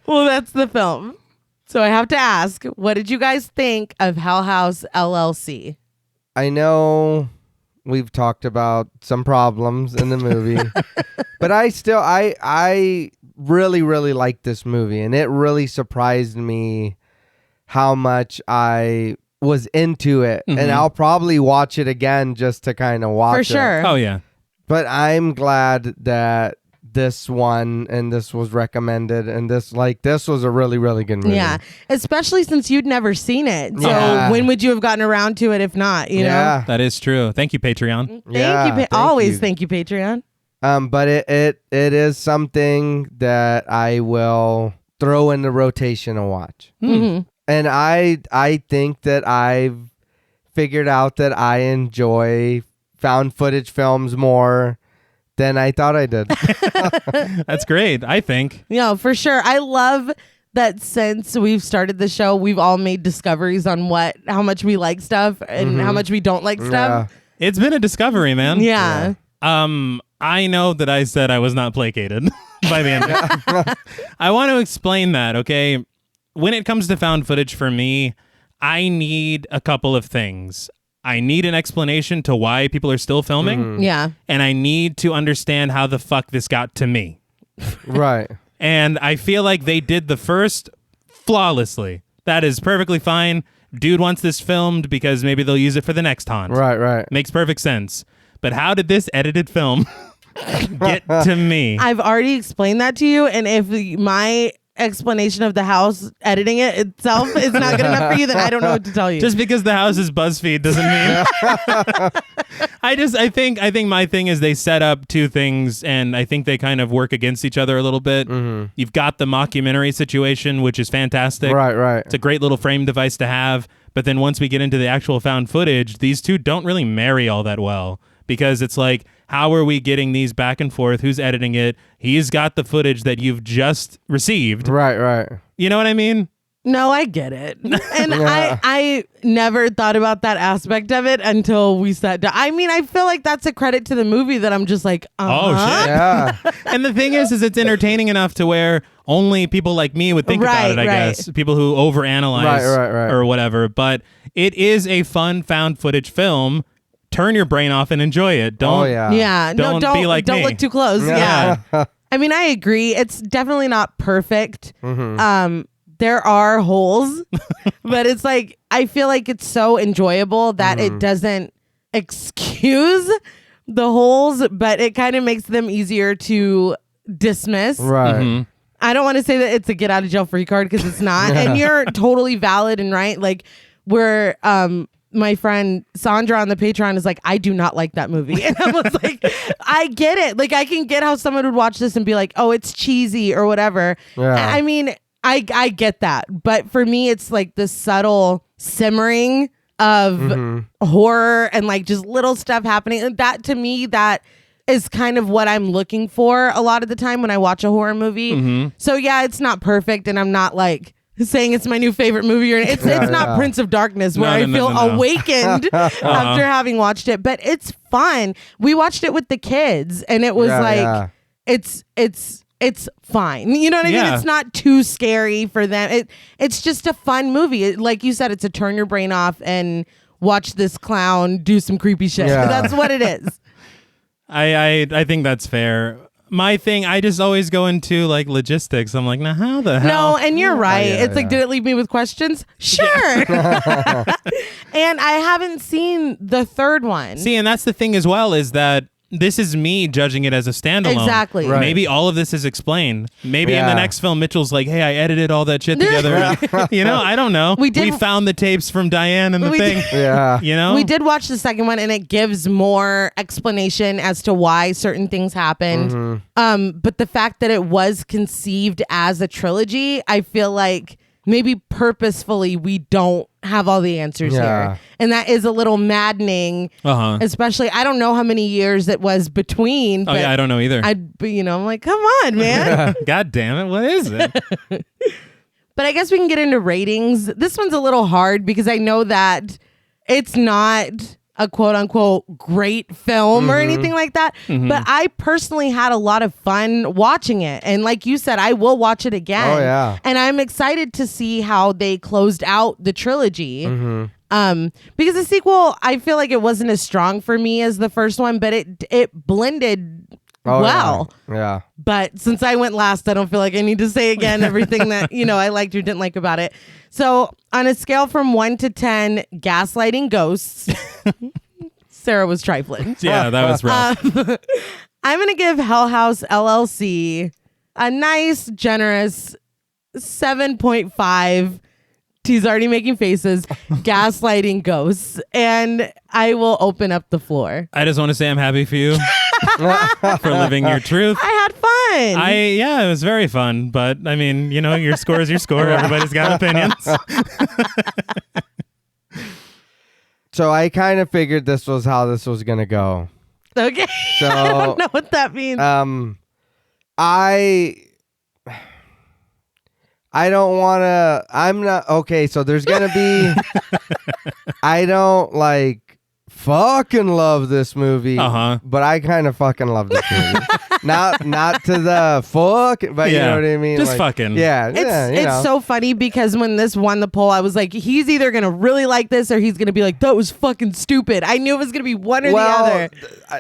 Well, that's the film. So I have to ask, what did you guys think of Hell House LLC? I know we've talked about some problems in the movie, but I really, really like this movie, and it really surprised me how much I was into it. Mm-hmm. And I'll probably watch it again just to kind of watch it. For sure. Oh, yeah. But I'm glad that this one and this was recommended, and this was a really, really good movie. Yeah, especially since you'd never seen it. So when would you have gotten around to it if not? You know, that is true. Thank you, Patreon. Thank you, Patreon. But it is something that I will throw in the rotation and watch. Mm-hmm. And I think that I've figured out that I enjoy found footage films more than I thought I did. That's great, I think. Yeah, for sure. I love that since we've started the show, we've all made discoveries on how much we like stuff and how much we don't like stuff. It's been a discovery, man. Yeah. I know that I said I was not placated by the end. I want to explain that, okay? When it comes to found footage for me, I need a couple of things. I need an explanation to why people are still filming. Yeah. And I need to understand how the fuck this got to me. Right. And I feel like they did the first flawlessly. That is perfectly fine. Dude wants this filmed because maybe they'll use it for the next haunt. Right. Makes perfect sense. But how did this edited film get to me? I've already explained that to you, and if my explanation of the house editing it itself is not good enough for you, then I don't know what to tell you. Just because the house is BuzzFeed doesn't mean. I think my thing is they set up two things, and I think they kind of work against each other a little bit. Mm-hmm. You've got the mockumentary situation, which is fantastic. Right. It's a great little frame device to have. But then once we get into the actual found footage, these two don't really marry all that well. Because it's like, how are we getting these back and forth? Who's editing it? He's got the footage that you've just received. Right. You know what I mean? No, I get it. And Yeah. I never thought about that aspect of it until we sat down. I mean, I feel like that's a credit to the movie that I'm just like, Oh, shit. Yeah. And the thing is it's entertaining enough to where only people like me would think about it, I guess. People who overanalyze Right. or whatever. But it is a fun found footage film. Turn your brain off and enjoy it. Don't. Oh, yeah. Yeah. Don't No, be like don't me. look too close. Yeah. I mean, I agree. It's definitely not perfect. There are holes, but it's like, I feel like it's so enjoyable that it doesn't excuse the holes, but it kind of makes them easier to dismiss. Right. I don't want to say that it's a get out of jail free card because it's not. And you're totally valid and right. Like, where my friend Sandra on the Patreon is like, I do not like that movie. And I was like, I get it. Like, I can get how someone would watch this and be like, oh, it's cheesy or whatever. Yeah. I mean, I get that. But for me, it's like the subtle simmering of horror and like just little stuff happening. And that, to me, that is kind of what I'm looking for a lot of the time when I watch a horror movie. So yeah, it's not perfect, and I'm not like saying it's my new favorite movie, or it's not Prince of Darkness where I feel awakened after having watched it, but it's fun. We watched it with the kids, and it was it's fine. You know what I mean? It's not too scary for them. It's just a fun movie. Like you said, it's a turn your brain off and watch this clown do some creepy shit. Yeah. That's what it is. I think that's fair. My thing, I just always go into like logistics. I'm like, now how the hell? No, and you're right. yeah, It's like, did it leave me with questions? Sure. And I haven't seen the third one. See, and that's the thing as well, is that this is me judging it as a standalone. Exactly. Right. Maybe all of this is explained. Maybe in the next film, Mitchell's like, hey, I edited all that shit together. You know, I don't know. We found the tapes from Diane and the We thing. did. Yeah. You know? We did watch the second one, and it gives more explanation as to why certain things happened. But the fact that it was conceived as a trilogy, I feel like maybe purposefully we don't have all the answers here. And that is a little maddening. Especially, I don't know how many years it was between. Oh, but yeah, I don't know either. I'm like, come on, man. God damn it. What is it? But I guess we can get into ratings. This one's a little hard because I know that it's not a quote unquote great film or anything like that. But I personally had a lot of fun watching it. And like you said, I will watch it again. Oh, yeah. And I'm excited to see how they closed out the trilogy. Because the sequel, I feel like it wasn't as strong for me as the first one, but it blended well. Yeah. But since I went last, I don't feel like I need to say again everything that, I liked or didn't like about it. So on a scale from 1 to 10, gaslighting ghosts, Sarah was trifling. Yeah, that was rough. I'm going to give Hell House LLC a nice, generous 7.5. He's already making faces. Gaslighting ghosts. And I will open up the floor. I just want to say I'm happy for you for living your truth. I had fun. Yeah, it was very fun. But I mean, your score is your score. Everybody's got opinions. So I kind of figured this was how this was going to go. Okay. So I don't know what that means. I don't want to, I'm not, okay, so there's going to be, I don't fucking love this movie, but I kind of fucking love this movie. not to the fuck, but you know what I mean? Just fucking. Yeah. It's so funny because when this won the poll, I was like, he's either going to really like this or he's going to be like, that was fucking stupid. I knew it was going to be one or the other.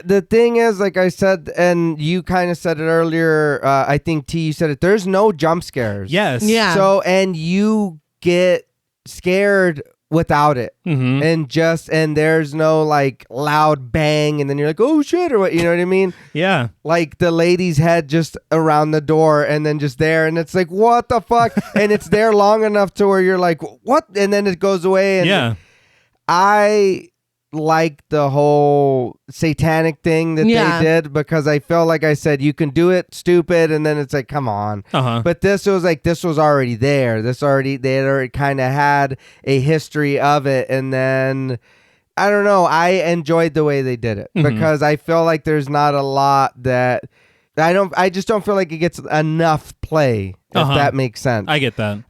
The thing is, like I said, and you kind of said it earlier, I think T, you said it, there's no jump scares. Yes. Yeah. So, and you get scared without it, and there's no loud bang, and then you're like, oh shit, or what, you know what I mean? Yeah. Like the lady's head just around the door, and then just there, and it's like, what the fuck? And it's there long enough to where you're like, what? And then it goes away. And I like the whole satanic thing that they did, because I feel like I said, you can do it stupid, and then it's like, come on. But this was already there. They had already kind of had a history of it, and then I don't know, I enjoyed the way they did it, because I feel like there's not a lot that I just don't feel like it gets enough play, if that makes sense. I get that.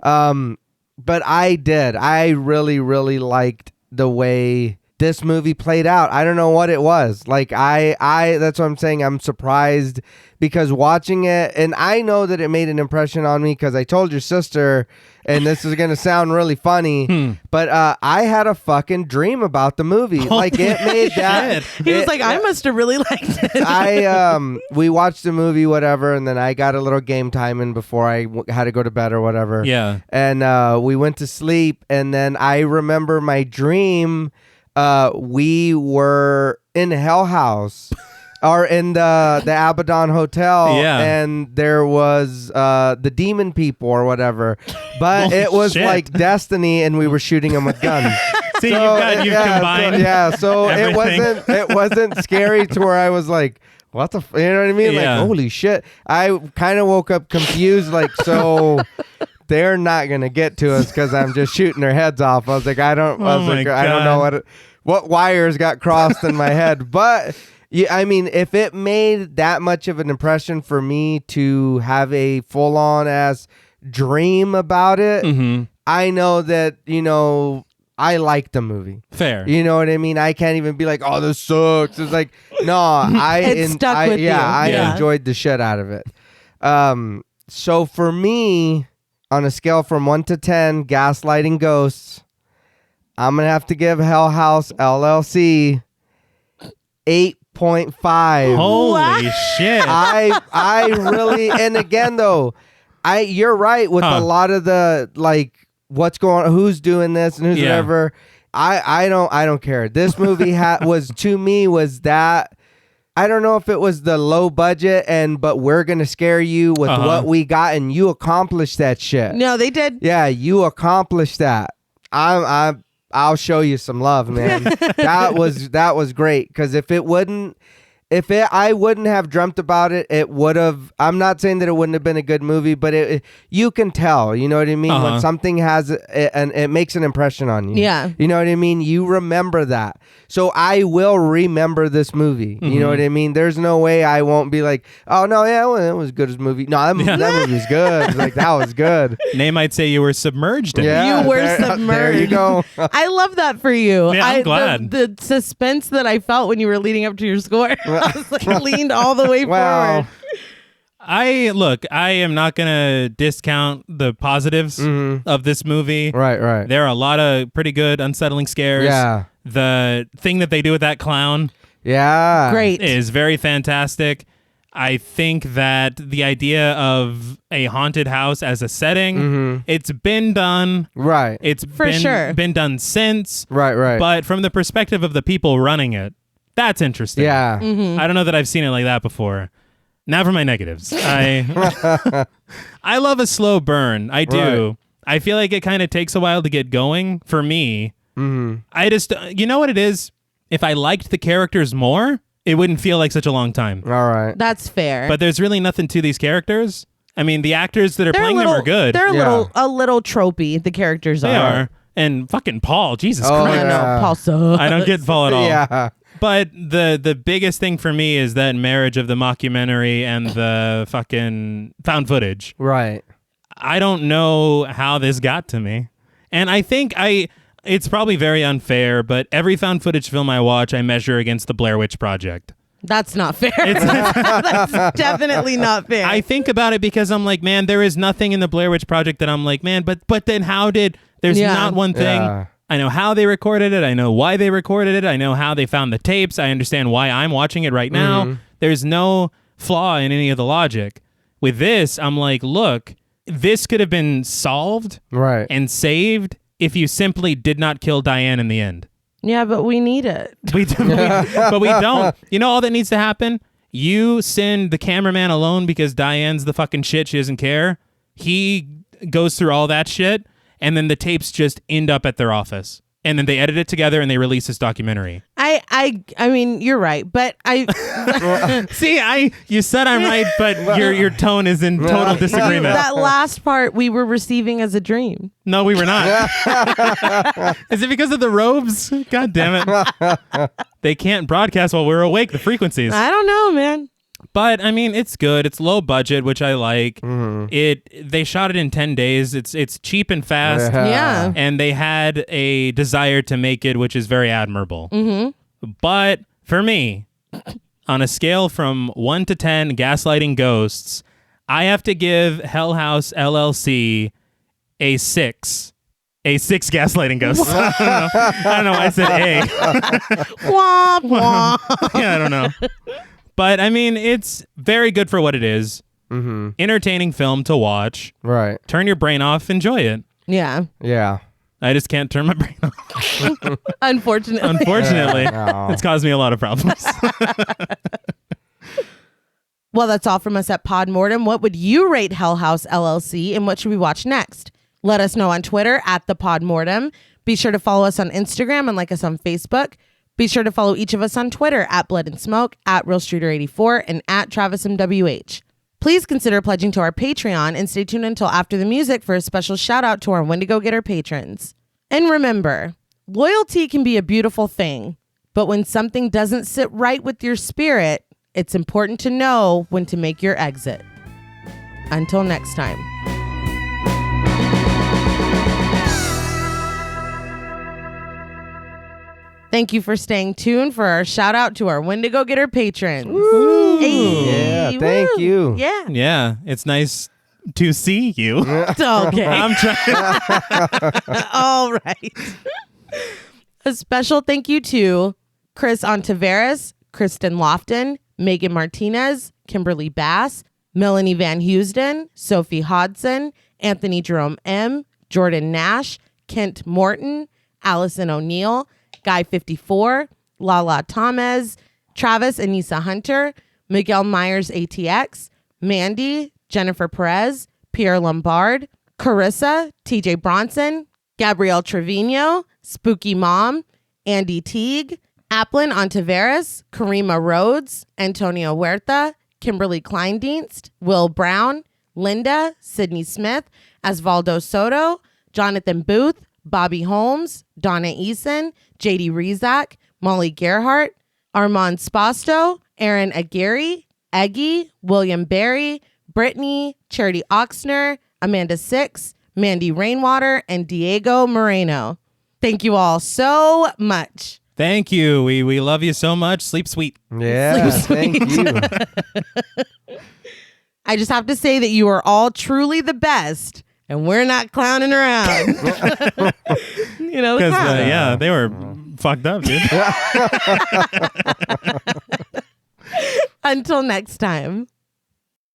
but I did. I really, really liked the way this movie played out. I don't know what it was. Like I that's what I'm saying. I'm surprised because watching it, and I know that it made an impression on me because I told your sister, and this is going to sound really funny, but I had a fucking dream about the movie. Like it made that. He was like, I must have really liked it. We watched the movie, whatever, and then I got a little game time in before I had to go to bed or whatever. Yeah. And we went to sleep, and then I remember my dream. We were in Hell House or in the Abaddon Hotel, and there was the demon people or whatever, but it was like Destiny, and we were shooting them with guns. See, you've combined. So it wasn't scary to where I was like, what the you know what I mean? Yeah. Like, holy shit. I kind of woke up confused, like, so they're not gonna get to us because I'm just shooting their heads off. I was like, I don't know what wires got crossed in my head. But yeah, I mean, if it made that much of an impression for me to have a full on ass dream about it, I know that I like the movie. Fair. You know what I mean? I can't even be like, oh, this sucks. It's like, no, I enjoyed the shit out of it. So for me, on a scale from 1 to 10, gaslighting ghosts, I'm going to have to give Hell House LLC 8.5. Holy shit. I really, and again though, you're right with a lot of the like what's going on, who's doing this and who's whatever. I don't care. This movie was to me was that. I don't know if it was the low budget but we're going to scare you with what we got, and you accomplished that shit. No, they did. Yeah, you accomplished that. I'll show you some love, man. That was great, because I wouldn't have dreamt about it. It would have. I'm not saying that it wouldn't have been a good movie, but you can tell. You know what I mean? When something has and it makes an impression on you. Yeah. You know what I mean? You remember that. So I will remember this movie. You know what I mean? There's no way I won't be like, oh no, yeah, well, it was good as a movie. No, that movie was good. Like that was good. Nay might say you were submerged in it. Yeah, you were submerged. There you go. I love that for you. Yeah, I'm glad. The suspense that I felt when you were leading up to your score. I was like leaned all the way forward. I am not going to discount the positives of this movie. Right. There are a lot of pretty good unsettling scares. Yeah. The thing that they do with that clown Great. is very fantastic. I think that the idea of a haunted house as a setting, it's been done. Right. It's sure been done since. Right. But from the perspective of the people running it, that's interesting. Yeah. I don't know that I've seen it like that before. Now for my negatives. I love a slow burn. I do. Right. I feel like it kind of takes a while to get going for me. I just, you know what it is? If I liked the characters more, it wouldn't feel like such a long time. All right. That's fair. But there's really nothing to these characters. I mean, the actors that are playing them are good. They're a little tropey. The characters They are. And fucking Paul, Jesus Oh, Christ. I know, Paul sucks. I don't get Paul at all. Yeah. But the biggest thing for me is that marriage of the mockumentary and the fucking found footage. Right. I don't know how this got to me. And I think it's probably very unfair, but every found footage film I watch, I measure against the Blair Witch Project. That's not fair. That's definitely not fair. I think about it because I'm like, man, there is nothing in the Blair Witch Project that I'm like, man, but then how did, there's not one thing. Yeah. I know how they recorded it. I know why they recorded it. I know how they found the tapes. I understand why I'm watching it right now. There's no flaw in any of the logic. With this, I'm like, look, this could have been solved and saved if you simply did not kill Diane in the end. Yeah, but we need it. But we don't. You know all that needs to happen? You send the cameraman alone because Diane's the fucking shit. She doesn't care. He goes through all that shit, and then the tapes just end up at their office. And then they edit it together and they release this documentary. I mean, you're right, but See, you said I'm right, but your tone is in total disagreement. That last part we were receiving as a dream. No, we were not. Is it because of the robes? God damn it. They can't broadcast while we're awake, the frequencies. I don't know, man. But I mean, it's good. It's low budget, which I like. They shot it in 10 days. It's cheap and fast. Yeah. And they had a desire to make it, which is very admirable. But for me, on a scale from 1 to 10 gaslighting ghosts, I have to give Hell House LLC a 6. A 6 gaslighting ghosts. I don't know why I said A. Womp womp. Yeah, I don't know. But I mean, it's very good for what it is. Entertaining film to watch. Right. Turn your brain off. Enjoy it. Yeah. Yeah. I just can't turn my brain off. Unfortunately. Unfortunately, No. it's caused me a lot of problems. Well, that's all from us at Podmortem. What would you rate Hell House LLC, and what should we watch next? Let us know on Twitter at the Podmortem. Be sure to follow us on Instagram and like us on Facebook. Be sure to follow each of us on Twitter at Blood and Smoke, at RealStreeter84, and at TravisMWH. Please consider pledging to our Patreon and stay tuned until after the music for a special shout out to our Wendigo Getter patrons. And remember, loyalty can be a beautiful thing, but when something doesn't sit right with your spirit, it's important to know when to make your exit. Until next time. Thank you for staying tuned for our shout out to our Wendigo Getter patrons. Hey, Yeah, thank you. Yeah. Yeah, it's nice to see you. Okay. I'm trying. All right. A special thank you to Chris Ontiveros, Kristen Lofton, Megan Martinez, Kimberly Bass, Melanie Van Housden, Sophie Hodson, Anthony Jerome M., Jordan Nash, Kent Morton, Allison O'Neill, Guy 54, Lala Thomas, Travis Anissa Hunter, Miguel Myers ATX, Mandy, Jennifer Perez, Pierre Lombard, Carissa, TJ Bronson, Gabrielle Trevino, Spooky Mom, Andy Teague, Applin Ontiveros, Karima Rhodes, Antonio Huerta, Kimberly Kleindienst, Will Brown, Linda, Sydney Smith, Osvaldo Soto, Jonathan Booth, Bobby Holmes, Donna Eason, JD Rezak, Molly Gerhart, Armand Spasto, Aaron Aguirre, Eggy, William Berry, Brittany, Charity Oxner, Amanda Six, Mandy Rainwater, and Diego Moreno. Thank you all so much. Thank you. We love you so much. Sleep sweet. Yeah, Sleep thank you. I just have to say that you are all truly the best, and we're not clowning around. You know, Because, yeah, they were fucked up, dude. Until next time.